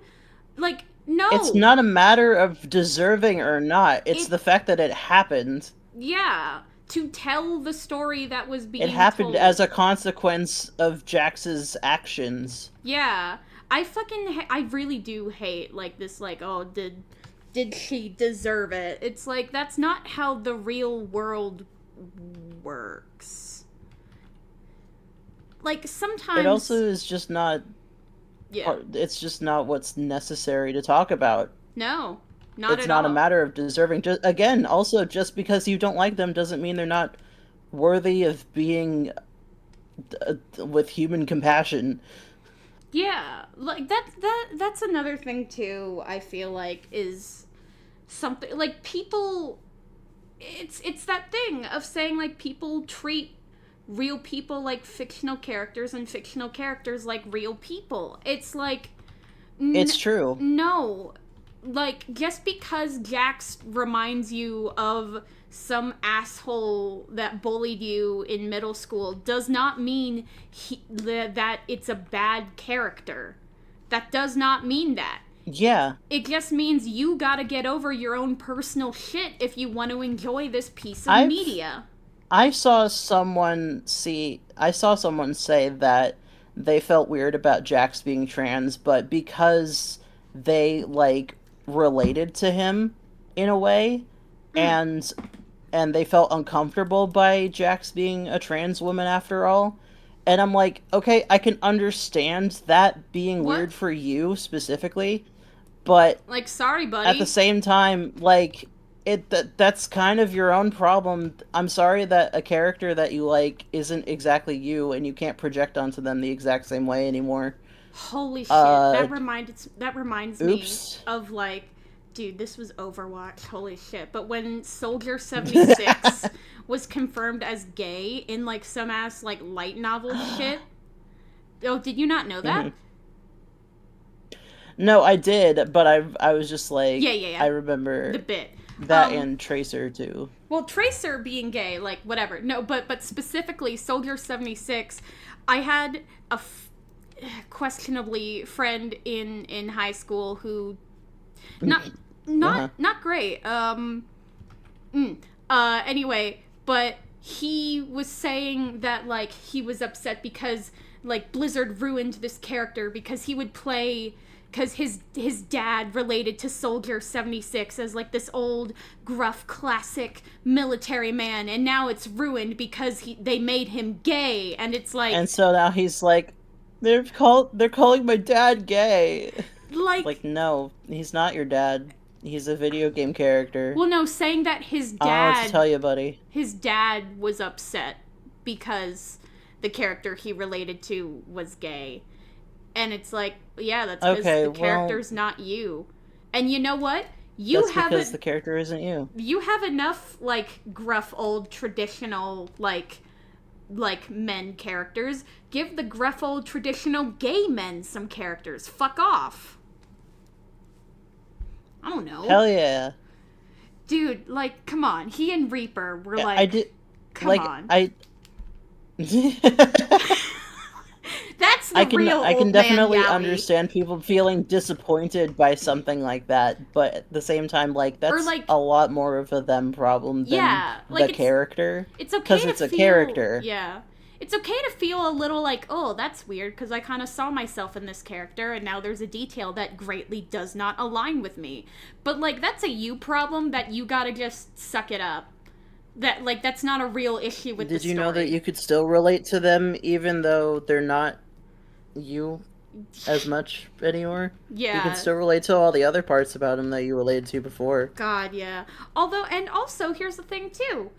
Like, no. It's not a matter of deserving or not. It's the fact that it happened. Yeah. To tell the story that was being It happened told. as a consequence of Jax's actions. Yeah. I really do hate, like, this, like, oh, did she deserve it? It's like, that's not how the real world works. Like, sometimes... It also is just not... Yeah. It's just not what's necessary to talk about. No, not at all. It's not a matter of deserving. Also, just because you don't like them doesn't mean they're not worthy of being with human compassion. Yeah, like, that's another thing, too, I feel like, is something, like, people, it's that thing of saying, like, people treat real people like fictional characters and fictional characters like real people. It's like... It's true. No. Like, just because Jax reminds you of some asshole that bullied you in middle school does not mean that it's a bad character. That does not mean that. Yeah. It just means you gotta get over your own personal shit if you want to enjoy this piece of media. I saw someone say that they felt weird about Jax being trans, but because they, like, related to him in a way, and they felt uncomfortable by Jax being a trans woman after all. And I'm like, okay, I can understand that being weird for you specifically, but... Like, sorry, buddy. At the same time, like... That's kind of your own problem. I'm sorry that a character that you like isn't exactly you, and you can't project onto them the exact same way anymore. Holy shit! That reminds me oops. of, like, dude, this was Overwatch. Holy shit! But when Soldier 76 was confirmed as gay in, like, some ass, like, light novel shit. Oh, did you not know that? Mm-hmm. No, I did, but I was just like, yeah. I remember the bit. That and Tracer, too. Well, Tracer being gay, like, whatever. No, but specifically, Soldier 76, I had a questionably friend in high school who... Not great. Anyway, but he was saying that, like, he was upset because, like, Blizzard ruined this character because he would play... Because his dad related to Soldier 76 as, like, this old, gruff, classic military man, and now it's ruined because they made him gay, and it's like... And so now he's like, they're calling my dad gay. Like, no, he's not your dad. He's a video game character. Well, no, saying that his dad... I don't know what to tell you, buddy. His dad was upset because the character he related to was gay. And it's like, yeah, that's because the character's not you. And you know what? That's because the character isn't you. You have enough, like, gruff, old, traditional, like men characters. Give the gruff, old, traditional gay men some characters. Fuck off. I don't know. Hell yeah. Dude, like, come on. He and Reaper were like, I did, come like, on. That's the real I can old definitely man understand people feeling disappointed by something like that, but at the same time, like, that's like, a lot more of a them problem than the character. It's okay because it's a character. Yeah. It's okay to feel a little like, oh, that's weird, because I kind of saw myself in this character, and now there's a detail that greatly does not align with me. But, like, that's a you problem that you gotta just suck it up. That, like, that's not a real issue with the story. Did you know that you could still relate to them even though they're not you as much anymore? Yeah. You can still relate to all the other parts about him that you related to before. God, yeah. Although, and also, here's the thing, too.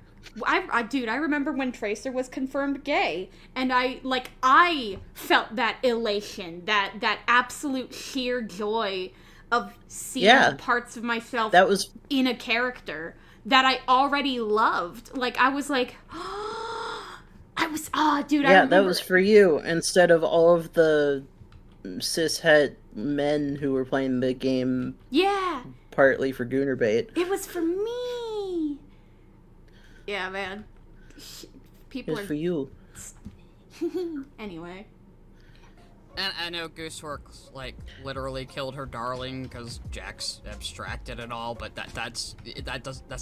Dude, I remember when Tracer was confirmed gay, and I felt that elation, that absolute sheer joy of seeing parts of myself that was in a character that I already loved. Like, I was like, dude, I remember. That was for you, instead of all of the cishet men who were playing the game. Yeah. Partly for Gooner bait. It was for me. Yeah, man. People are for you. Anyway. And I know Goosework, like, literally killed her darling because Jax abstracted and all, but that's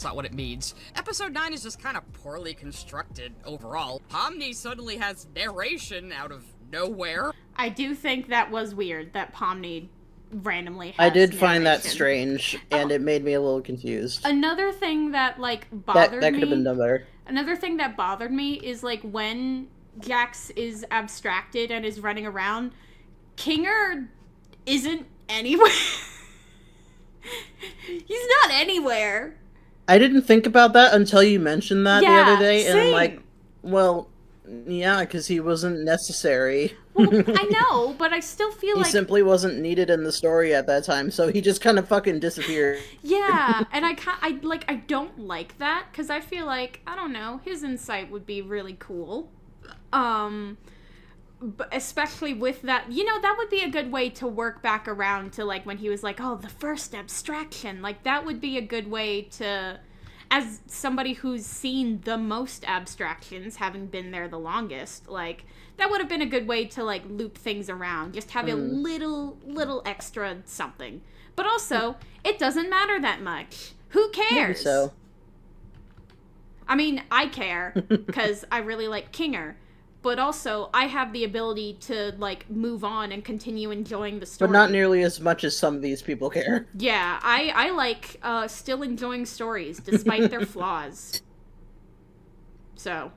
not what it means. Episode 9 is just kind of poorly constructed overall. Pomni suddenly has narration out of nowhere. I do think that was weird, that Pomni randomly has I did narration. find that strange, and it made me a little confused. Another thing that, like, bothered me... That could have been done better. Another thing that bothered me is, like, when Jax is abstracted and is running around, Kinger isn't anywhere. He's not anywhere. I didn't think about that until you mentioned that the other day, same. and I'm like, well, yeah, because he wasn't necessary. Well, I know, but I still feel like... He simply wasn't needed in the story at that time, so he just kind of fucking disappeared. Yeah, and I don't like that, because I feel like, I don't know, his insight would be really cool. But especially with that, you know, that would be a good way to work back around to, like, when he was like, oh, the first abstraction. Like, that would be a good way to, as somebody who's seen the most abstractions, having been there the longest, like, that would have been a good way to, like, loop things around. Just have a little extra something. But also, it doesn't matter that much. Who cares? Maybe so. I mean, I care, because I really like Kinger. But also, I have the ability to, like, move on and continue enjoying the story. But not nearly as much as some of these people care. Yeah, I like still enjoying stories, despite their flaws. So,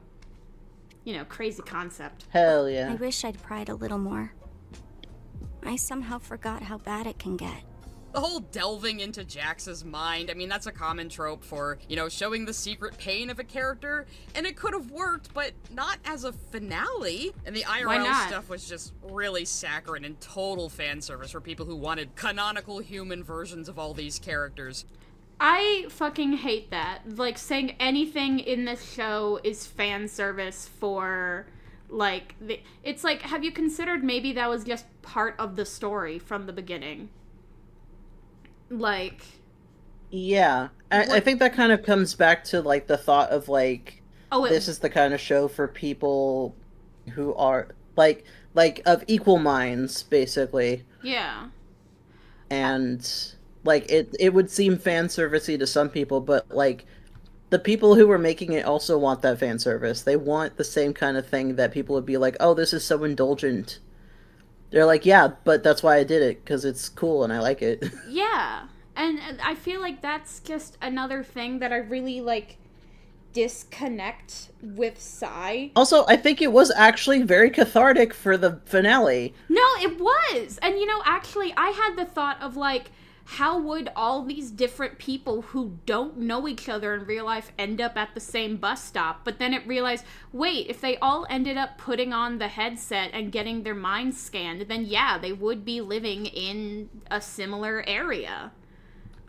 you know, crazy concept. Hell yeah. I wish I'd pried a little more. I somehow forgot how bad it can get. The whole delving into Jax's mind, I mean, that's a common trope for, you know, showing the secret pain of a character, and it could have worked, but not as a finale. And the IRL stuff was just really saccharine and total fan service for people who wanted canonical human versions of all these characters. I fucking hate that. Like, saying anything in this show is fan service for, like, it's like, have you considered maybe that was just part of the story from the beginning? Like, yeah, I think that kind of comes back to, like, the thought of, like, this is the kind of show for people who are, like of equal minds, basically. Yeah. And, like, it would seem fan servicey to some people, but, like, the people who are making it also want that fan service. They want the same kind of thing that people would be like, oh, this is so indulgent. They're like, yeah, but that's why I did it, because it's cool and I like it. Yeah, and I feel like that's just another thing that I really, like, disconnect with Psy. Also, I think it was actually very cathartic for the finale. No, it was! And, you know, actually, I had the thought of, like, how would all these different people who don't know each other in real life end up at the same bus stop? But then it realized, wait, if they all ended up putting on the headset and getting their minds scanned, then yeah, they would be living in a similar area.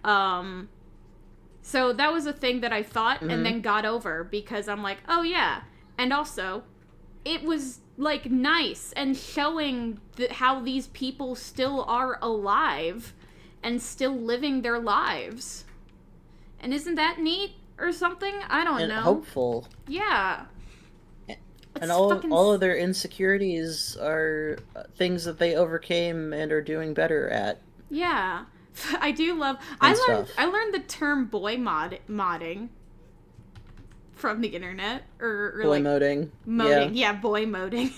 So that was a thing that I thought and then got over, because I'm like, oh yeah. And also, it was, like, nice and showing how these people still are alive and still living their lives. And isn't that neat or something? I don't know. Hopeful. Yeah. And all of their insecurities are things that they overcame and are doing better at. Yeah. I do love... I learned the term boy modding from the internet. Or boy like, moding. Moding. Yeah, boy moding.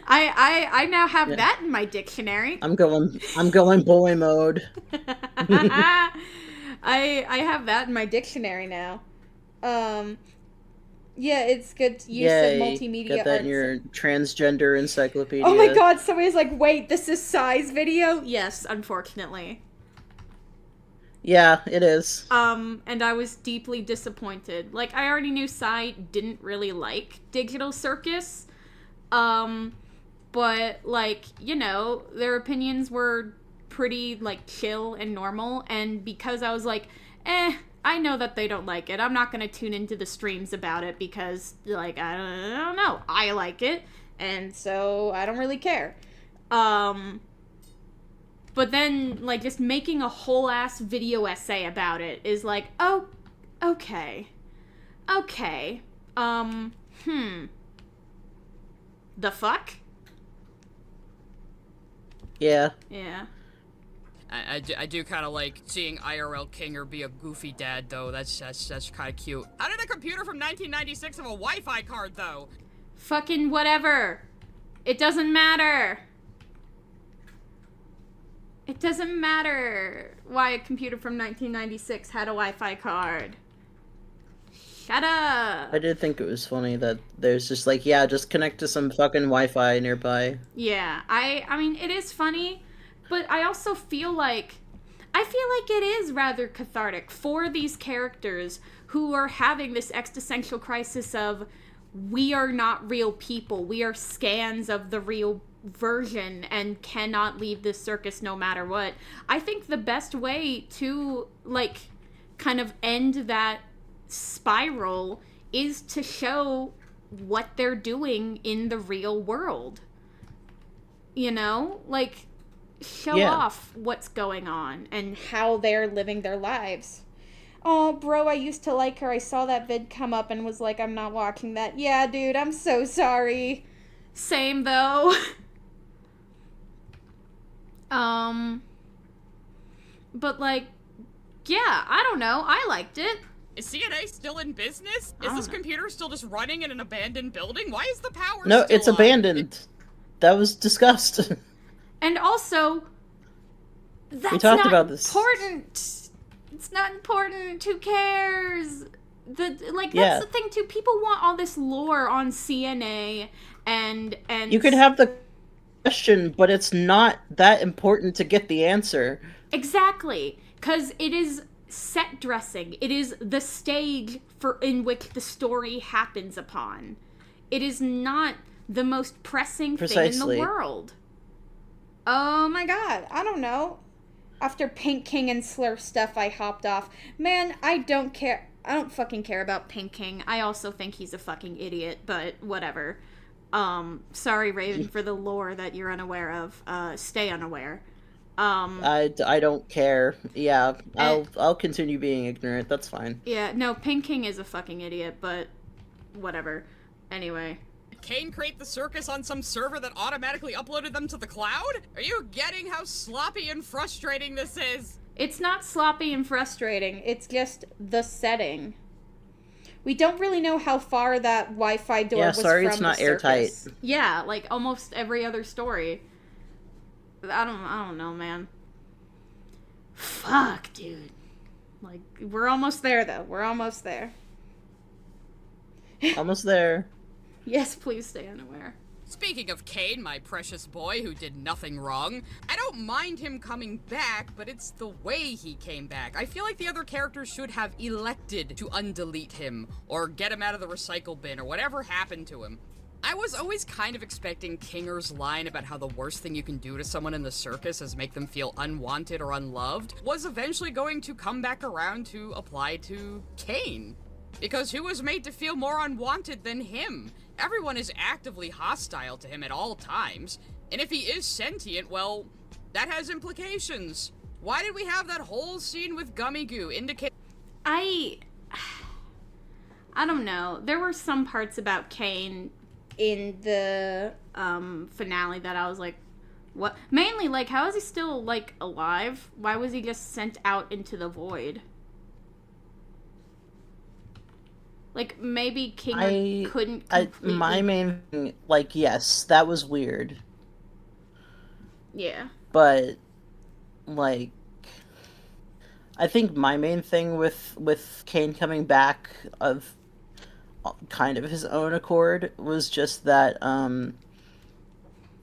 I now have that in my dictionary. I'm going boy mode. I have that in my dictionary now. Yeah, it's good use Yay, of multimedia get that arts. in your transgender encyclopedia. Oh my god, somebody's like, wait, this is Psy's video? Yes, unfortunately. Yeah, it is. And I was deeply disappointed. Like, I already knew Psy didn't really like Digital Circus. But, like, you know, their opinions were pretty, like, chill and normal. And because I was like, I know that they don't like it. I'm not gonna tune into the streams about it because, like, I don't know. I like it. And so I don't really care. But then, like, just making a whole-ass video essay about it is like, oh, okay. Okay. The fuck? Yeah. Yeah. I do kind of like seeing IRL Kinger be a goofy dad, though. That's kind of cute. How did a computer from 1996 have a Wi-Fi card, though? Fucking whatever. It doesn't matter. It doesn't matter why a computer from 1996 had a Wi-Fi card. Shut up. I did think it was funny that there's just like, yeah, just connect to some fucking Wi-Fi nearby. Yeah, I mean, it is funny, but I also feel like it is rather cathartic for these characters who are having this existential crisis of, we are not real people. We are scans of the real version and cannot leave this circus no matter what. I think the best way to, like, kind of end that spiral is to show what they're doing in the real world. You know? Like, show off what's going on and how they're living their lives. Oh, bro, I used to like her. I saw that vid come up and was like, I'm not watching that. Yeah, dude, I'm so sorry. Same, though. But, like, yeah, I don't know. I liked it. Is CNA still in business? Is this computer still just running in an abandoned building? Why is the power No, still it's on? abandoned. That was discussed. And also, that's we talked not about this. Important. It's not important. Who cares? That's Yeah. the thing too. People want all this lore on CNA and you could have the question, but it's not that important to get the answer. Exactly, because it is set dressing. It is the stage in which the story happens upon. It is not the most pressing thing in the world. Oh my god, I don't know. After Pink King and Slurf stuff, I hopped off. Man, I don't care. I don't fucking care about Pink King. I also think he's a fucking idiot, but whatever. Sorry, Raven, for the lore that you're unaware of. Stay unaware. I don't care. Yeah, I'll continue being ignorant. That's fine. Yeah, no, Pink King is a fucking idiot, but whatever. Anyway. Did Kane create the circus on some server that automatically uploaded them to the cloud? Are you getting how sloppy and frustrating this is? It's not sloppy and frustrating. It's just the setting. We don't really know how far that Wi-Fi door was from it's not the airtight. circus. Yeah, like almost every other story. I don't know, man. Fuck, dude. Like, we're almost there, though. We're almost there. Almost there. Yes, please stay unaware. Speaking of Kane, my precious boy who did nothing wrong, I don't mind him coming back, but it's the way he came back. I feel like the other characters should have elected to undelete him, or get him out of the recycle bin, or whatever happened to him. I was always kind of expecting Kinger's line about how the worst thing you can do to someone in the circus is make them feel unwanted or unloved was eventually going to come back around to apply to Kane. Because who was made to feel more unwanted than him? Everyone is actively hostile to him at all times, and if he is sentient, well, that has implications. Why did we have that whole scene with Gummy Goo indicate— I don't know. There were some parts about Kane in the finale that I was like, what? Mainly, like, how is he still, like, alive? Why was he just sent out into the void? Like, maybe King couldn't completely... My main thing, like, yes, that was weird. Yeah. But, like, I think my main thing with Kane coming back of kind of his own accord was just that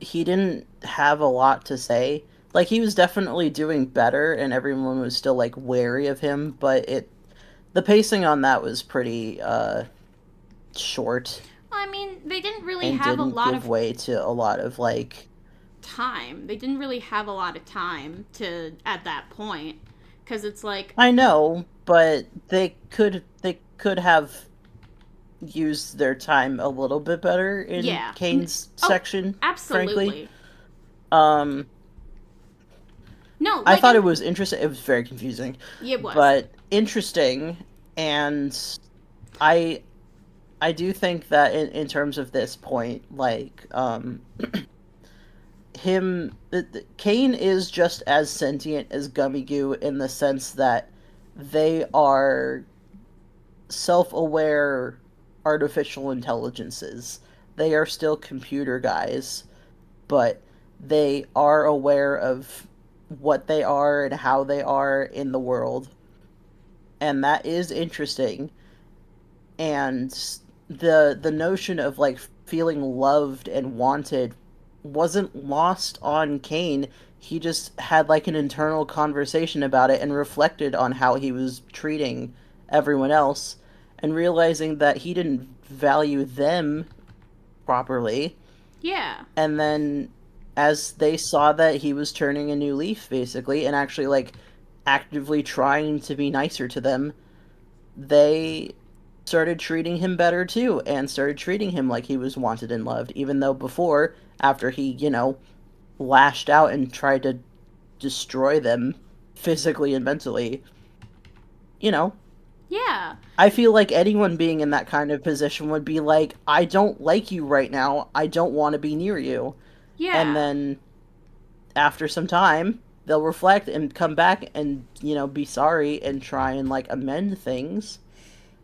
he didn't have a lot to say. Like, he was definitely doing better, and everyone was still, like, wary of him, but the pacing on that was pretty short. I mean, they didn't really have a lot of way to a lot of, like, time. They didn't really have a lot of time to at that point, because it's like, I know, but they could have used their time a little bit better in Kane's section. Absolutely. Frankly. No, like, I thought it was interesting. It was very confusing. It was, but interesting, and I do think that in terms of this point, like, Kane is just as sentient as Gummy Goo in the sense that they are self-aware artificial intelligences. They are still computer guys, but they are aware of what they are and how they are in the world. And that is interesting. And the notion of, like, feeling loved and wanted wasn't lost on Kane. He just had, like, an internal conversation about it and reflected on how he was treating everyone else and realizing that he didn't value them properly. Yeah. And then as they saw that he was turning a new leaf, basically, and actually, like, actively trying to be nicer to them, they started treating him better too, and started treating him like he was wanted and loved, even though before, after he, lashed out and tried to destroy them physically and mentally, Yeah. I feel like anyone being in that kind of position would be like, I don't like you right now, I don't want to be near you. Yeah. And then, after some time, they'll reflect and come back and, be sorry and try and, like, amend things.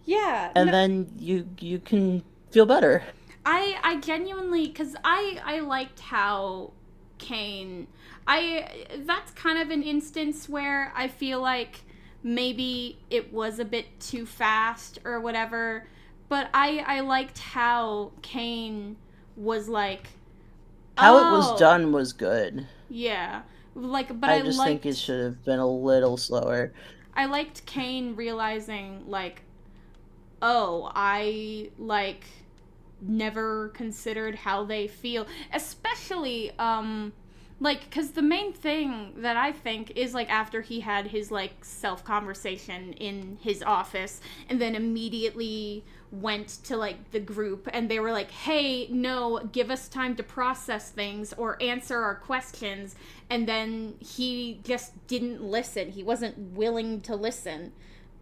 Yeah. And then you can feel better. I genuinely, because I liked how Kane, that's kind of an instance where I feel like maybe it was a bit too fast or whatever, but I liked how Kane was like, how it was done was good. Yeah. Like, but I just think it should have been a little slower. I liked Kane realizing, like, oh, I, like, never considered how they feel. Especially, like, because the main thing that I think is, like, after he had his, like, self-conversation in his office, and then immediately went to, like, the group, and they were like, hey, no, give us time to process things or answer our questions, and then he just didn't listen. He wasn't willing to listen.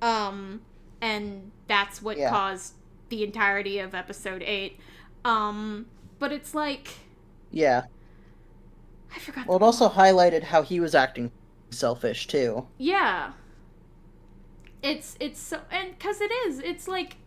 And that's what caused the entirety of episode 8. But it's like... Yeah. I forgot. Well, it also highlighted how he was acting selfish, too. Yeah. It's so... And because it's like...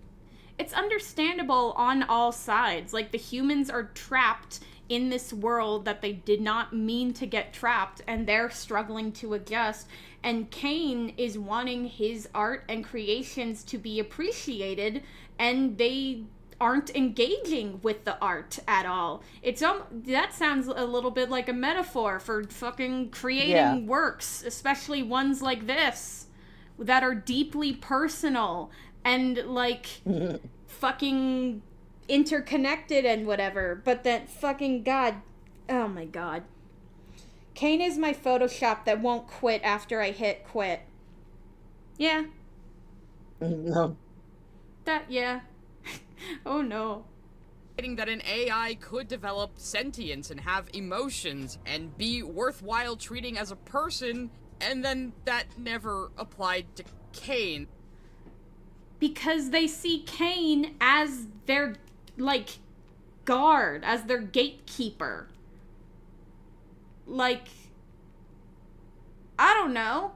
It's understandable on all sides. Like, the humans are trapped in this world that they did not mean to get trapped, and they're struggling to adjust. And Kane is wanting his art and creations to be appreciated, and they aren't engaging with the art at all. That sounds a little bit like a metaphor for fucking creating works, especially ones like this, that are deeply personal and, like, fucking interconnected and whatever. But that fucking oh my god. Kane is my Photoshop that won't quit after I hit quit. Yeah. No. Yeah. Oh no. That an AI could develop sentience and have emotions and be worthwhile treating as a person, and then that never applied to Kane. Because they see Kane as their, like, guard, as their gatekeeper. Like, I don't know.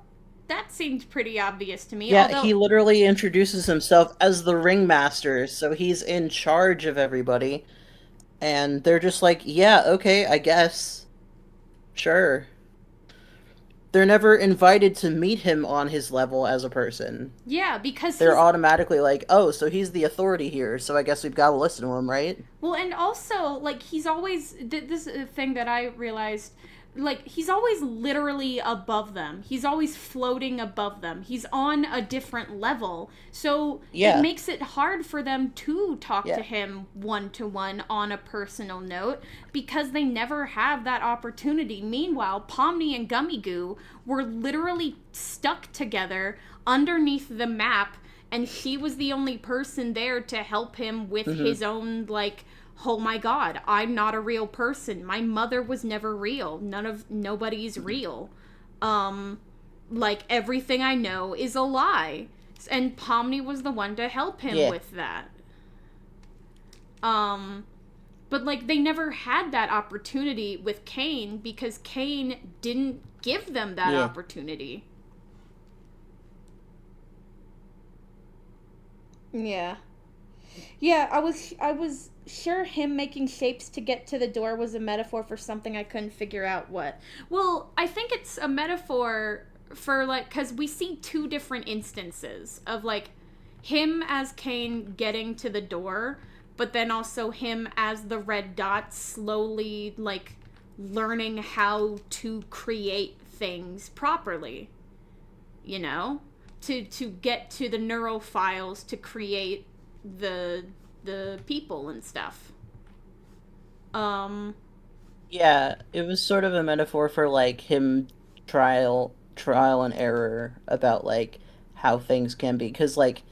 That seemed pretty obvious to me. Yeah, although... he literally introduces himself as the ringmaster, so he's in charge of everybody. And they're just like, yeah, okay, I guess. Sure. they're never invited to meet him on his level as a person. Yeah, because they're automatically like, oh, so he's the authority here, so I guess we've got to listen to him, right? Well, and also, like, he's always, this is a thing that I realized, like, he's always literally above them. He's always floating above them. He's on a different level. So it makes it hard for them to talk to him one-to-one on a personal note because they never have that opportunity. Meanwhile, Pomni and Gummy Goo were literally stuck together underneath the map, and she was the only person there to help him with his own, like, oh my god, I'm not a real person. My mother was never real. Nobody's real. Like, everything I know is a lie. And Pomni was the one to help him with that. But, like, they never had that opportunity with Cain because Cain didn't give them that opportunity. Yeah. Yeah, I was sure him making shapes to get to the door was a metaphor for something I couldn't figure out what. Well, I think it's a metaphor for, like, because we see two different instances of, like, him as Cain getting to the door, but then also him as the red dot slowly, like, learning how to create things properly. You know? To get to the neural files to create the people and stuff. Yeah, it was sort of a metaphor for, like, him trial and error about, like, how things can be, because, like,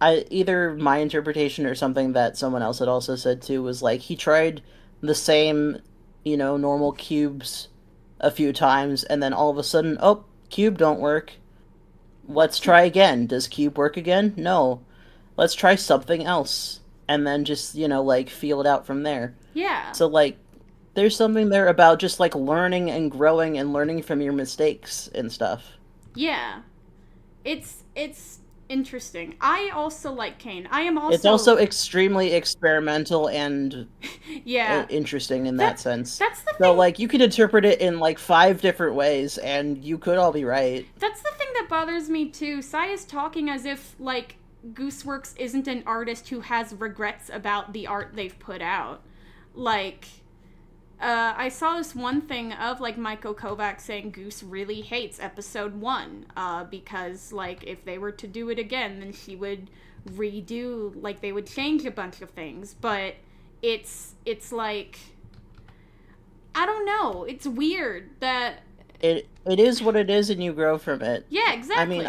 either my interpretation or something that someone else had also said too was, like, he tried the same, you know, normal cubes a few times, and then all of a sudden, oh, cube don't work. Let's try again. Does cube work again? No. Let's try something else. And then just, you know, like, feel it out from there. Yeah. So, like, there's something there about just, like, learning and growing and learning from your mistakes and stuff. Yeah. It's interesting. I also like Cain. I am also... It's also extremely experimental and interesting in that sense. That's the thing. So, like, you could interpret it in, like, 5 different ways, and you could all be right. That's the thing that bothers me, too. Sai is talking as if, like, Gooseworks isn't an artist who has regrets about the art they've put out. Like, I saw this one thing of, like, Michael Kovac saying Goose really hates episode 1, because, like, if they were to do it again, then she would redo, like, they would change a bunch of things, but it's like, I don't know, it's weird that... It is what it is, and you grow from it. Yeah, exactly. I mean,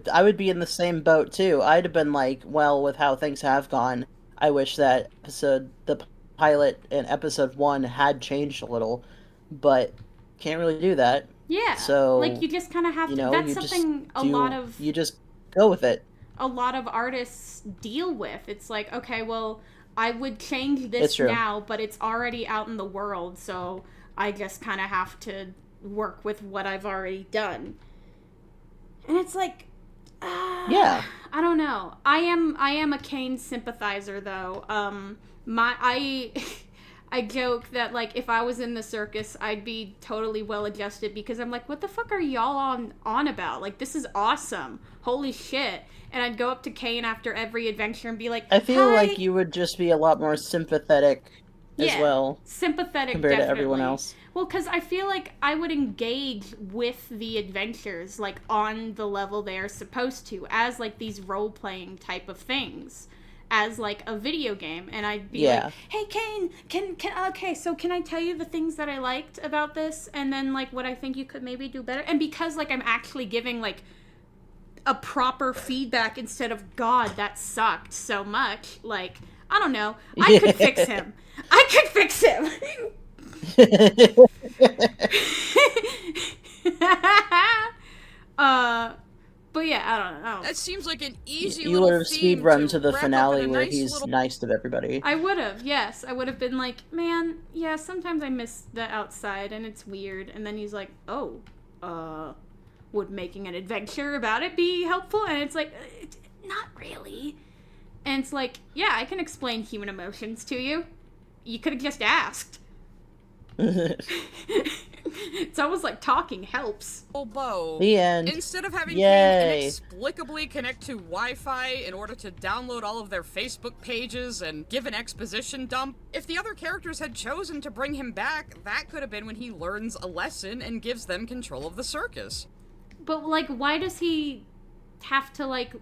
I would be in the same boat, too. I'd have been like, well, with how things have gone, I wish that the pilot in episode 1 had changed a little, but can't really do that. Yeah. So, like, you just kind of have to... That's something you just go with it. A lot of artists deal with. It's like, okay, well, I would change this now, but it's already out in the world, so I just kind of have to work with what I've already done. And it's like, I don't know. I am a Cain sympathizer, though. I joke that, like, if I was in the circus, I'd be totally well-adjusted, because I'm like, what the fuck are y'all on about? Like, this is awesome. Holy shit. And I'd go up to Cain after every adventure and be like, I feel like you would just be a lot more sympathetic as well. Sympathetic, compared to everyone else. Well, because I feel like I would engage with the adventures, like, on the level they're supposed to, as, like, these role-playing type of things, as, like, a video game, and I'd be like, hey, Cain, can I tell you the things that I liked about this, and then, like, what I think you could maybe do better? And because, like, I'm actually giving, like, a proper feedback instead of, God, that sucked so much, like, I don't know, I could fix him. I could fix him! But yeah, I don't know. That seems like an easy you little would have speed run to the finale where he's nice to everybody. I would have, yes. I would have been like, man, yeah, sometimes I miss the outside and it's weird. And then he's like, oh, would making an adventure about it be helpful? And it's like, not really. And it's like, yeah, I can explain human emotions to you. You could have just asked. It's almost like talking helps. Bow. The end. Instead of having Yay. Kane inexplicably connect to Wi-Fi in order to download all of their Facebook pages and give an exposition dump, if the other characters had chosen to bring him back, that could have been when he learns a lesson and gives them control of the circus. But, like, why does he have to, like...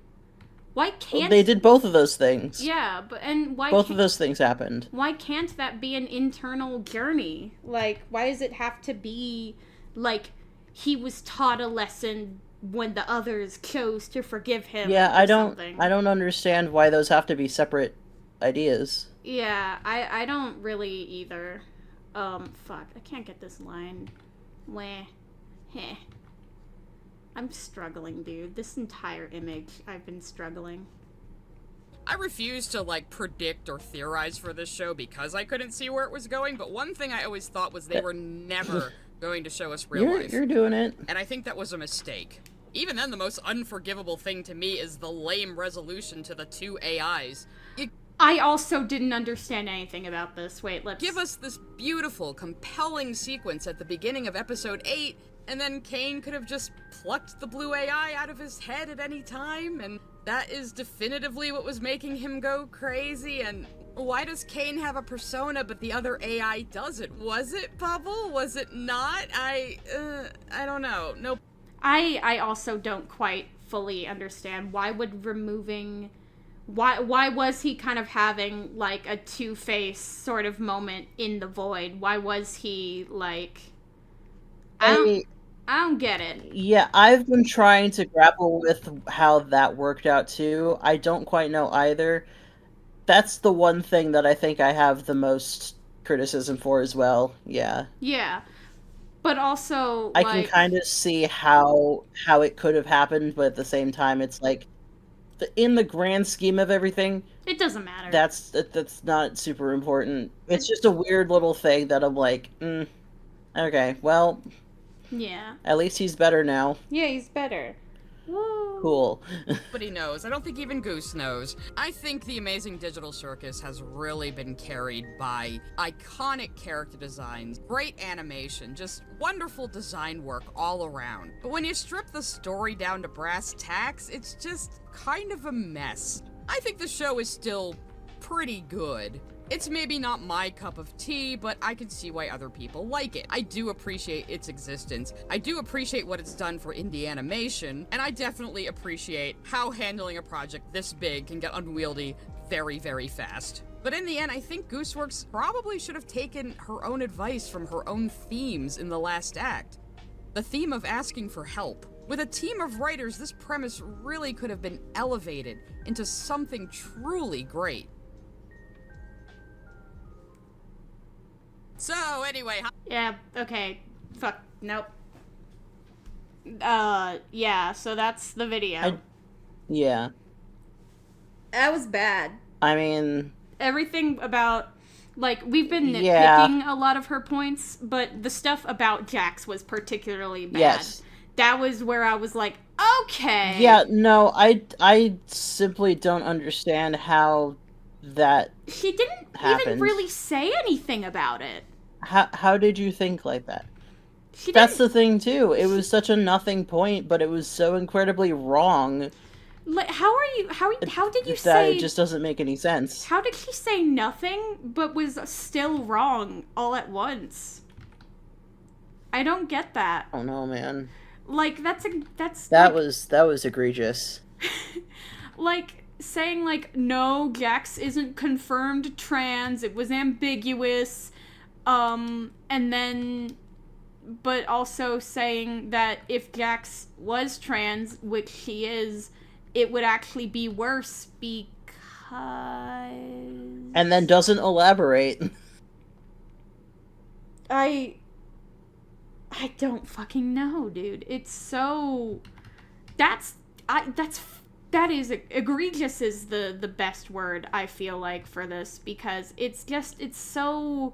Why can't... Well, they did both of those things. Yeah, but... And why Both of those things happened. Why can't that be an internal journey? Like, why does it have to be, like, he was taught a lesson when the others chose to forgive him? Yeah, I don't understand why those have to be separate ideas. Yeah, I don't really either. Fuck, I can't get this line. Weh. Heh. I'm struggling, dude. This entire image, I've been struggling. I refuse to, like, predict or theorize for this show because I couldn't see where it was going, but one thing I always thought was they were never going to show us real life. You're doing it. And I think that was a mistake. Even then, the most unforgivable thing to me is the lame resolution to the two AIs. I also didn't understand anything about this. Wait, let's... Give us this beautiful, compelling sequence at the beginning of episode 8, and then Kane could have just plucked the blue AI out of his head at any time, and that is definitively what was making him go crazy, and why does Kane have a persona but the other AI doesn't? Was it Bubble? Was it not? I don't know. Nope. I also don't quite fully understand why would removing... Why was he kind of having, like, a two-face sort of moment in the void? Why was he, like... I don't get it. Yeah, I've been trying to grapple with how that worked out, too. I don't quite know either. That's the one thing that I think I have the most criticism for as well, yeah. Yeah. But also, I can kind of see how it could have happened, but at the same time, it's like... In the grand scheme of everything... It doesn't matter. That's not super important. It's just a weird little thing that I'm like, okay, well... Yeah. At least he's better now. Yeah, he's better. Woo. Cool. Nobody knows. I don't think even Goose knows. I think The Amazing Digital Circus has really been carried by iconic character designs, great animation, just wonderful design work all around. But when you strip the story down to brass tacks, it's just kind of a mess. I think the show is still pretty good. It's maybe not my cup of tea, but I can see why other people like it. I do appreciate its existence. I do appreciate what it's done for indie animation, and I definitely appreciate how handling a project this big can get unwieldy very, very fast. But in the end, I think Gooseworks probably should have taken her own advice from her own themes in the last act. The theme of asking for help. With a team of writers, this premise really could have been elevated into something truly great. So, anyway... Yeah, okay. Fuck, nope. Yeah, so that's the video. Yeah. That was bad. I mean... Everything about... Like, we've been nitpicking a lot of her points, but the stuff about Jax was particularly bad. Yes. That was where I was like, okay. Yeah, no, I simply don't understand how that She didn't happened. even really say anything about it. How did you think like that? That's the thing, too. It was such a nothing point, but it was so incredibly wrong. Like, how did you say... That it just doesn't make any sense. How did she say nothing, but was still wrong all at once? I don't get that. Oh no, man. Like, that like, was egregious. Like, saying, like, no, Jax isn't confirmed trans, it was ambiguous, and then... But also saying that if Jax was trans, which she is, it would actually be worse because... And then doesn't elaborate. I don't fucking know, dude. It's so... That is egregious is the best word, I feel like, for this, because it's so...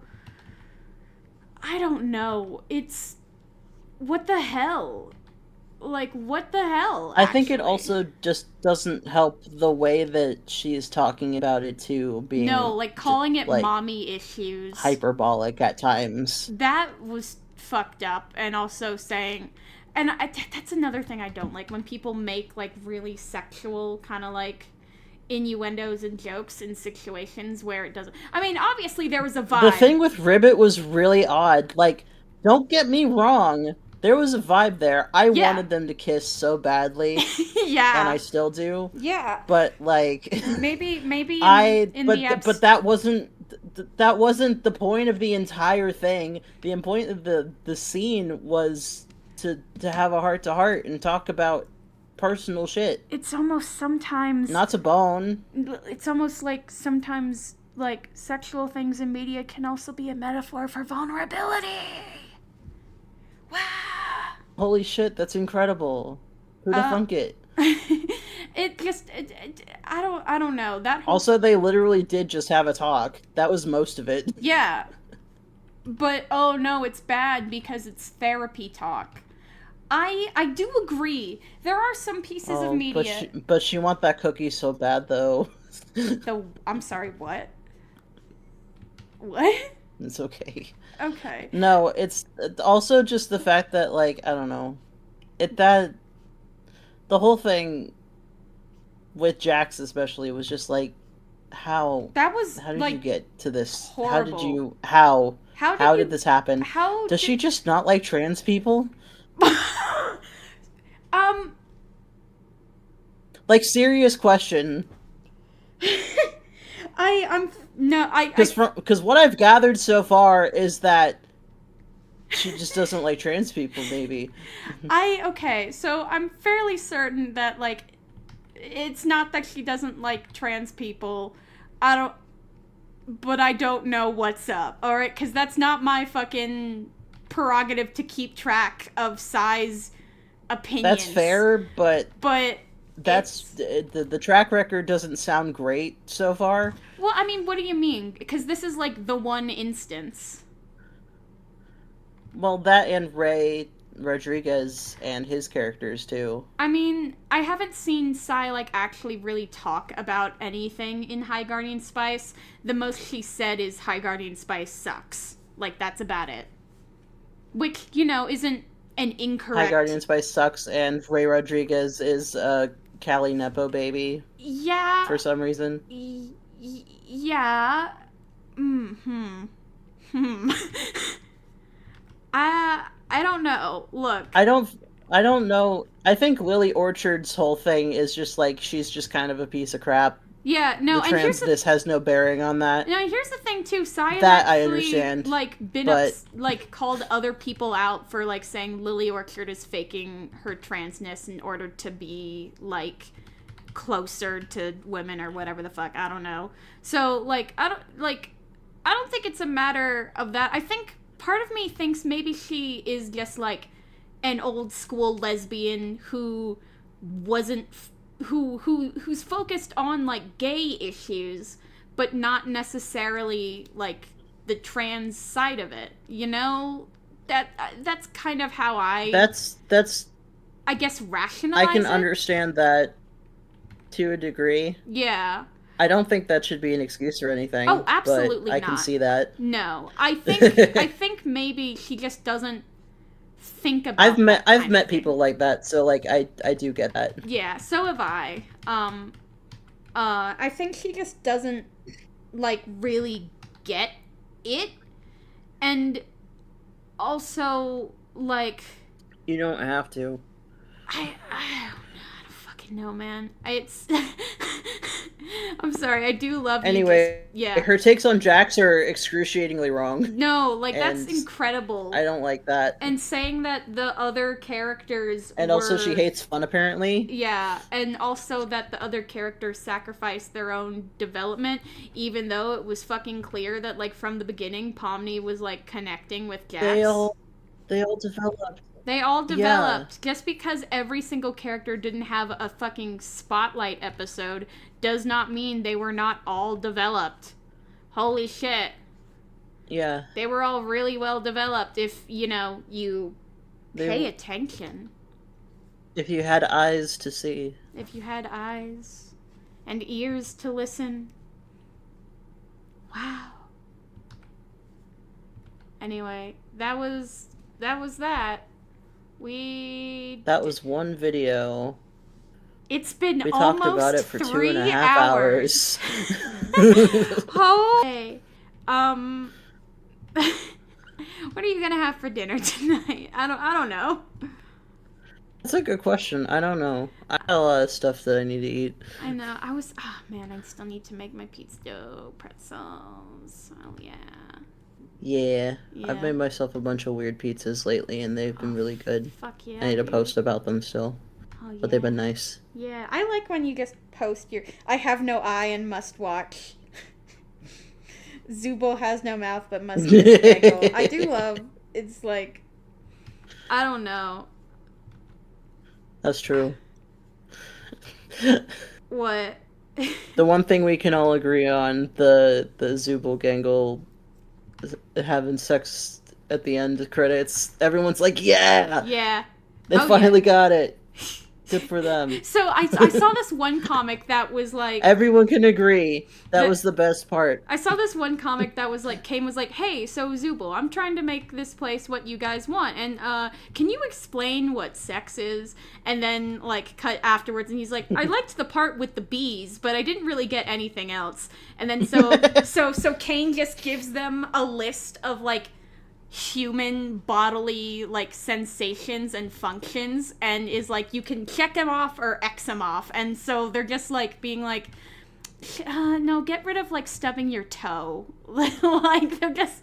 I don't know. It's... What the hell? Like, what the hell, actually? I think it also just doesn't help the way that she's talking about it, too, being... No, like, calling it mommy issues. Hyperbolic at times. That was fucked up, and also saying, and that's another thing I don't like, when people make, like, really sexual kind of, like, innuendos and jokes in situations where it doesn't. I mean, obviously there was a vibe. The thing with Ribbit was really odd. Like, don't get me wrong, there was a vibe there. I wanted them to kiss so badly. Yeah. And I still do. Yeah. But, like... maybe but that wasn't the point of the entire thing. The point of the scene was to have a heart-to-heart and talk about personal shit. It's almost sometimes... Not to bone. It's almost like sometimes, like, sexual things in media can also be a metaphor for vulnerability. Wow. Holy shit, that's incredible. Who'd have thunk it? I don't know. That whole... Also, they literally did just have a talk. That was most of it. Yeah. But, oh no, it's bad because it's therapy talk. I do agree. There are some pieces of media... But she want that cookie so bad, though. I'm sorry, what? What? It's okay. Okay. No, it's also just the fact that, like, I don't know. The whole thing with Jax especially was just like, how did you get to this? Horrible. How did this happen? Does she just not like trans people? Like, serious question. Because what I've gathered so far is that she just doesn't like trans people, maybe. Okay, so I'm fairly certain that, like, it's not that she doesn't like trans people. But I don't know what's up, alright? Because that's not my fucking prerogative to keep track of size opinions. That's fair, but that's the track record doesn't sound great so far. Well, I mean, what do you mean? Because this is like the one instance. Well, that and Ray Rodriguez and his characters too. I mean, I haven't seen Sai like actually really talk about anything in High Guardian Spice. The most she said is High Guardian Spice sucks. Like, that's about it. Which, you know, isn't an incorrect... High Guardian Spice sucks, and Ray Rodriguez is Callie Nepo baby. Yeah. For some reason. Yeah. I don't know. Look. I don't know. I think Lily Orchard's whole thing is just like, she's just kind of a piece of crap. Yeah, no, and this has no bearing on that. No, here's the thing too. Sai that actually, I understand. Like, called other people out for, like, saying Lily Orchard is faking her transness in order to be, like, closer to women or whatever the fuck. I don't know. So, like, I don't think it's a matter of that. I think part of me thinks maybe she is just, like, an old school lesbian who wasn't who's focused on, like, gay issues, but not necessarily, like, the trans side of it, you know? That's kind of how that's I guess rationalize I can understand that to a degree. Yeah. I don't think that should be an excuse or anything. Oh, absolutely but I not. can see that. No. I think maybe she just doesn't think about I've met people like that, so, like, I do get that. Yeah, so have I. I think she just doesn't, like, really get it. And also, like, you don't have to. I don't fucking know, man. It's I'm sorry, I do love you. Anyway, yeah. Her takes on Jax are excruciatingly wrong. No, like, that's incredible. I don't like that. And saying that the other characters also she hates fun, apparently. Yeah, and also that the other characters sacrificed their own development, even though it was fucking clear that, like, from the beginning, Pomni was, like, connecting with Jax. They all developed. They all developed. Yeah. Just because every single character didn't have a fucking spotlight episode does not mean they were not all developed. Holy shit. Yeah. They were all really well developed if, you know, you pay attention. If you had eyes to see. If you had eyes and ears to listen. Wow. Anyway, that was that was that. That was one video. It's been we almost talked about it for 3 2.5 hours. hours. What are you gonna have for dinner tonight? I don't know. That's a good question. I don't know. I got a lot of stuff that I need to eat. I know. Man, I still need to make my pizza dough pretzels. Oh yeah. Yeah. I've made myself a bunch of weird pizzas lately, and they've been really good. Fuck yeah. I need to post about them still. Oh, yeah. But they've been nice. Yeah, I like when you just post your I have no eye and must watch. Zubo has no mouth but must giggle. I do love it's like I don't know. That's true. What? The one thing we can all agree on, the Zubul Gangle having sex at the end of credits, everyone's like, yeah! Yeah. They finally got it. Good for them. So I saw this one comic that was like... Everyone can agree. That was the best part. I saw this one comic that was like, Kane was like, hey, so Zubul, I'm trying to make this place what you guys want. And can you explain what sex is? And then like cut afterwards and he's like, I liked the part with the bees, but I didn't really get anything else. And then so Kane just gives them a list of like human bodily like sensations and functions and is like you can check them off or X them off, and so they're just like being like no, get rid of like stubbing your toe. Like they're just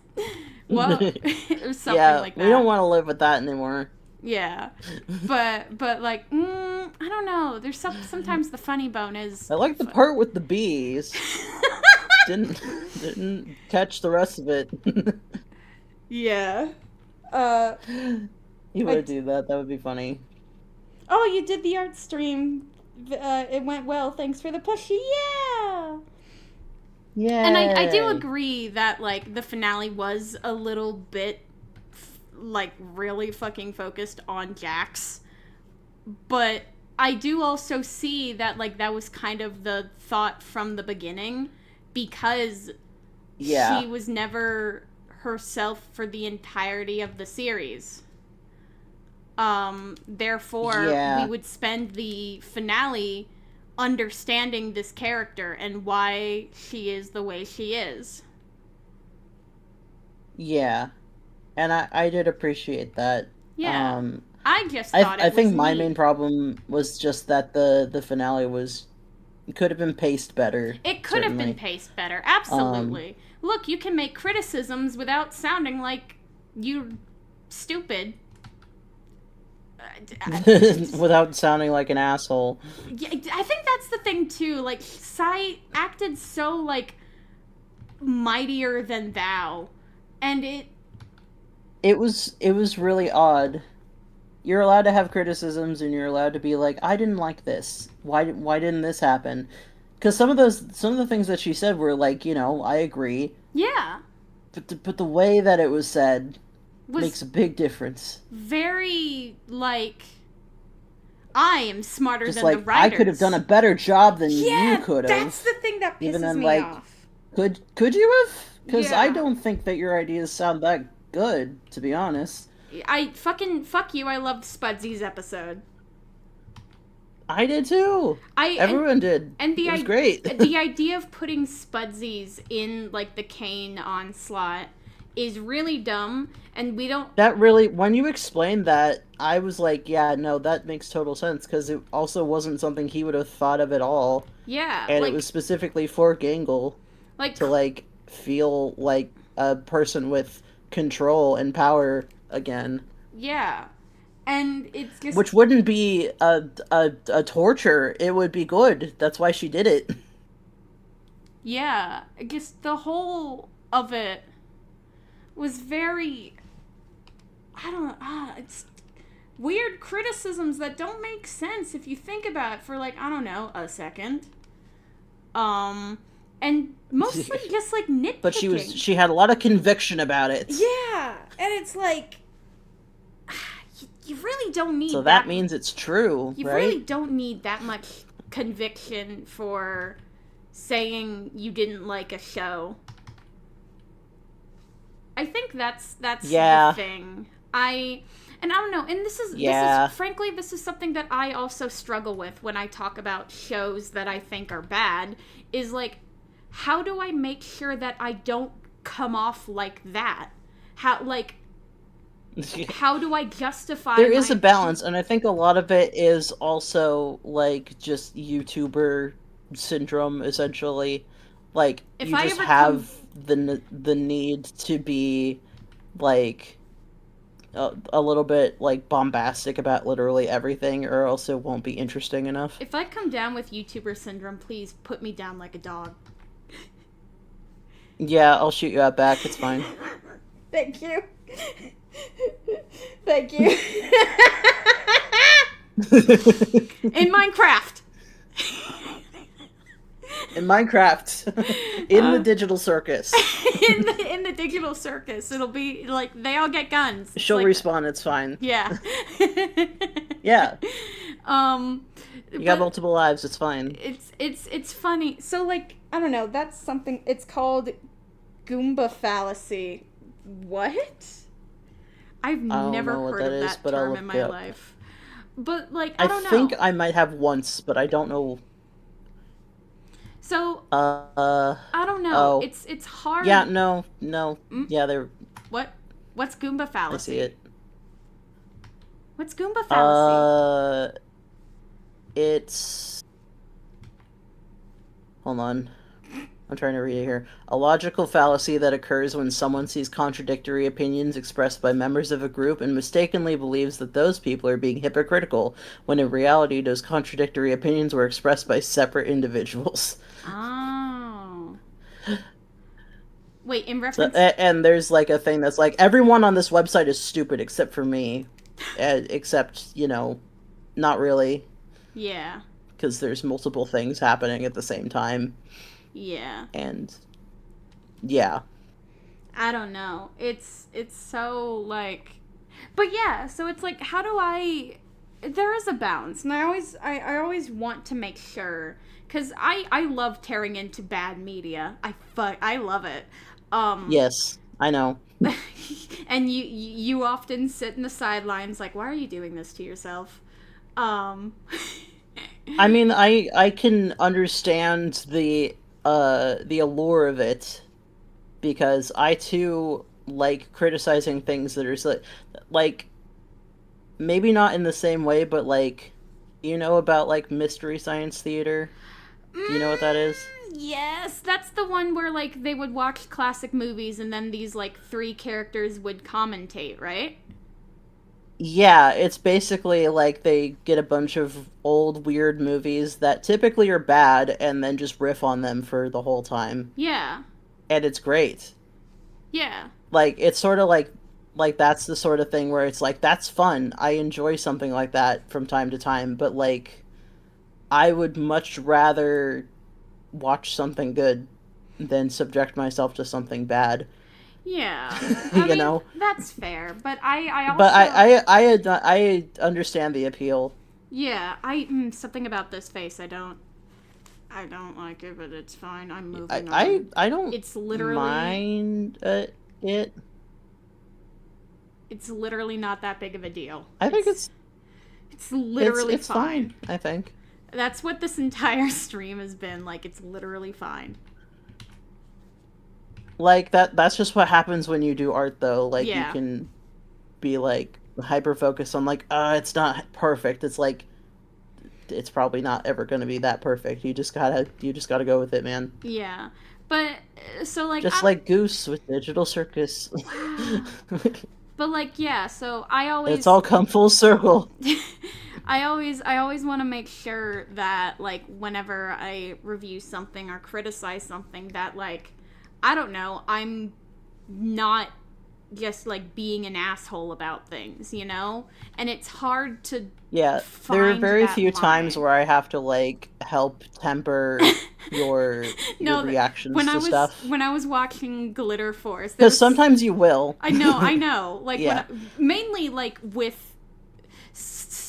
well or something like that. We don't want to live with that anymore. Yeah. But like I don't know, there's sometimes the funny bone is I like the part with the bees. didn't catch the rest of it. Yeah. You would do that. That would be funny. Oh, you did the art stream. It went well. Thanks for the push. Yeah. Yeah. And I do agree that like the finale was a little bit like really fucking focused on Jax. But I do also see that like that was kind of the thought from the beginning, because she was never herself for the entirety of the series. Therefore, we would spend the finale understanding this character and why she is the way she is. Yeah. And I did appreciate that. Yeah. I just thought I think my main problem was just that the finale could have been paced better. It could have been paced better, absolutely. Look, you can make criticisms without sounding like you're stupid. Without sounding like an asshole. Yeah, I think that's the thing too. Like, Sai acted so like mightier than thou, and it was really odd. You're allowed to have criticisms, and you're allowed to be like, I didn't like this. Why didn't this happen? Because some of the things that she said were like, I agree. Yeah. But the way that it was said makes a big difference. Very like, I am smarter than the writers. I could have done a better job than you could have. That's the thing that pisses me off. Could you have? Because I don't think that your ideas sound that good, to be honest. Fuck you. I loved Spudsy's episode. I did too. Everyone did. And it was great. The idea of putting Spudsies in like the Kane onslaught is really dumb, and we don't. That really, when you explained that, I was like, yeah, no, that makes total sense, because it also wasn't something he would have thought of at all. Yeah, and it was specifically for Gangle, to feel like a person with control and power again. Yeah. And it's just... Which wouldn't be a torture. It would be good. That's why she did it. Yeah. I guess the whole of it was very... it's weird criticisms that don't make sense if you think about it for, like, I don't know, a second. And mostly just, like, nitpicking. But she had a lot of conviction about it. Yeah. And it's like... You really don't need so that means it's true, you right? really don't need that much conviction for saying you didn't like a show. I think that's the thing. And I don't know, and this is frankly, this is something that I also struggle with when I talk about shows that I think are bad, is like, how do I make sure that I don't come off like that? How do I justify There is a balance, and I think a lot of it is also, like, just YouTuber syndrome, essentially. Like, if you I just ever have the need to be, like, a little bit, like, bombastic about literally everything, or else it won't be interesting enough. If I come down with YouTuber syndrome, please put me down like a dog. Yeah, I'll shoot you out back, it's fine. Thank you. Thank you. In Minecraft. In Minecraft. In the digital circus. in the digital circus. It'll be like they all get guns. She'll like, respawn, it's fine. Yeah. Yeah. You got multiple lives, it's fine. It's funny. So, like, I don't know, that's something, it's called Goomba fallacy. What? I've never heard of that term in my life. But, like, I don't know. I think I might have once, but I don't know. So, I don't know. It's hard. Yeah, no. Yeah, they're... What's Goomba fallacy? I see it. What's Goomba fallacy? It's... Hold on. I'm trying to read it here. A logical fallacy that occurs when someone sees contradictory opinions expressed by members of a group and mistakenly believes that those people are being hypocritical, when in reality those contradictory opinions were expressed by separate individuals. Oh. Wait, in reference... and there's, like, a thing that's like, everyone on this website is stupid except for me. Except, you know, not really. Yeah. Because there's multiple things happening at the same time. Yeah. And yeah. I don't know. It's so, like, but yeah, so it's like, how do I, there is a balance, and I always want to make sure, because I love tearing into bad media. I love it. Yes, I know. And you often sit in the sidelines like, why are you doing this to yourself? I mean, I can understand the allure of it, because I too like criticizing things that are like maybe not in the same way, but, like, you know about, like, Mystery Science Theater? Do you know what that is? Yes, that's the one where, like, they would watch classic movies and then these, like, 3 characters would commentate, right? Yeah, it's basically like they get a bunch of old weird movies that typically are bad and then just riff on them for the whole time. Yeah. And it's great. Yeah. Like, it's sort of like that's the sort of thing where it's like, that's fun. I enjoy something like that from time to time, but, like, I would much rather watch something good than subject myself to something bad. Yeah, I mean, know, that's fair, but I also... But I understand the appeal. Yeah, something about this face, I don't like it, but it's fine. I'm moving on. I don't. It's literally mind it. It's literally not that big of a deal. I think it's literally it's fine. I think that's what this entire stream has been like. It's literally fine. Like, that's just what happens when you do art, though. Like, yeah. You can be, like, hyper-focused on, like, it's not perfect. It's like, it's probably not ever going to be that perfect. You just gotta go with it, man. Yeah. But, so, like... Just like Goose with Digital Circus. But, like, yeah, so I always... It's all come full circle. I always want to make sure that, like, whenever I review something or criticize something, that, like... I don't know, I'm not just, like, being an asshole about things, you know? And it's hard to there are very few times where I have to, like, help temper your reactions to stuff. When I was watching Glitter Force... Because sometimes you will. I know. Like, mainly, like, with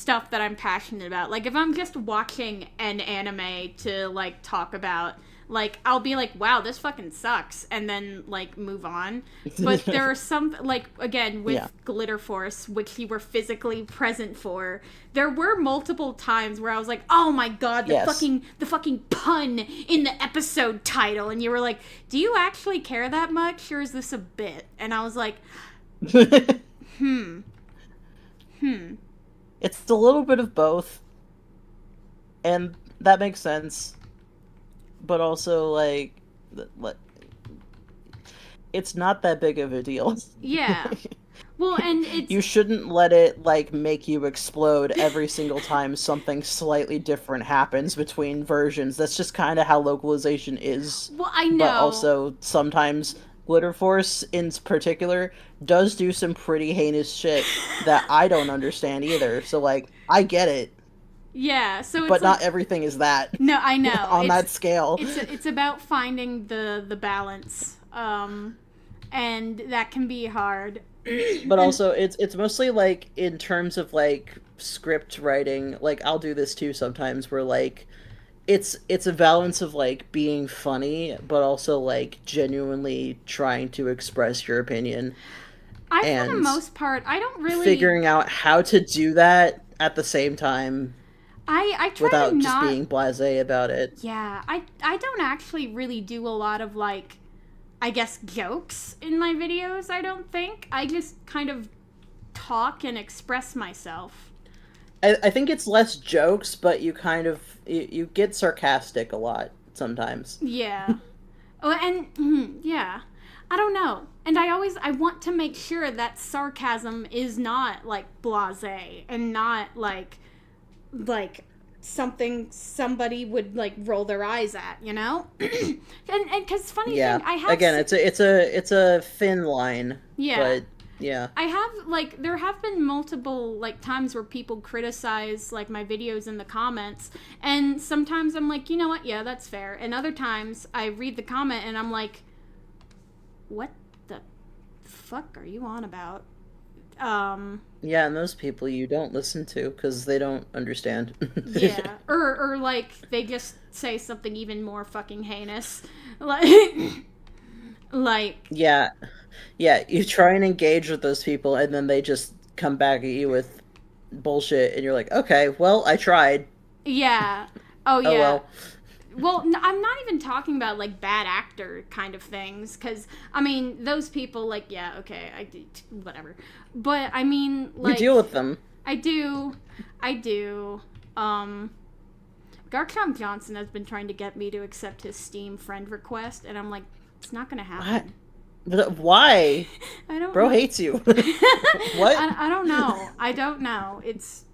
stuff that I'm passionate about. Like, if I'm just watching an anime to, like, talk about, like, I'll be like, wow, this fucking sucks, and then, like, move on. But there are some, like, again, with Glitter Force, which you were physically present for, there were multiple times where I was like, oh my god, the fucking pun in the episode title, and you were like, do you actually care that much, or is this a bit? And I was like, It's a little bit of both, and that makes sense. But also, like, it's not that big of a deal. Yeah. Well, and it's... You shouldn't let it, like, make you explode every single time something slightly different happens between versions. That's just kind of how localization is. Well, I know. But also, sometimes Glitter Force, in particular, does do some pretty heinous shit that I don't understand either. So, like, I get it. Yeah, so it's but like, not everything is that. No, I know. on that scale. It's about finding the balance, and that can be hard. But also, it's mostly like in terms of like script writing. Like I'll do this too sometimes, where like it's a balance of like being funny, but also like genuinely trying to express your opinion. For the most part, I don't really figuring out how to do that at the same time. I try without to not... just being blasé about it. Yeah, I don't actually really do a lot of, like, I guess, jokes in my videos, I don't think. I just kind of talk and express myself. I think it's less jokes, but you kind of, you get sarcastic a lot sometimes. Yeah. Yeah. I don't know. And I want to make sure that sarcasm is not, like, blasé and not, like something somebody would like roll their eyes at, you know? and because funny thing, I have again, it's a thin line. Yeah. But yeah, I have like there have been multiple like times where people criticize like my videos in the comments, and sometimes I'm like, you know what? Yeah, that's fair. And other times I read the comment and I'm like, what the fuck are you on about? Yeah, and those people you don't listen to because they don't understand. Yeah, or like they just say something even more fucking heinous, like yeah, you try and engage with those people, and then they just come back at you with bullshit, and you're like, okay, well, I tried. Yeah. Oh yeah. Oh, well. Well, I'm not even talking about, like, bad actor kind of things, because, I mean, those people, like, yeah, okay, I do, whatever. But, I mean, like... You deal with them. I do. Garchomp Johnson has been trying to get me to accept his Steam friend request, and I'm like, it's not gonna happen. What? Why? I don't Bro know. hates you. What? I don't know. I don't know. It's...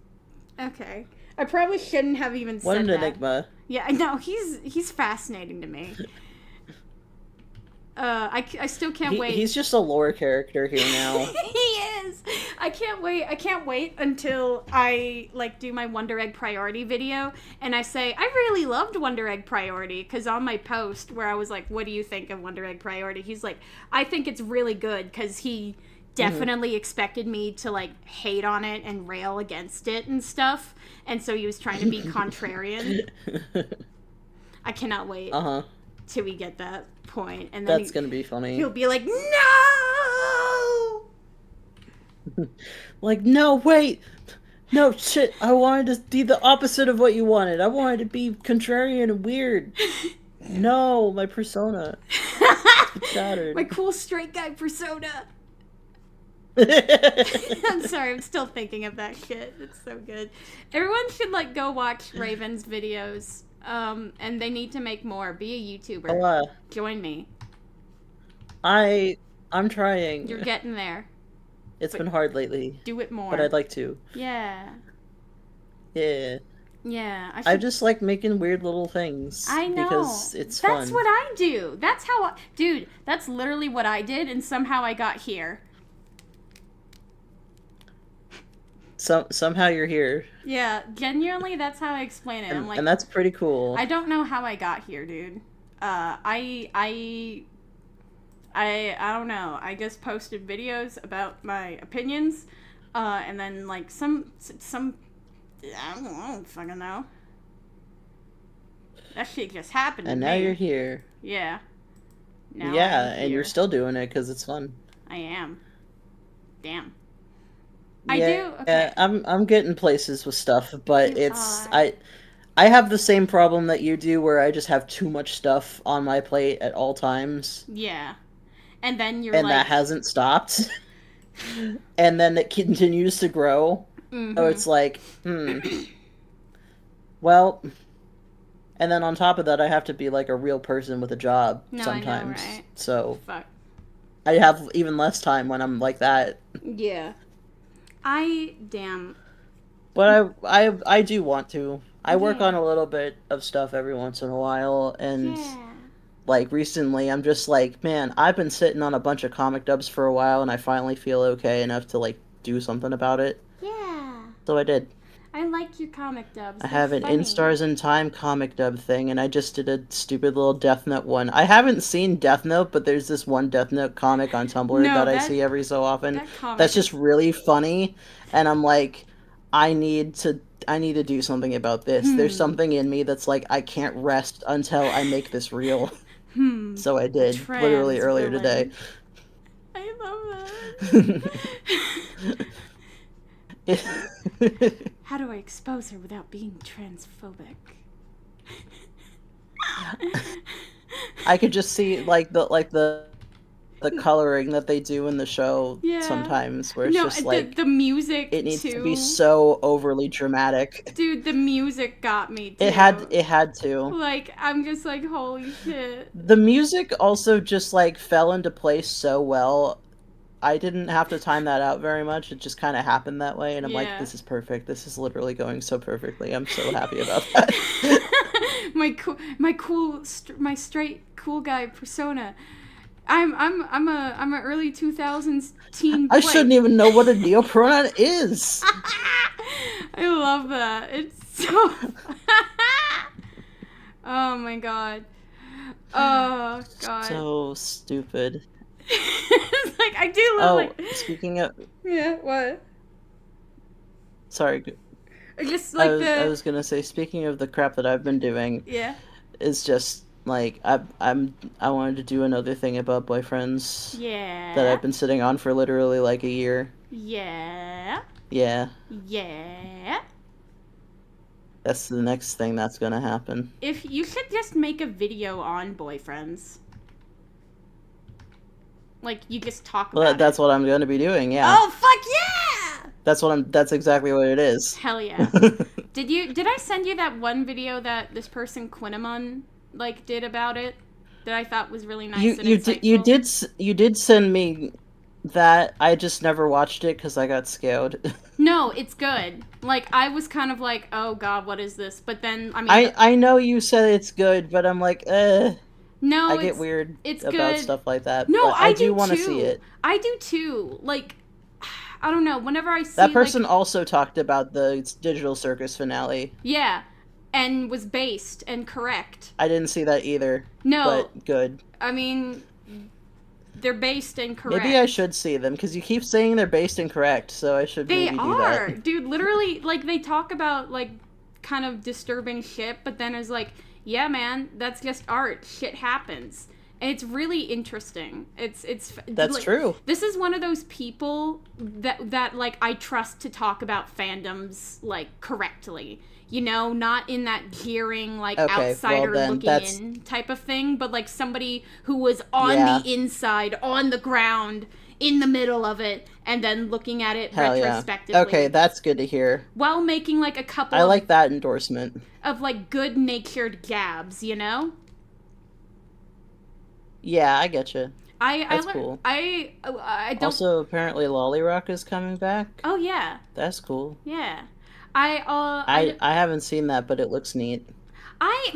Okay. I probably shouldn't have even said that. What an enigma. Yeah, no, he's fascinating to me. I still can't wait. He's just a lore character here now. He is. I can't wait until I like do my Wonder Egg Priority video and I say I really loved Wonder Egg Priority, because on my post where I was like, what do you think of Wonder Egg Priority, he's like, I think it's really good, because he definitely expected me to like hate on it and rail against it and stuff, and so he was trying to be contrarian. I cannot wait till we get that point, and then that's gonna be funny. He'll be like, no, like, no, wait, no, shit, I wanted to be the opposite of what you wanted. I wanted to be contrarian and weird. No, my persona shattered. My cool straight guy persona. I'm sorry, I'm still thinking of that shit. It's so good. Everyone should like go watch Raven's videos. And they need to make more. Be a YouTuber. Join me. I'm trying. You're getting there. It's been hard lately. Do it more. But I'd like to. Yeah. Yeah. Yeah. I just like making weird little things. I know. Because it's fun. That's what I do. That's how dude, that's literally what I did, and somehow I got here. Somehow you're here. Yeah, genuinely, that's how I explain it. I'm like, and that's pretty cool. I don't know how I got here, dude. I don't know. I just posted videos about my opinions, and then like some I don't fucking know. That shit just happened And to now me. you're here. Yeah. Now yeah, I'm and you're here. still doing it because it's fun. I am. Damn. Yeah, I do. Okay. I'm getting places with stuff, but You it's are. I have the same problem that you do, where I just have too much stuff on my plate at all times. Yeah. And then you're And like. that hasn't stopped. And then it continues to grow. Mm-hmm. So it's like, well, and then on top of that, I have to be like a real person with a job sometimes. I know, right? So Fuck. I have even less time when I'm like that. Yeah. Damn. But I do want to. I work Yeah. on a little bit of stuff every once in a while, and Yeah. like recently I'm just like, man, I've been sitting on a bunch of comic dubs for a while, and I finally feel okay enough to like do something about it. Yeah. So I did. I like your comic dubs. I They're have an funny. In Stars in Time comic dub thing, and I just did a stupid little Death Note one. I haven't seen Death Note, but there's this one Death Note comic on Tumblr that I see every so often. That's just really funny, and I'm like, I need to do something about this. There's something in me that's like, I can't rest until I make this real. So I did, literally earlier today. I love that. How do I expose her without being transphobic? I could just see like the coloring that they do in the show sometimes, where it's just like the music. It needs to be so overly dramatic. Dude, the music got me too. It had to. Like, I'm just like, holy shit. The music also just like fell into place so well. I didn't have to time that out very much. It just kind of happened that way, and I'm like, this is perfect. This is literally going so perfectly. I'm so happy about that. my straight cool guy persona. I'm a early 2000s teen boy. I shouldn't even know what a neopronoun is. I love that. It's so. Oh my god. Oh god. So stupid. It's like, I do love speaking of... Yeah, what? Sorry. Just like I was gonna say, speaking of the crap that I've been doing... Yeah. It's just, like, I wanted to do another thing about boyfriends. Yeah. That I've been sitting on for literally, like, a year. Yeah. Yeah. Yeah. That's the next thing that's gonna happen. If you should just make a video on boyfriends. Like, you just talk about Well, that's what I'm going to be doing, yeah. Oh, fuck yeah! That's exactly what it is. Hell yeah. Did I send you that one video that this person, Quinamon, like, did about it? That I thought was really nice and insightful? You did send me that. I just never watched it because I got scared. No, it's good. Like, I was kind of like, oh god, what is this? But then, I mean... I know you said it's good, but I'm like, No, I get weird about good. stuff like that. No, but I do want to too. see it. I do too. Like, I don't know. Whenever I see that person also talked about the Digital Circus finale. Yeah, and was based and correct. I didn't see that either. No, but good. I mean, they're based and correct. Maybe I should see them because you keep saying they're based and correct, so I should maybe do that. Dude. Literally, like they talk about like kind of disturbing shit, but then it's like, yeah, man, that's just art. Shit happens. And it's really interesting. It's That's like, true. This is one of those people that like I trust to talk about fandoms like correctly. You know, not in that jeering like outsider looking in type of thing, but like somebody who was on the inside, on the ground, in the middle of it, and then looking at it retrospectively. Yeah. Okay, that's good to hear. While making like a couple I like that endorsement. Of like good-natured gabs, you know? Yeah, I get you. That's cool. I don't... Also, apparently Lollyrock is coming back. Oh, yeah. That's cool. Yeah. I haven't seen that, but it looks neat. I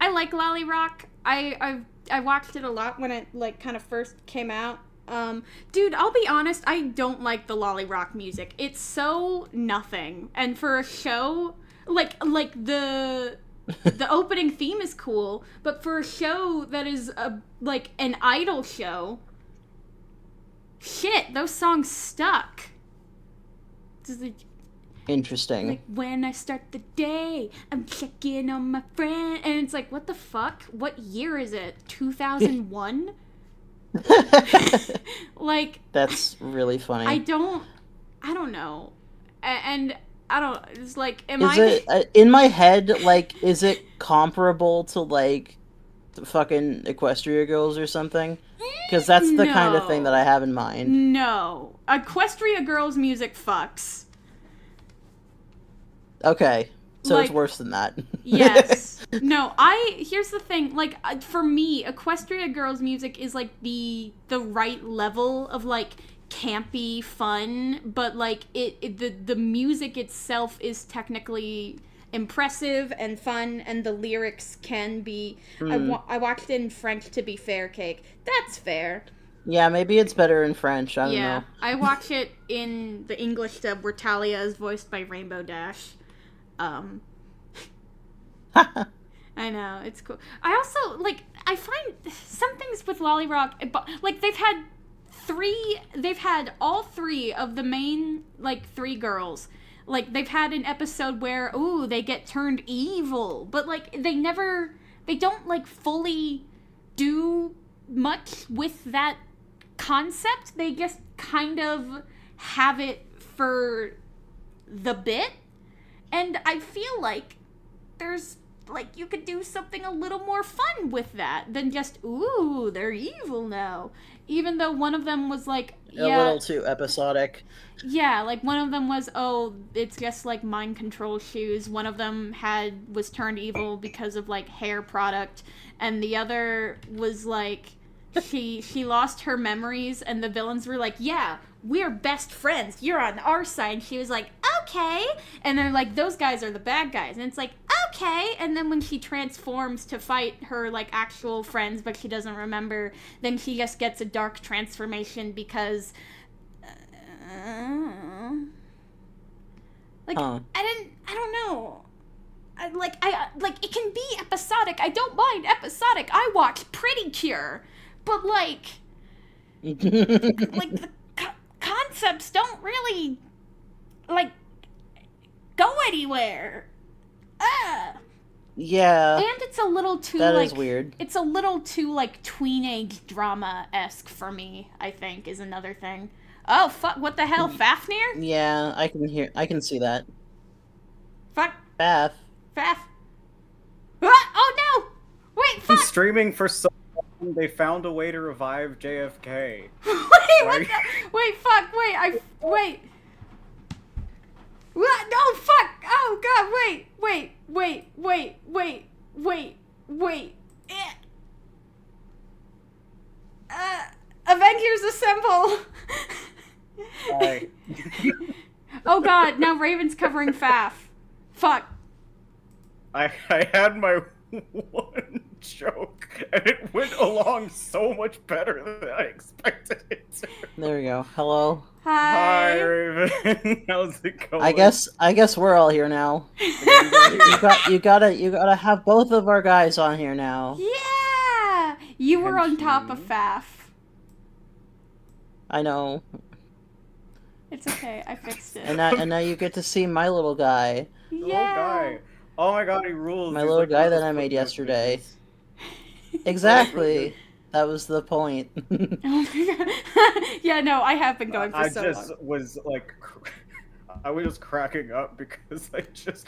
like Lollyrock. I watched it a lot when it like kind of first came out. Dude, I'll be honest, I don't like the Lollyrock music. It's so nothing. And for a show like the opening theme is cool, but for a show that is like an idol show, shit, those songs stuck. Interesting. Like, when I start the day, I'm checking on my friend. And it's like, what the fuck? What year is it? 2001? Like... That's really funny. I don't know. And I don't... It's like, in my head, like, is it comparable to, like, the fucking Equestria Girls or something? Because that's the kind of thing that I have in mind. No. Equestria Girls music fucks. Okay. So Like, it's worse than that. Yes. No, here's the thing, like, for me, Equestria Girls music is, like, the right level of, like, campy fun, but, like, the music itself is technically impressive and fun, and the lyrics can be... I watched it in French, to be fair, Cake. That's fair. Yeah, maybe it's better in French, I don't know. I watch it in the English dub where Talia is voiced by Rainbow Dash. I know, it's cool. I also, like, I find some things with Lolly Rock, like, they've had all three of the main, like, three girls. Like, they've had an episode where, ooh, they get turned evil, but, like, they don't, like, fully do much with that concept. They just kind of have it for the bit. And I feel like there's, like, you could do something a little more fun with that than just, ooh, they're evil now. Even though one of them was, like, a little too episodic. Yeah, like, one of them was, oh, it's just, like, mind control shoes. One of them was turned evil because of, like, hair product. And the other was, like, she lost her memories, and the villains were like, yeah, we're best friends. You're on our side. And she was like, okay. And they're like, those guys are the bad guys. And it's like, okay. And then when she transforms to fight her, like, actual friends, but she doesn't remember, then she just gets a dark transformation because... like, I don't know. Like, it can be episodic. I don't mind episodic. I watch Pretty Cure. But, like... like, the concepts don't really, like, go anywhere. Yeah. And it's a little too, that like... is weird. It's a little too, like, tweenage drama-esque for me, I think, is another thing. Oh, fuck, what the hell, Fafnir? Yeah, I can see that. Fuck. Faf. Oh, no! Wait, fuck! Streaming for so long, they found a way to revive JFK. Wait, fuck, wait. What? No, fuck! Oh, God, wait. Avengers Assemble! Oh, God, now Raven's covering Faf. Fuck. I had my one joke, and it went along so much better than I expected it to. There we go. Hello. Hi, Raven. How's it going? I guess we're all here now. you gotta have both of our guys on here now. Yeah! You were on top of Faf. I know. It's okay, I fixed it. And now you get to see my little guy. Yeah. Little guy. Oh my god, he rules. My little guy that I made yesterday. Exactly. That was the point. Oh my god. Yeah, no, I have been going for so long. I was cracking up because I just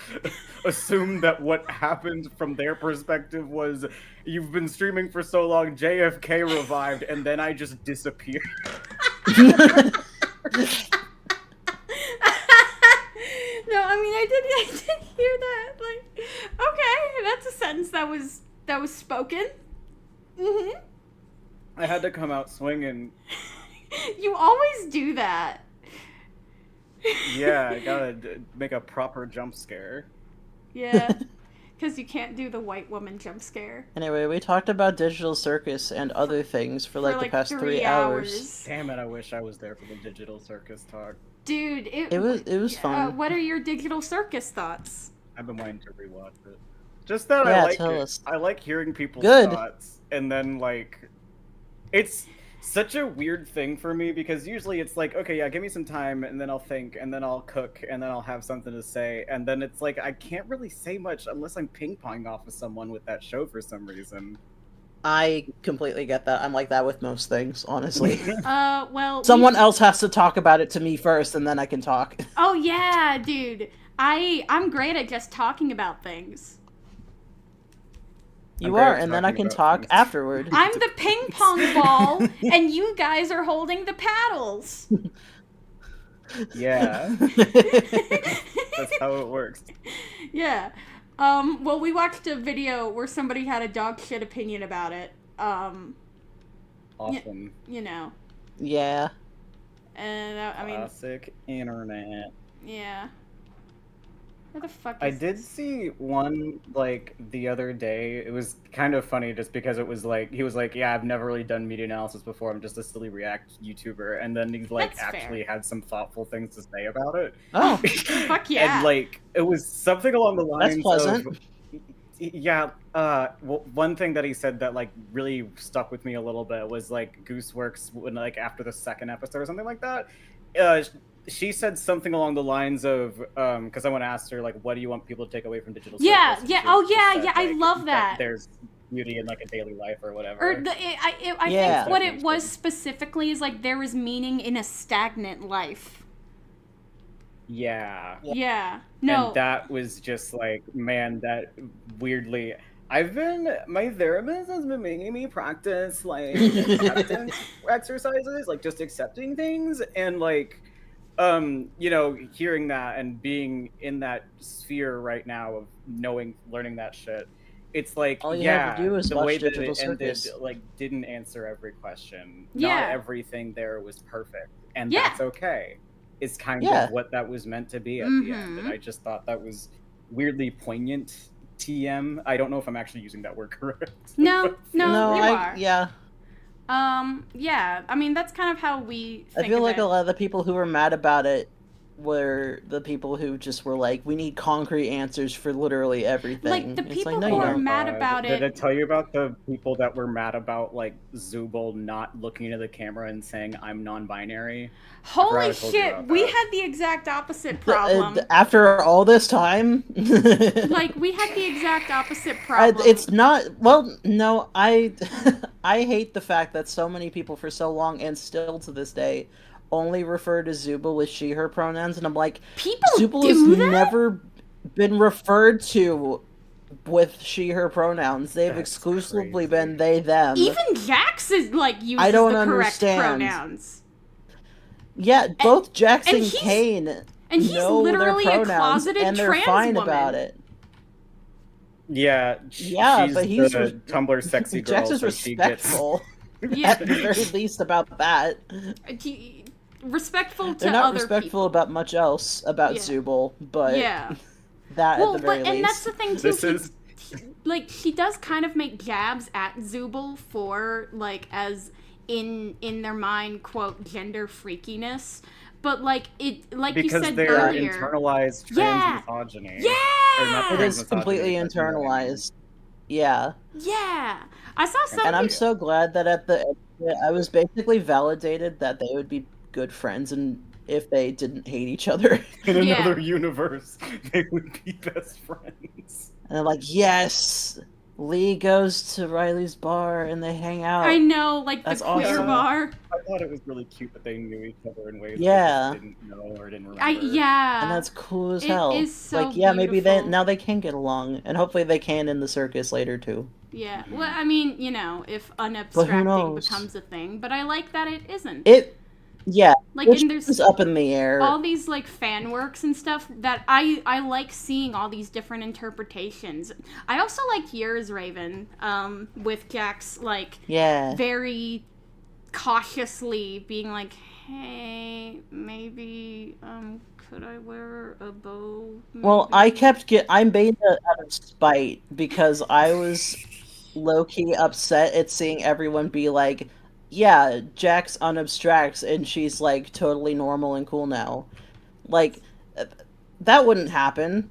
assumed that what happened from their perspective was you've been streaming for so long, JFK revived, and then I just disappeared. No, I mean, I did hear that. Like, okay, that's a sentence that was spoken. Mm-hmm. I had to come out swinging. You always do that. Yeah, I gotta make a proper jump scare. Yeah, because you can't do the white woman jump scare. Anyway, we talked about Digital Circus and other things for like the past 3 hours. Damn it, I wish I was there for the Digital Circus talk. Dude, it was fun. What are your Digital Circus thoughts? I've been wanting to rewatch it. Just that tell us. I like hearing people's Good. thoughts, and then like, it's such a weird thing for me because usually it's like, okay, yeah, give me some time and then I'll think and then I'll cook and then I'll have something to say. And then it's like, I can't really say much unless I'm ping-ponging off of someone with that show for some reason. I completely get that. I'm like that with most things, honestly. Well... Someone else has to talk about it to me first, and then I can talk. Oh, yeah, dude. I'm great at just talking about things. You are, and then I can talk afterward. I'm the ping pong ball, and you guys are holding the paddles. Yeah. That's how it works. Yeah. Well, we watched a video where somebody had a dog shit opinion about it. Awesome. You know. Yeah. And, I mean... Classic internet. Yeah. Where the fuck is I did see one, like, the other day. It was kind of funny just because it was like, he was like, yeah, I've never really done media analysis before. I'm just a silly React YouTuber. And then he, like, actually had some thoughtful things to say about it. Oh. Fuck yeah. And, like, it was something along the lines That's pleasant. of... Yeah, one thing that he said that, like, really stuck with me a little bit was, like, Gooseworks, when, like, after the second episode or something like that, she said something along the lines of, because I want to ask her, like, what do you want people to take away from digital Circus? Yeah, oh yeah, yeah, I love that. There's beauty in, like, a daily life or whatever. Or I think what it was specifically is, like, there was meaning in a stagnant life. Yeah. Yeah. No. And that was just like, man, that weirdly... my therapist has been making me practice, like, acceptance exercises, like, just accepting things, and, like, you know, hearing that and being in that sphere right now of learning that shit, it's like, all you have to do is the watch way that Digital it ended, Circus. like, didn't answer every question. Yeah. Not everything there was perfect, and that's okay. It's kind of what that was meant to be at the end, and I just thought that was weirdly poignant. TM. I don't know if I'm actually using that word correct. No, you are. Yeah. Yeah. I mean, that's kind of how we think I feel like a lot of the people who were mad about it were the people who just were like, we need concrete answers for literally everything. Like, the people like, no, who you are don't. mad about it... Did I tell you about the people that were mad about, like, Zubul not looking into the camera and saying, I'm non-binary? Holy shit, we had the exact opposite problem. After all this time? Like, we had the exact opposite problem. It's not... Well, no, I hate the fact that so many people for so long, and still to this day, only refer to Zubul with she, her pronouns, and I'm like, Zubul has never been referred to with she, her pronouns. They've exclusively been they, them. Even Jax is, like, uses I don't the correct understand. pronouns. Yeah, both Jax and Kane and he's know literally their a pronouns, closeted and they're trans fine woman. about it. Yeah, yeah, she's but he's the Tumblr sexy girl, Jax is so respectful. Yeah. At the very least about that. Respectful to They're not other respectful people. about much else about Zubul, but that at the very least. And that's the thing too. Like, she does kind of make jabs at Zubul for, like, as in their mind, quote, gender freakiness. But, like, because you said they're earlier, internalized trans misogyny. Yeah, it is completely internalized. Yeah. Yeah, I saw something. And I'm so glad that at the end, I was basically validated that they would be good friends, and if they didn't hate each other. In another universe, they would be best friends. And I'm like, yes! Lee goes to Riley's bar and they hang out. I know, like That's the queer awesome. bar. I thought it was really cute that they knew each other in ways Yeah. they didn't know or didn't remember. And that's cool as hell. It is so like, yeah, maybe beautiful. now they can get along, and hopefully they can in the circus later too. Yeah, well, I mean, you know, if But who unabstracting knows? becomes a thing, but I like that it isn't. Like, which and there's is up in the air. all these, like, fan works and stuff that I like seeing all these different interpretations. I also like yours, Raven, with Jax, like, very cautiously being like, hey, maybe, could I wear a bow? Maybe? Well, I made that out of spite because I was low-key upset at seeing everyone be like, yeah, Jax unabstracts and she's, like, totally normal and cool now. Like, that wouldn't happen.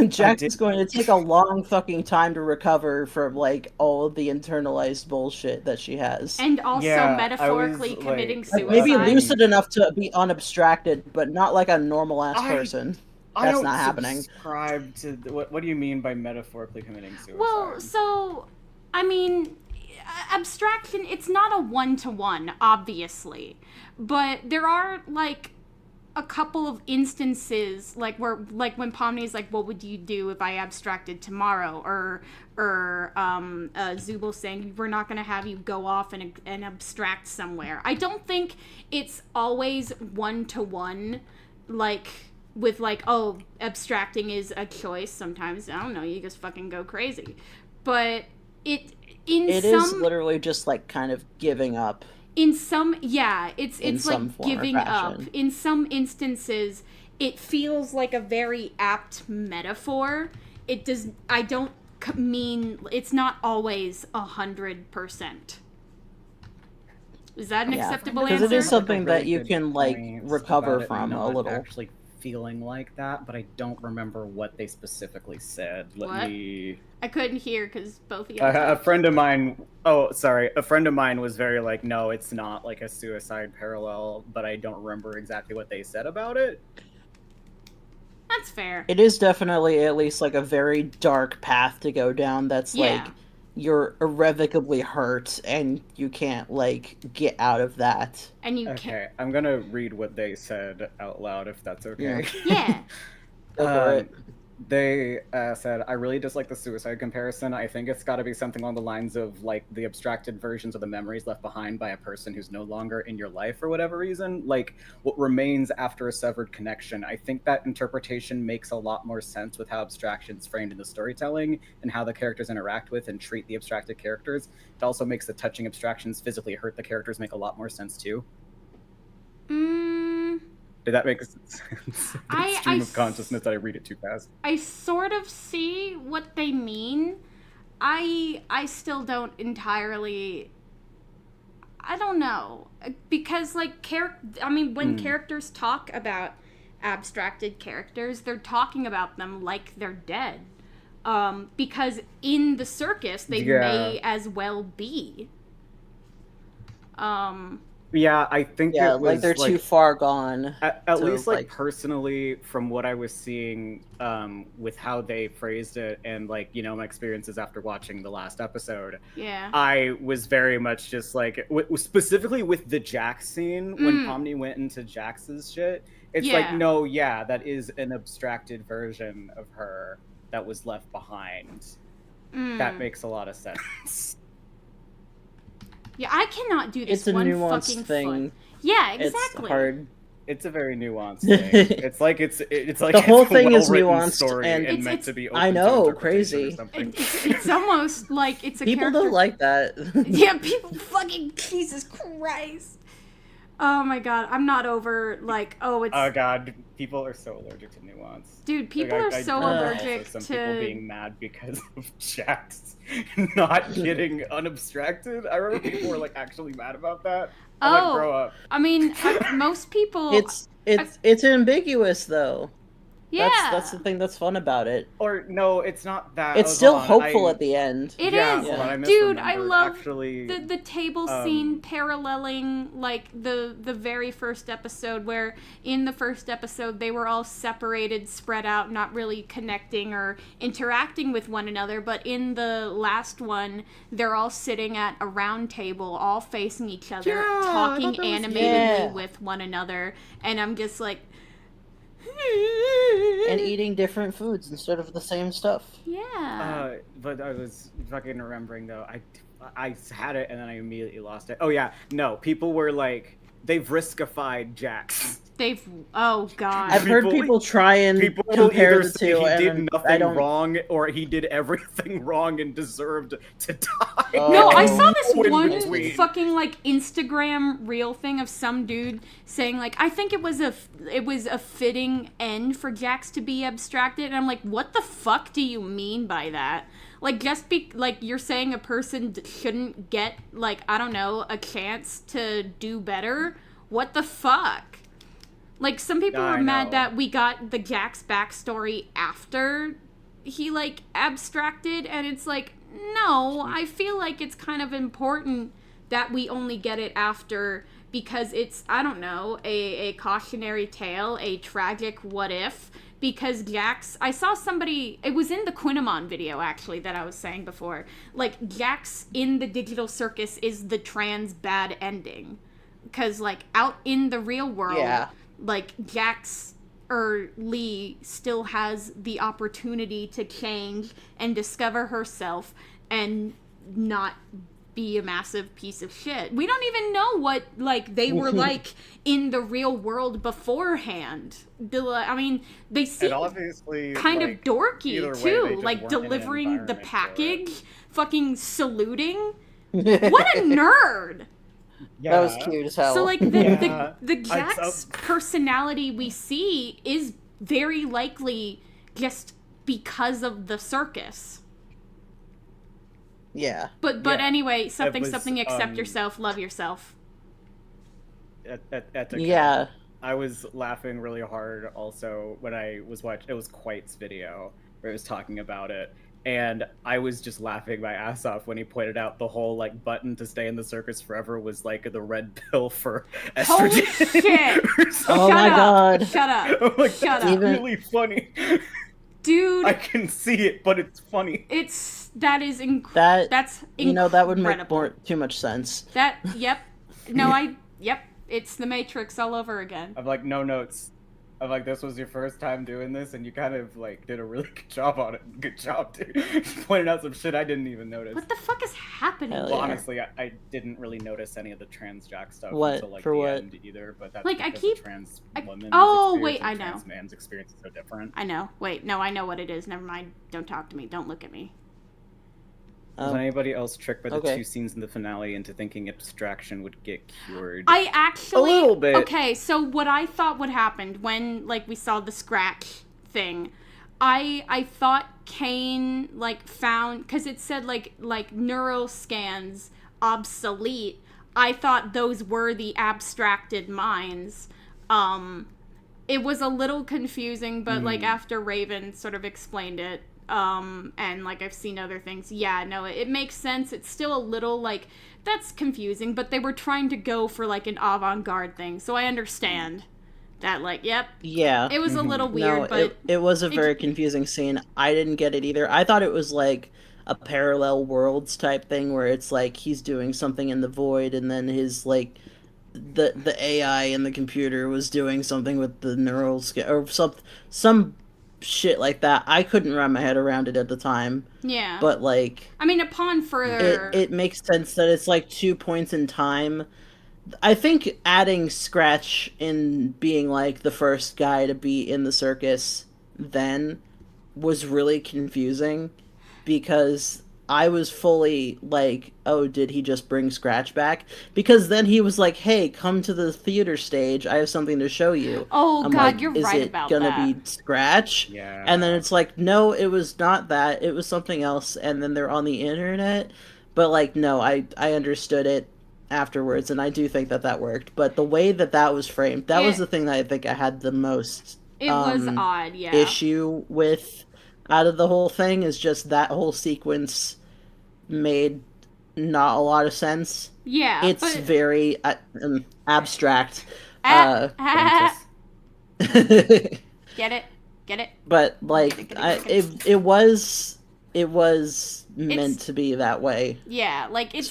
Jax is going to take a long fucking time to recover from, like, all of the internalized bullshit that she has. And also metaphorically committing suicide. Maybe lucid enough to be unabstracted, but not like a normal-ass person. That's not happening. Subscribe to what do you mean by metaphorically committing suicide? Well, so, I mean, abstraction, it's not a one-to-one, obviously. But there are, like, a couple of instances, like, where, like, when Pomni's like, what would you do if I abstracted tomorrow? Or Zubul saying, we're not going to have you go off and abstract somewhere. I don't think it's always one-to-one, like, with, like, oh, abstracting is a choice. Sometimes, I don't know, you just fucking go crazy. But it is literally just, like, kind of giving up. In some, yeah, it's like giving up. In some instances, it feels like a very apt metaphor. I don't mean, it's not always 100%. Is that an acceptable answer? Because it is something that you can, like, recover from a little. Actually feeling like that, but I don't remember what they specifically said. I couldn't hear because both of you. A friend of mine. Oh, sorry. A friend of mine was very like, no, it's not like a suicide parallel, but I don't remember exactly what they said about it. That's fair. It is definitely at least like a very dark path to go down. That's like you're irrevocably hurt and you can't like get out of that. And you okay, I'm gonna read what they said out loud if that's okay. Yeah. They said, I really dislike the suicide comparison. I think it's got to be something along the lines of like the abstracted versions of the memories left behind by a person who's no longer in your life for whatever reason. Like what remains after a severed connection. I think that interpretation makes a lot more sense with how abstraction's framed in the storytelling and how the characters interact with and treat the abstracted characters. It also makes the touching abstractions physically hurt the characters make a lot more sense too. Did that make sense? Stream of consciousness that I read it too fast. I sort of see what they mean. I still don't entirely. I don't know, because like when characters talk about abstracted characters, they're talking about them like they're dead. Because in the circus, they may as well be. Yeah, I think it was like they're too far gone. At least, like personally, from what I was seeing, with how they phrased it, and like my experiences after watching the last episode. Yeah, I was very much just like, specifically with the Jax scene when Pomni went into Jax's shit. It's like, no, that is an abstracted version of her that was left behind. That makes a lot of sense. Yeah, I cannot do this. It's a one nuanced fucking thing. Yeah, exactly. It's hard. It's a very nuanced thing. It's like the whole thing is nuanced story and meant to be open I know, to crazy. It's almost like it's a people character. don't like that. Yeah, people fucking Jesus Christ. Oh my god, I'm not over like it's. Oh god, people are so allergic to nuance. Dude, people are so allergic to. Some people being mad because of Jax not getting unabstracted. I remember people were like actually mad about that. I'm like, grow up. I mean, most people. It's ambiguous though. Yeah, that's the thing that's fun about it. Or no, it's not that. It's still hopeful at the end. It is, dude. I love the table scene paralleling like the very first episode, where in the first episode they were all separated, spread out, not really connecting or interacting with one another. But in the last one, they're all sitting at a round table, all facing each other, talking animatedly with one another, and I'm just like. And eating different foods instead of the same stuff. Yeah. But I was fucking remembering though. I had it and then I immediately lost it. Oh yeah, no. People were like, they've riskified Jax. Oh god. I've heard people try and compare the two. He did nothing wrong, or he did everything wrong and deserved to die. No, I saw this one fucking like Instagram reel thing of some dude saying like, I think it was a fitting end for Jax to be abstracted, and I'm like, what the fuck do you mean by that? Like, just like you're saying a person shouldn't get like, I don't know, a chance to do better? What the fuck? Like, some people were mad that we got the Jax backstory after he, like, abstracted, and it's like, no, I feel like it's kind of important that we only get it after, because it's, I don't know, a cautionary tale, a tragic what if, because Jax, I saw somebody, it was in the Quinamon video, actually, that I was saying before, like, Jax in the Digital Circus is the trans bad ending, because, like, out in the real world, like, Jax or Lee still has the opportunity to change and discover herself and not be a massive piece of shit. We don't even know what, like, they were like in the real world beforehand. I mean, they seem kind of dorky too, like delivering the package, fucking saluting. What a nerd! Yeah. That was cute as hell. So, like, the Jax personality we see is very likely just because of the circus. Yeah. But anyway, something, accept yourself, love yourself. Yeah. I was laughing really hard also when I was watching, it was Quite's video where he was talking about it. And I was just laughing my ass off when he pointed out the whole, like, button to stay in the circus forever was, like, the red pill for estrogen. Holy shit! Oh my god. Shut up. I'm like, Shut that's up. really funny. Dude. I can see it, but it's funny. That's incredible. You know, that would make too much sense. Yep. It's the Matrix all over again. I'm like, no notes. I'm like, this was your first time doing this, and you kind of, like, did a really good job on it. Good job, dude. You pointed out some shit I didn't even notice. What the fuck is happening? Well, honestly, I didn't really notice any of the trans Jack stuff until, like, the end either, but that's like, because the trans woman's I know. trans man's experience is so different. I know. Wait, no, I know what it is. Never mind. Don't talk to me. Don't look at me. Was anybody else tricked by the two scenes in the finale into thinking abstraction would get cured? I actually... A little bit. Okay, so what I thought would happen when, like, we saw the scratch thing, I thought Kane, like, found... Because it said, like neural scans obsolete. I thought those were the abstracted minds. It was a little confusing, but, like, after Raven sort of explained it, and, like, I've seen other things. Yeah, no, it makes sense. It's still a little, like, that's confusing, but they were trying to go for, like, an avant-garde thing, so I understand that, like, yep. Yeah. It was a little weird, but... It was a very confusing scene. I didn't get it either. I thought it was, like, a parallel worlds type thing, where it's, like, he's doing something in the void, and then his, like... The AI in the computer was doing something with the neural... or some shit like that. I couldn't wrap my head around it at the time. Yeah. But, like... I mean, upon further... It makes sense that it's, like, 2 points in time. I think adding Scratch in being, like, the first guy to be in the circus then was really confusing, because I was fully like, oh, did he just bring Scratch back? Because then he was like, hey, come to the theater stage. I have something to show you. Oh, I'm God, like, you're right about that. Is it gonna be Scratch? Yeah. And then it's like, no, it was not that. It was something else. And then they're on the internet. But, like, no, I understood it afterwards, and I do think that worked. But the way that was framed, that was the thing that I think I had the most was odd, yeah. issue with out of the whole thing, is just that whole sequence made not a lot of sense. Yeah, it's very abstract. Get it? But, like, it was meant to be that way. Yeah, like, it's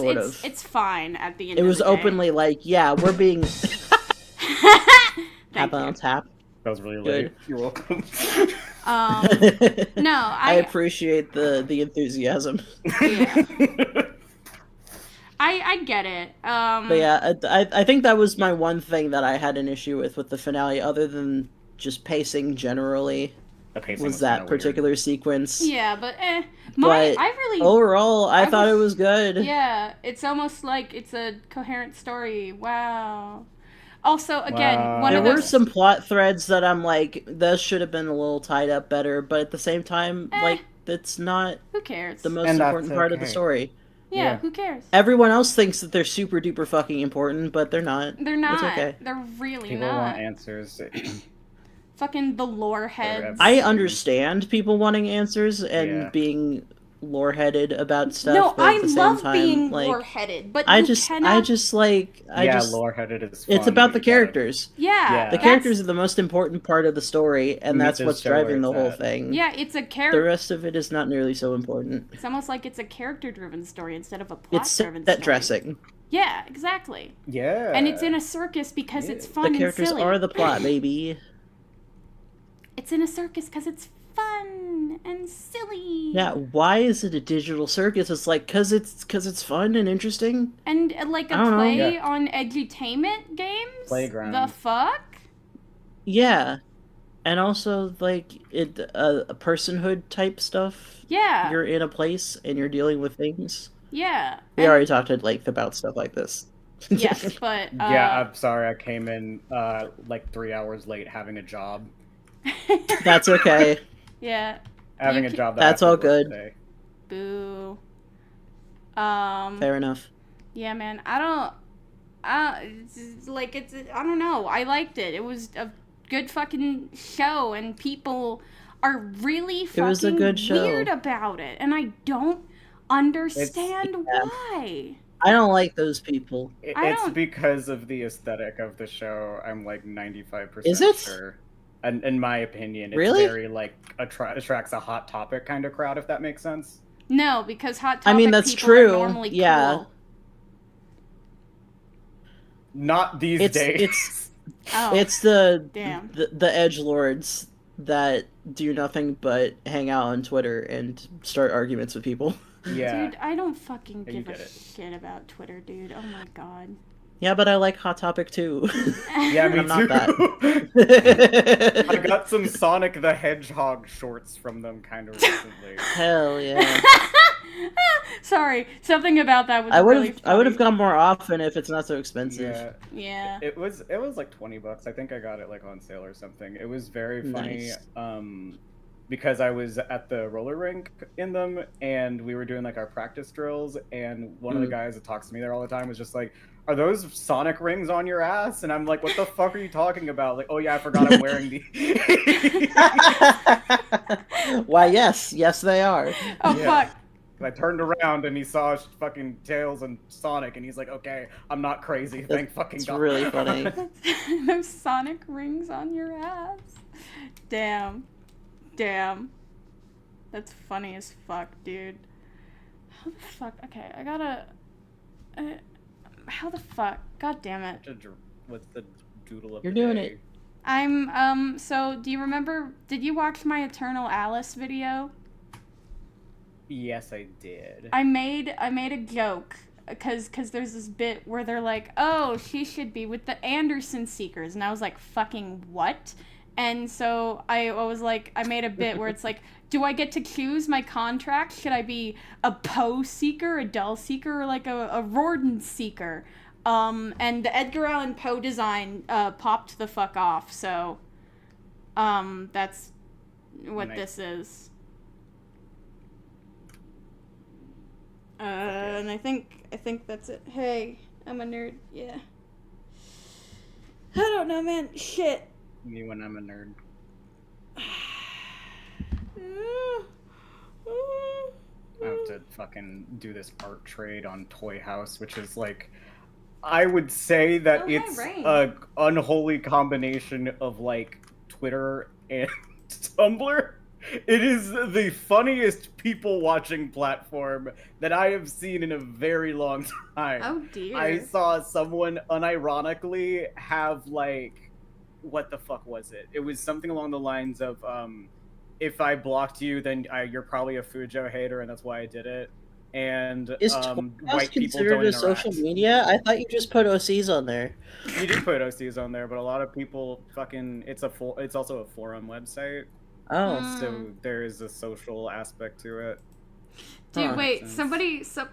fine at the end of the day. It was openly like, yeah, we're being... Tap on tap. That was really late. You're welcome. No, I appreciate the enthusiasm. Yeah. I get it. But yeah, I think that was my one thing that I had an issue with the finale, other than just pacing generally. The pacing was that particular sequence. Yeah, but overall, I thought it was good. Yeah, it's almost like it's a coherent story. Wow. Also, again, there were some plot threads that I'm like, those should have been a little tied up better, but at the same time, like, that's not who cares? The most important part of the story. Yeah, who cares? Everyone else thinks that they're super duper fucking important, but they're not. They're not. It's okay. They're really People not. want answers. Fucking the lore heads. I understand people wanting answers and being lore-headed about stuff. No, but at the I same love time, being like, lore-headed, but I just lore-headed is fun. It's about the characters. Yeah. The characters are the most important part of the story, and that's what's driving the whole thing. Yeah, it's a character. The rest of it is not nearly so important. It's almost like it's a character-driven story instead of a plot-driven story. It's set dressing. Yeah, exactly. Yeah. And it's in a circus because it's fun and silly. The characters are the plot, baby. It's in a circus because it's fun and silly. Yeah, why is it a digital circus? It's like because it's fun and interesting. And like a play on edutainment games. Playground. The fuck? Yeah, and also like a personhood type stuff. Yeah. You're in a place and you're dealing with things. Yeah. We already talked at length about stuff like this. Yes, but yeah, I'm sorry. I came in like 3 hours late having a job. That's okay. Yeah. Having a job. That's all good. Today. Boo. Fair enough. Yeah, man. I don't know. I liked it. It was a good fucking show, and people are really fucking weird about it, and I don't understand why. I don't like those people. It's because of the aesthetic of the show. I'm like 95% Is it? sure. And in my opinion, it's really? very like attracts a Hot Topic kind of crowd, if that makes sense. No, because Hot Topic. I mean, that's people true. Are normally yeah. Cool. Not these days. It's the damn. the edgelords that do nothing but hang out on Twitter and start arguments with people. Yeah. Dude, I don't fucking give a shit about Twitter, dude. Oh my god. Yeah, but I like Hot Topic too. Yeah, me I'm too. not that. I got some Sonic the Hedgehog shorts from them kind of recently. Hell yeah. Sorry, something about that was I would really have I would have gone more often if it's not so expensive. Yeah. It was like $20. I think I got it like on sale or something. It was very funny. Nice. Because I was at the roller rink in them, and we were doing like our practice drills, and one of the guys that talks to me there all the time was just like, "Are those Sonic rings on your ass?" And I'm like, "What the fuck are you talking about?" Like, "Oh yeah, I forgot I'm wearing these." Why, yes, they are. Oh fuck. And I turned around and he saw fucking Tails and Sonic, and he's like, "Okay, I'm not crazy. Thank fucking God." It's really funny. Those Sonic rings on your ass. Damn. That's funny as fuck, dude. How the fuck? Okay, I gotta... how the fuck? God damn it. What's the doodle of You're the doing day? it. I'm, so, do you remember... Did you watch my Eternal Alice video? Yes, I did. I made a joke. Because there's this bit where they're like, oh, she should be with the Anderson Seekers. And I was like, fucking what? And so I was like, I made a bit where it's like, do I get to choose my contract? Should I be a Poe seeker, a Dull seeker, or like a Rorden seeker? And the Edgar Allan Poe design popped the fuck off. So that's what this is. And I think that's it. Hey, I'm a nerd. Yeah. I don't know, man. Shit. Me when I'm a nerd. I have to fucking do this art trade on Toy House, which is like, I would say that it's a unholy combination of like Twitter and Tumblr. It is the funniest people watching platform that I have seen in a very long time. Oh dear. I saw someone unironically have like, what the fuck was it? It was something along the lines of, if I blocked you, then you're probably a Fujo hater, and that's why I did it. And is white people considered don't a social media? I thought you just put OCs on there. You do put OCs on there, but a lot of people fucking it's also a forum website. Oh, so there is a social aspect to it. Dude, wait,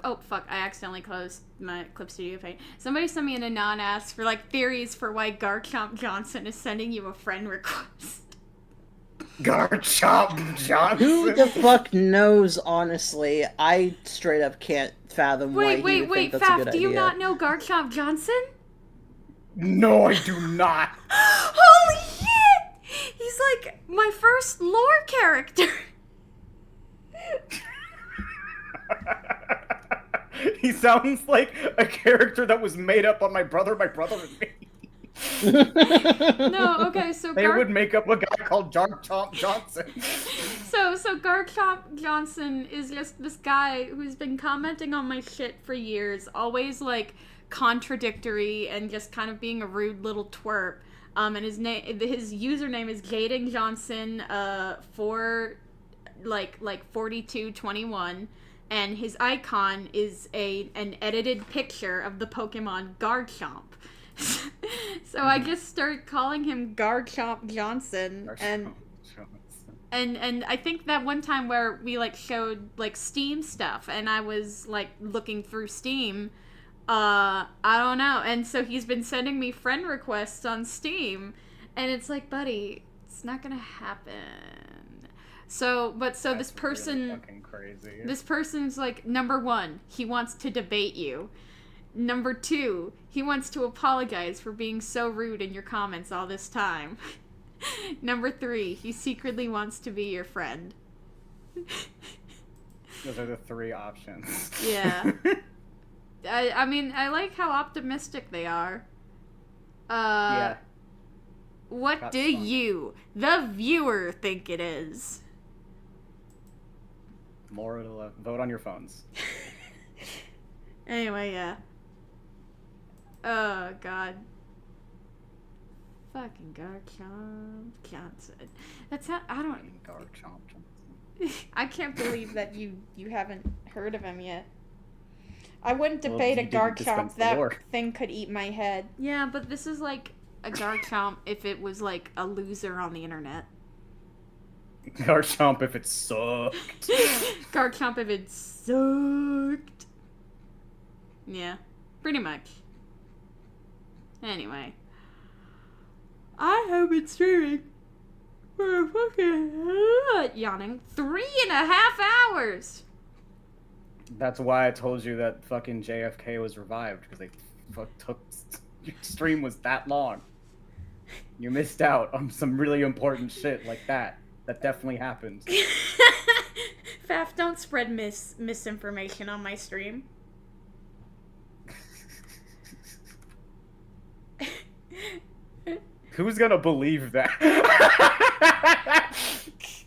oh fuck, I accidentally closed my Clip Studio pane. Somebody sent me an anon-ask for like theories for why Garchomp Johnson is sending you a friend request. Garchomp Johnson. Who the fuck knows, honestly? I straight up can't fathom why he would think that's a good Faf, idea. do you not know Garchomp Johnson? No, I do not. Holy shit! He's like my first lore character. He sounds like a character that was made up on my brother, and me. No, okay, so they would make up a guy called Garchomp Johnson. So Garchomp Johnson is just this guy who's been commenting on my shit for years, always like contradictory and just kind of being a rude little twerp. And his username is Jaden Johnson, for like 4221. And his icon is an edited picture of the Pokemon Garchomp. So I just started calling him Garchomp Johnson, and I think that one time where we like showed like Steam stuff, and I was like looking through Steam, I don't know, and so he's been sending me friend requests on Steam, and it's like, buddy, it's not gonna happen. So this person, really fucking crazy. This person's like, number 1, he wants to debate you. Number 2, he wants to apologize for being so rude in your comments all this time. Number 3, he secretly wants to be your friend. Those are the 3 options. Yeah. I mean, I like how optimistic they are. Yeah. What do you, the viewer, think it is? More to vote on your phones. Anyway, yeah. Oh, God. Fucking Garchomp Johnson. That's how, I don't... Garchomp Johnson. I can't believe that you haven't heard of him yet. I wouldn't debate a Garchomp. That thing could eat my head. Yeah, but this is like a Garchomp if it was like a loser on the internet. Garchomp if it sucked. Garchomp if it sucked. Yeah, pretty much. Anyway. I have been streaming for fucking yawning 3.5 hours. That's why I told you that fucking JFK was revived, because they took your stream was that long. You missed out on some really important shit like that. That definitely happened. Faf, don't spread misinformation on my stream. Who's gonna believe that?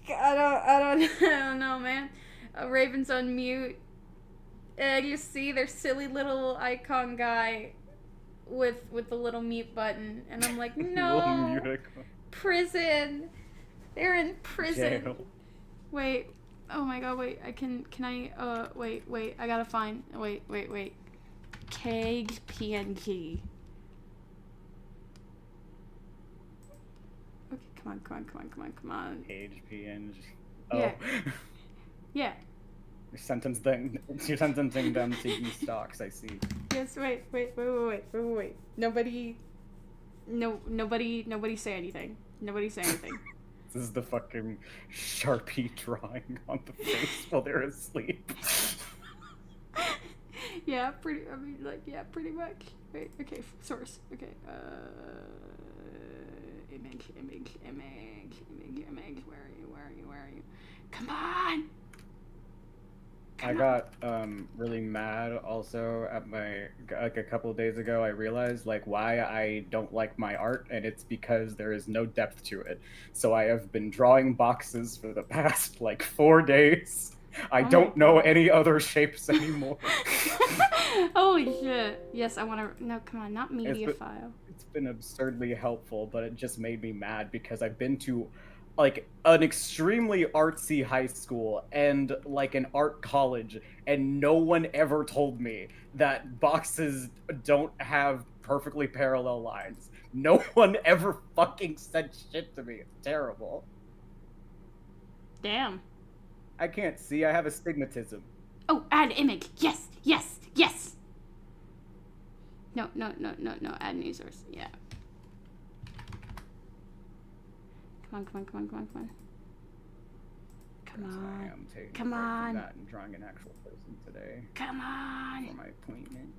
I don't know, man. Raven's on mute. You see their silly little icon guy with the little mute button, and I'm like, no, prison. They're in prison. Jail. Wait. Oh my god, wait. Can I, wait. I gotta find, wait. Keg PNG. Okay, come on. Page PNG. Oh. Yeah. Yeah. You're sentencing them to use stocks, I see. Yes, wait. Nobody say anything. Nobody say anything. This is the fucking Sharpie drawing on the face while they're asleep. Yeah, pretty much. Wait, okay, source. Okay, image. Where are you? Come on! I got really mad also at a couple of days ago. I realized why I don't like my art, and it's because there is no depth to it. So I have been drawing boxes for the past 4 days. I don't know any other shapes anymore. Holy shit. Yes, I want to... No, come on, not media file. It's been absurdly helpful, but it just made me mad because I've been to an extremely artsy high school and an art college, and no one ever told me that boxes don't have perfectly parallel lines. No one ever fucking said shit to me. It's terrible. Damn. I can't see. I have astigmatism. Oh, add image. Yes. No, add new source. Yeah. Come on. Come Yes, on. I am taking Come a break from on. that and drawing an actual person today Come on. for my appointment.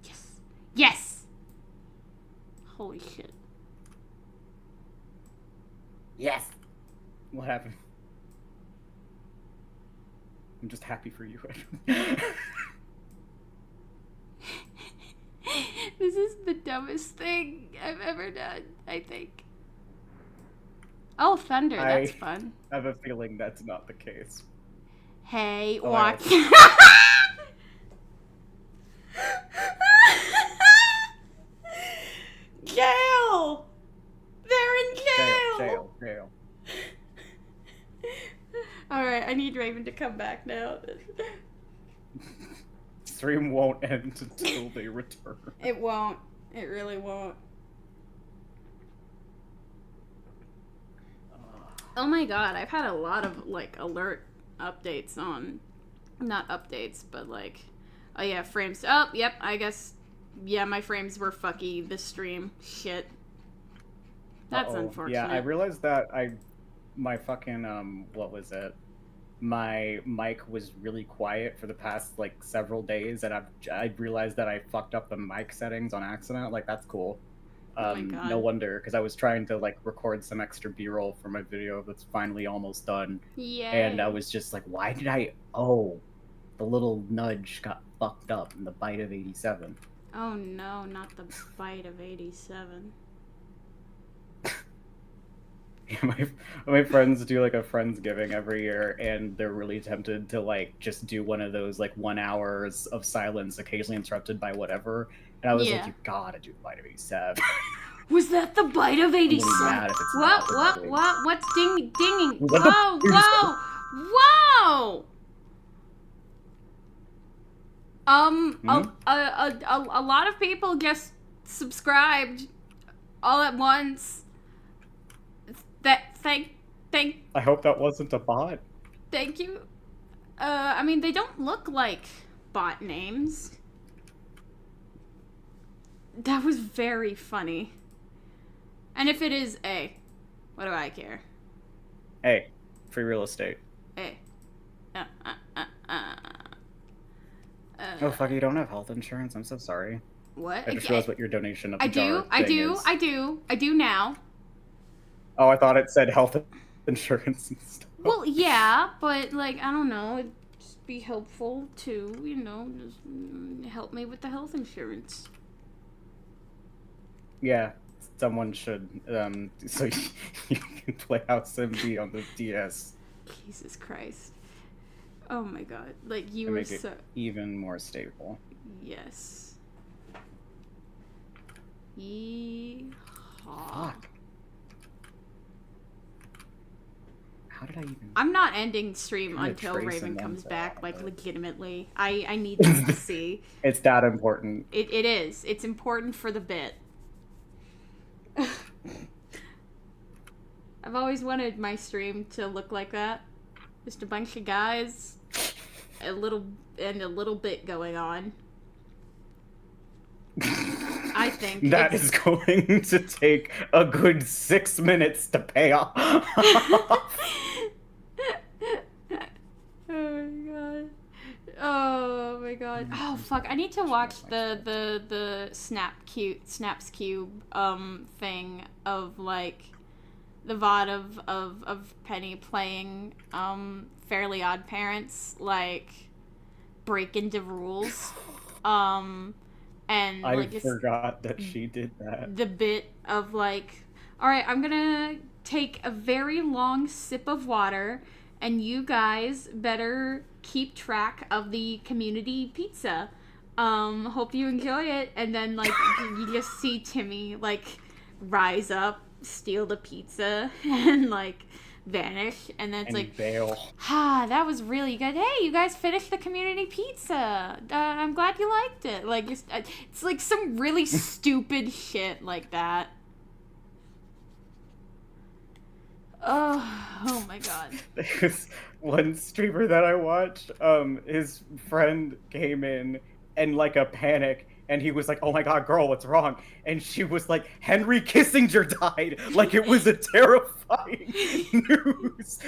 Yes. Yes. Holy shit. Yes. What happened? I'm just happy for you. This is the dumbest thing I've ever done, I think. Oh, thunder, that's fun. I have a feeling that's not the case. Hey, Oh, watch. Jail! They're in jail! Jail. Alright, I need Raven to come back now. Stream won't end until they return. It won't. It really won't. Oh my god, I've had a lot of, like, alert updates on... Not updates, but, like... Oh yeah, frames. Oh, yep, I guess... Yeah, my frames were fucky this stream. Shit. That's unfortunate. Yeah, I realized that my fucking, what was it? My mic was really quiet for the past, like, several days, and I realized that I fucked up the mic settings on accident. Like, that's cool. Oh my God. No wonder, because I was trying to, like, record some extra B-roll for my video that's finally almost done. Yay. And I was just like, why did I... Oh, the little nudge got fucked up in the bite of 87. Oh no, not the bite of 87. Yeah, my friends do like a Friendsgiving every year, and they're really tempted to like just do one of those like 1 hours of silence, occasionally interrupted by whatever. And I was like, you gotta do the bite of 87. Was that the bite of 87? What's dinging? Whoa! A lot of people just subscribed all at once. Thank. I hope that wasn't a bot. Thank you. I mean, they don't look like bot names. That was very funny. And if it is A, what do I care? Hey, free real estate. A. Oh fuck! You don't have health insurance. I'm so sorry. What? I just realized what your donation of the I do now. Oh, I thought it said health insurance and stuff. Well, yeah, but like I don't know, it'd just be helpful to just help me with the health insurance. Yeah, someone should. So you can play House MD on the DS. Jesus Christ. Oh my god. Like, you to were make it so... even more stable. Yes. Yeehaw. Fuck. How did I even... I'm not ending stream until Raven comes back, like, legitimately. I need this to see. It's that important. It is. It's important for the bit. I've always wanted my stream to look like that. Just a bunch of guys, a little bit going on. I think that is going to take a good 6 minutes to pay off. Oh my god. Oh fuck, I need to watch the Snaps Cube thing of like the VOD of Penny playing Fairly Odd Parents, like break into rules. And I like forgot that she did that. The bit of like, alright, I'm gonna take a very long sip of water and you guys better keep track of the community pizza. Hope you enjoy it. And then like you just see Timmy like rise up, steal the pizza, and like vanish, and then it's like bail. That was really good. Hey, you guys finished the community pizza. I'm glad you liked it. Like it's like some really stupid shit like that. Oh my god. There's one streamer that I watched, his friend came in like a panic and he was like, "Oh my god, girl, what's wrong?" And she was like, "Henry Kissinger died." Like it was a terrifying news.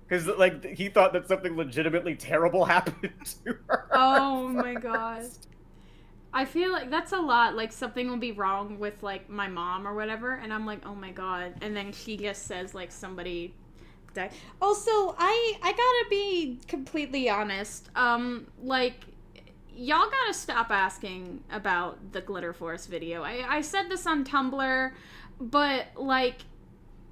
Because like he thought that something legitimately terrible happened to her. Oh my god. I feel like that's a lot. Like something will be wrong with like my mom or whatever, and I'm like, oh my god, and then she just says like somebody died. Also, I gotta be completely honest. Like y'all gotta stop asking about the Glitter Force video. I said this on Tumblr, but like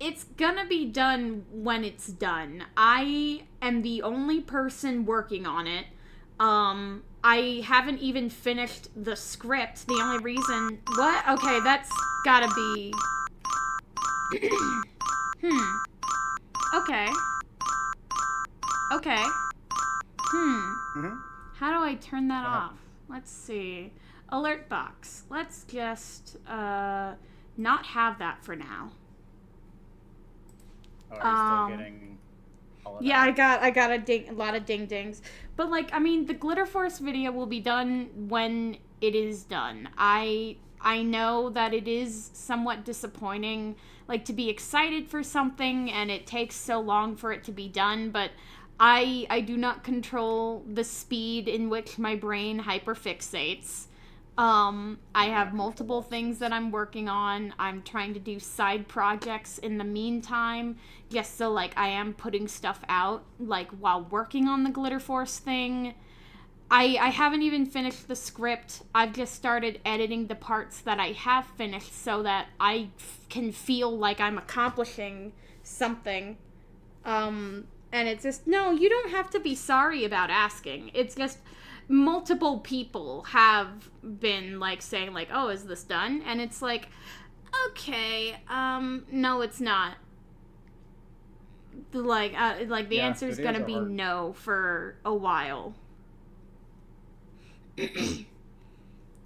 it's gonna be done when it's done. I am the only person working on it. I haven't even finished the script. The only reason... What? Okay, that's gotta be... Okay. Okay. How do I turn that off? Let's see. Alert box. Let's just, not have that for now. Oh, are you still getting all of yeah, that? I got a lot of ding dings. But like, I mean, the Glitter Force video will be done when it is done. I know that it is somewhat disappointing, like to be excited for something and it takes so long for it to be done, but I do not control the speed in which my brain hyperfixates. I have multiple things that I'm working on. I'm trying to do side projects in the meantime. Yes, so like I am putting stuff out like while working on the Glitter Force thing. I haven't even finished the script. I've just started editing the parts that I have finished so that I can feel like I'm accomplishing something. And it's just, no, you don't have to be sorry about asking. It's just multiple people have been like saying like, oh, is this done? And it's like, okay, no, it's not. Like the answer is gonna be no for a while.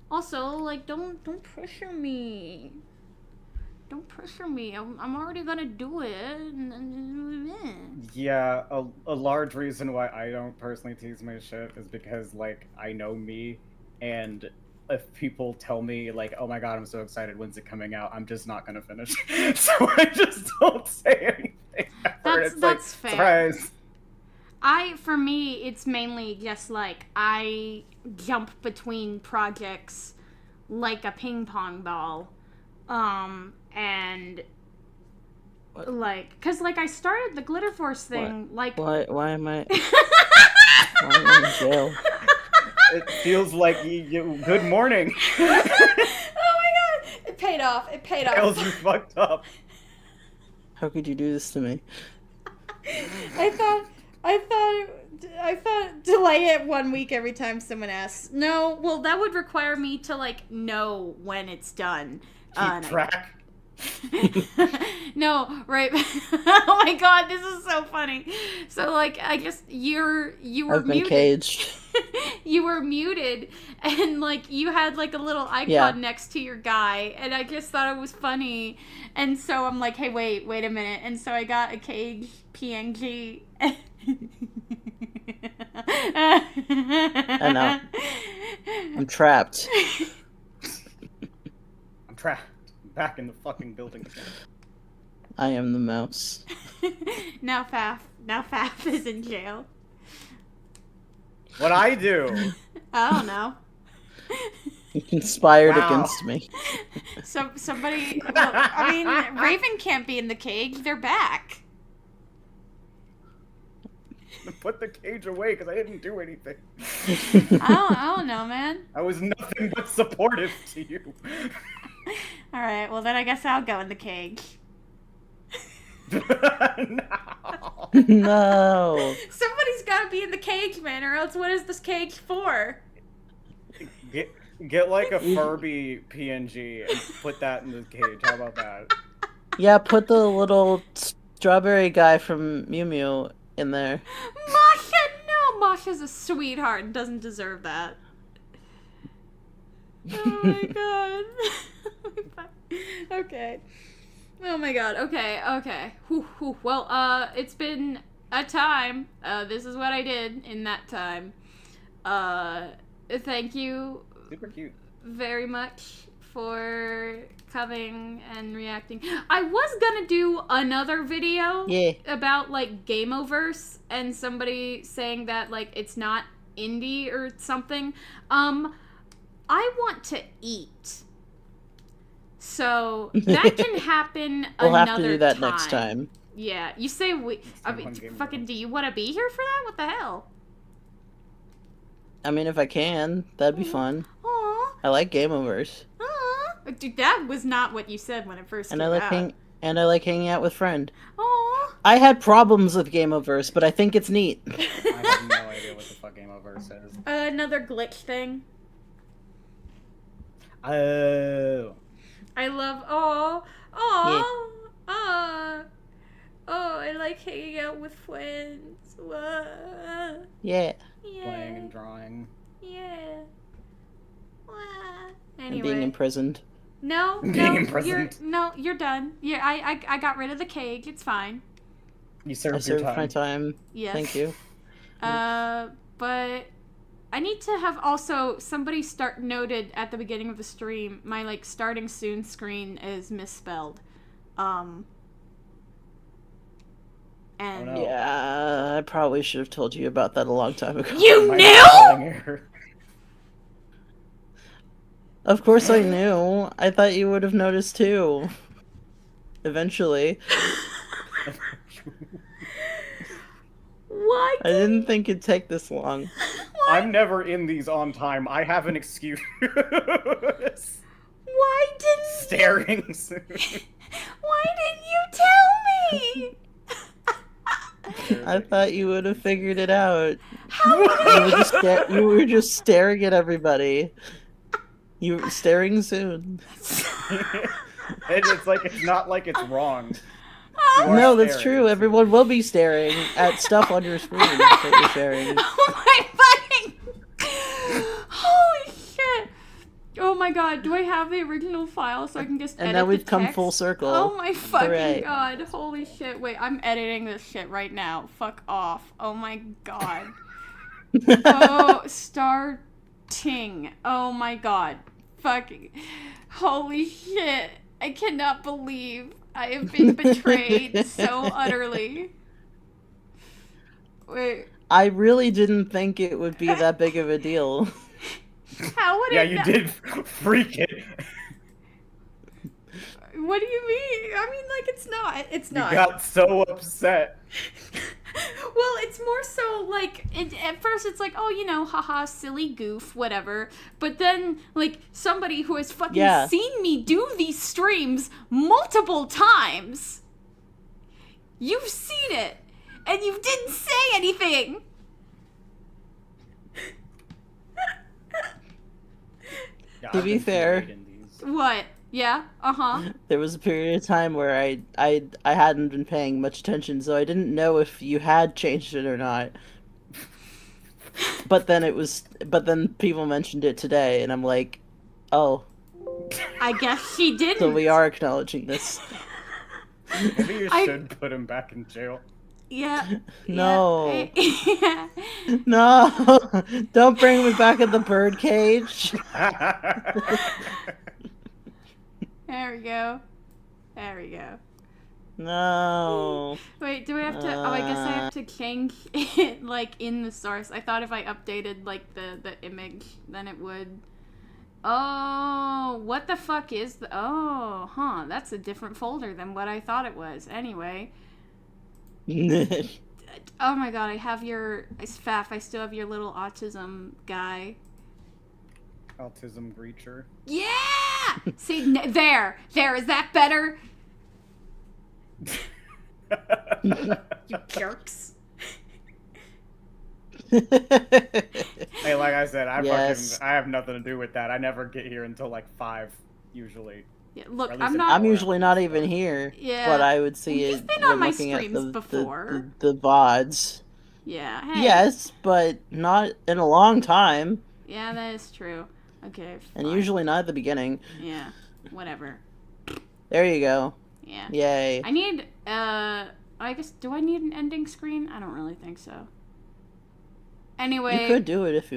Also, like, don't pressure me. Don't pressure me. I'm already gonna do it. Yeah, a large reason why I don't personally tease my shit is because, like, I know me, and if people tell me, like, oh my god, I'm so excited, when's it coming out, I'm just not gonna finish. So I just don't say anything. That's fair. Surprise. For me, it's mainly just, like, I jump between projects like a ping pong ball. And what? Like, cause like I started the Glitter Force thing, what? like why am I why am I in jail? It feels like you good morning. Oh my god, it paid off. It paid off. Tails, you fucked up. How could you do this to me? I thought delay it 1 week every time someone asks. No, well that would require me to like know when it's done. Keep track. No, right. Oh my god, this is so funny. So like I guess you were I've been muted. Caged. You were muted and like you had like a little icon next to your guy and I just thought it was funny. And so I'm like, hey, wait a minute. And so I got a Cage PNG. I know. I'm trapped. I'm trapped. Back in the fucking building again. I am the mouse. Now Faf is in jail. What I do? I don't know. You conspired against me. Somebody. Well, I mean, Raven can't be in the cage. They're back. Put the cage away because I didn't do anything. I don't know, man. I was nothing but supportive to you. Alright, well then I guess I'll go in the cage. No. No. Somebody's gotta be in the cage, man, or else what is this cage for? Get like a Furby PNG and put that in the cage. How about that? Yeah, put the little strawberry guy from Mew Mew in there. Masha, no! Masha's a sweetheart and doesn't deserve that. Oh my god. Okay. Oh my god. Okay. Whew. Well, it's been a time. This is what I did in that time. thank you Super cute. very much for coming and reacting. I was gonna do another video about like Gameoverse and somebody saying that like it's not indie or something. I want to eat. So that can happen we'll another have to do that time. next time. Yeah, you say I mean, fucking, do you want to be here for that? What the hell? I mean, if I can, that'd be fun. Aww. I like Gameoverse. Aww. Dude, that was not what you said when it first came I like out. I like hanging out with friend. Aww. I had problems with Gameoverse, but I think it's neat. I have no idea what the fuck Gameoverse is. Another glitch thing. Oh. I love I like hanging out with friends. Yeah. Playing and drawing. Yeah. And Anyway. being imprisoned. No, Being imprisoned. you're done. Yeah, I got rid of the cake. It's fine. You I served your served my time. time. Yes. Thank you. But I need to have also somebody noted at the beginning of the stream my like starting soon screen is misspelled. And no. Yeah, I probably should have told you about that a long time ago. You knew? Of course I knew. I thought you would have noticed too. Eventually. Why? I didn't think it'd take this long. I'm never in these on time. I have an excuse. Why didn't Staring soon. Why didn't you tell me? I thought you would have figured it out. How You were just staring at everybody. You were staring soon. It's like it's not like it's wrong. No, that's true. Everyone will be staring at stuff on your screen that you're sharing. Oh my fucking! Holy shit! Oh my god, do I have the original file so I can just edit And now we've the come text? full circle. Oh my fucking Hooray. god, holy shit. Wait, I'm editing this shit right now. Fuck off. Oh my god. Oh, starting. Oh my god. Fucking. Holy shit. I cannot believe I have been betrayed so utterly. Wait. I really didn't think it would be that big of a deal. How would Yeah, it you not- did freak it. What do you mean? I mean, like, it's not. It's not. You got so upset. Well, it's more so, like, at first it's like, oh, you know, haha, silly goof, whatever. But then, like, somebody who has fucking seen me do these streams multiple times. You've seen it. And you didn't say anything. To be fair, What? Yeah? Uh-huh. there was a period of time where I hadn't been paying much attention, so I didn't know if you had changed it or not. But then people mentioned it today, and I'm like, oh. I guess she didn't. So we are acknowledging this. Maybe you should put him back in jail. Yeah. No. Yeah. No. Don't bring me back in the bird cage. There we go. There we go. No. Wait, do we have to... Oh, I guess I have to change it, like, in the source. I thought if I updated, like, the image, then it would... Oh, what the fuck is the... Oh, huh. That's a different folder than what I thought it was. Anyway. Oh my god, I have your... Faff, I still have your little autism guy. Autism breacher. Yeah! See, there! There, is that better? You jerks. Hey, like I said, I have nothing to do with that. I never get here until like 5, usually. Yeah, look, I'm usually not even here. Yeah. But I would see You've it been on my looking at streams before. the VODs. Yeah. Hey. Yes, but not in a long time. Yeah, that is true. Okay. And usually not at the beginning. Yeah. Whatever. There you go. Yeah. Yay. I need, I guess, do I need an ending screen? I don't really think so. Anyway. You could do it if you want.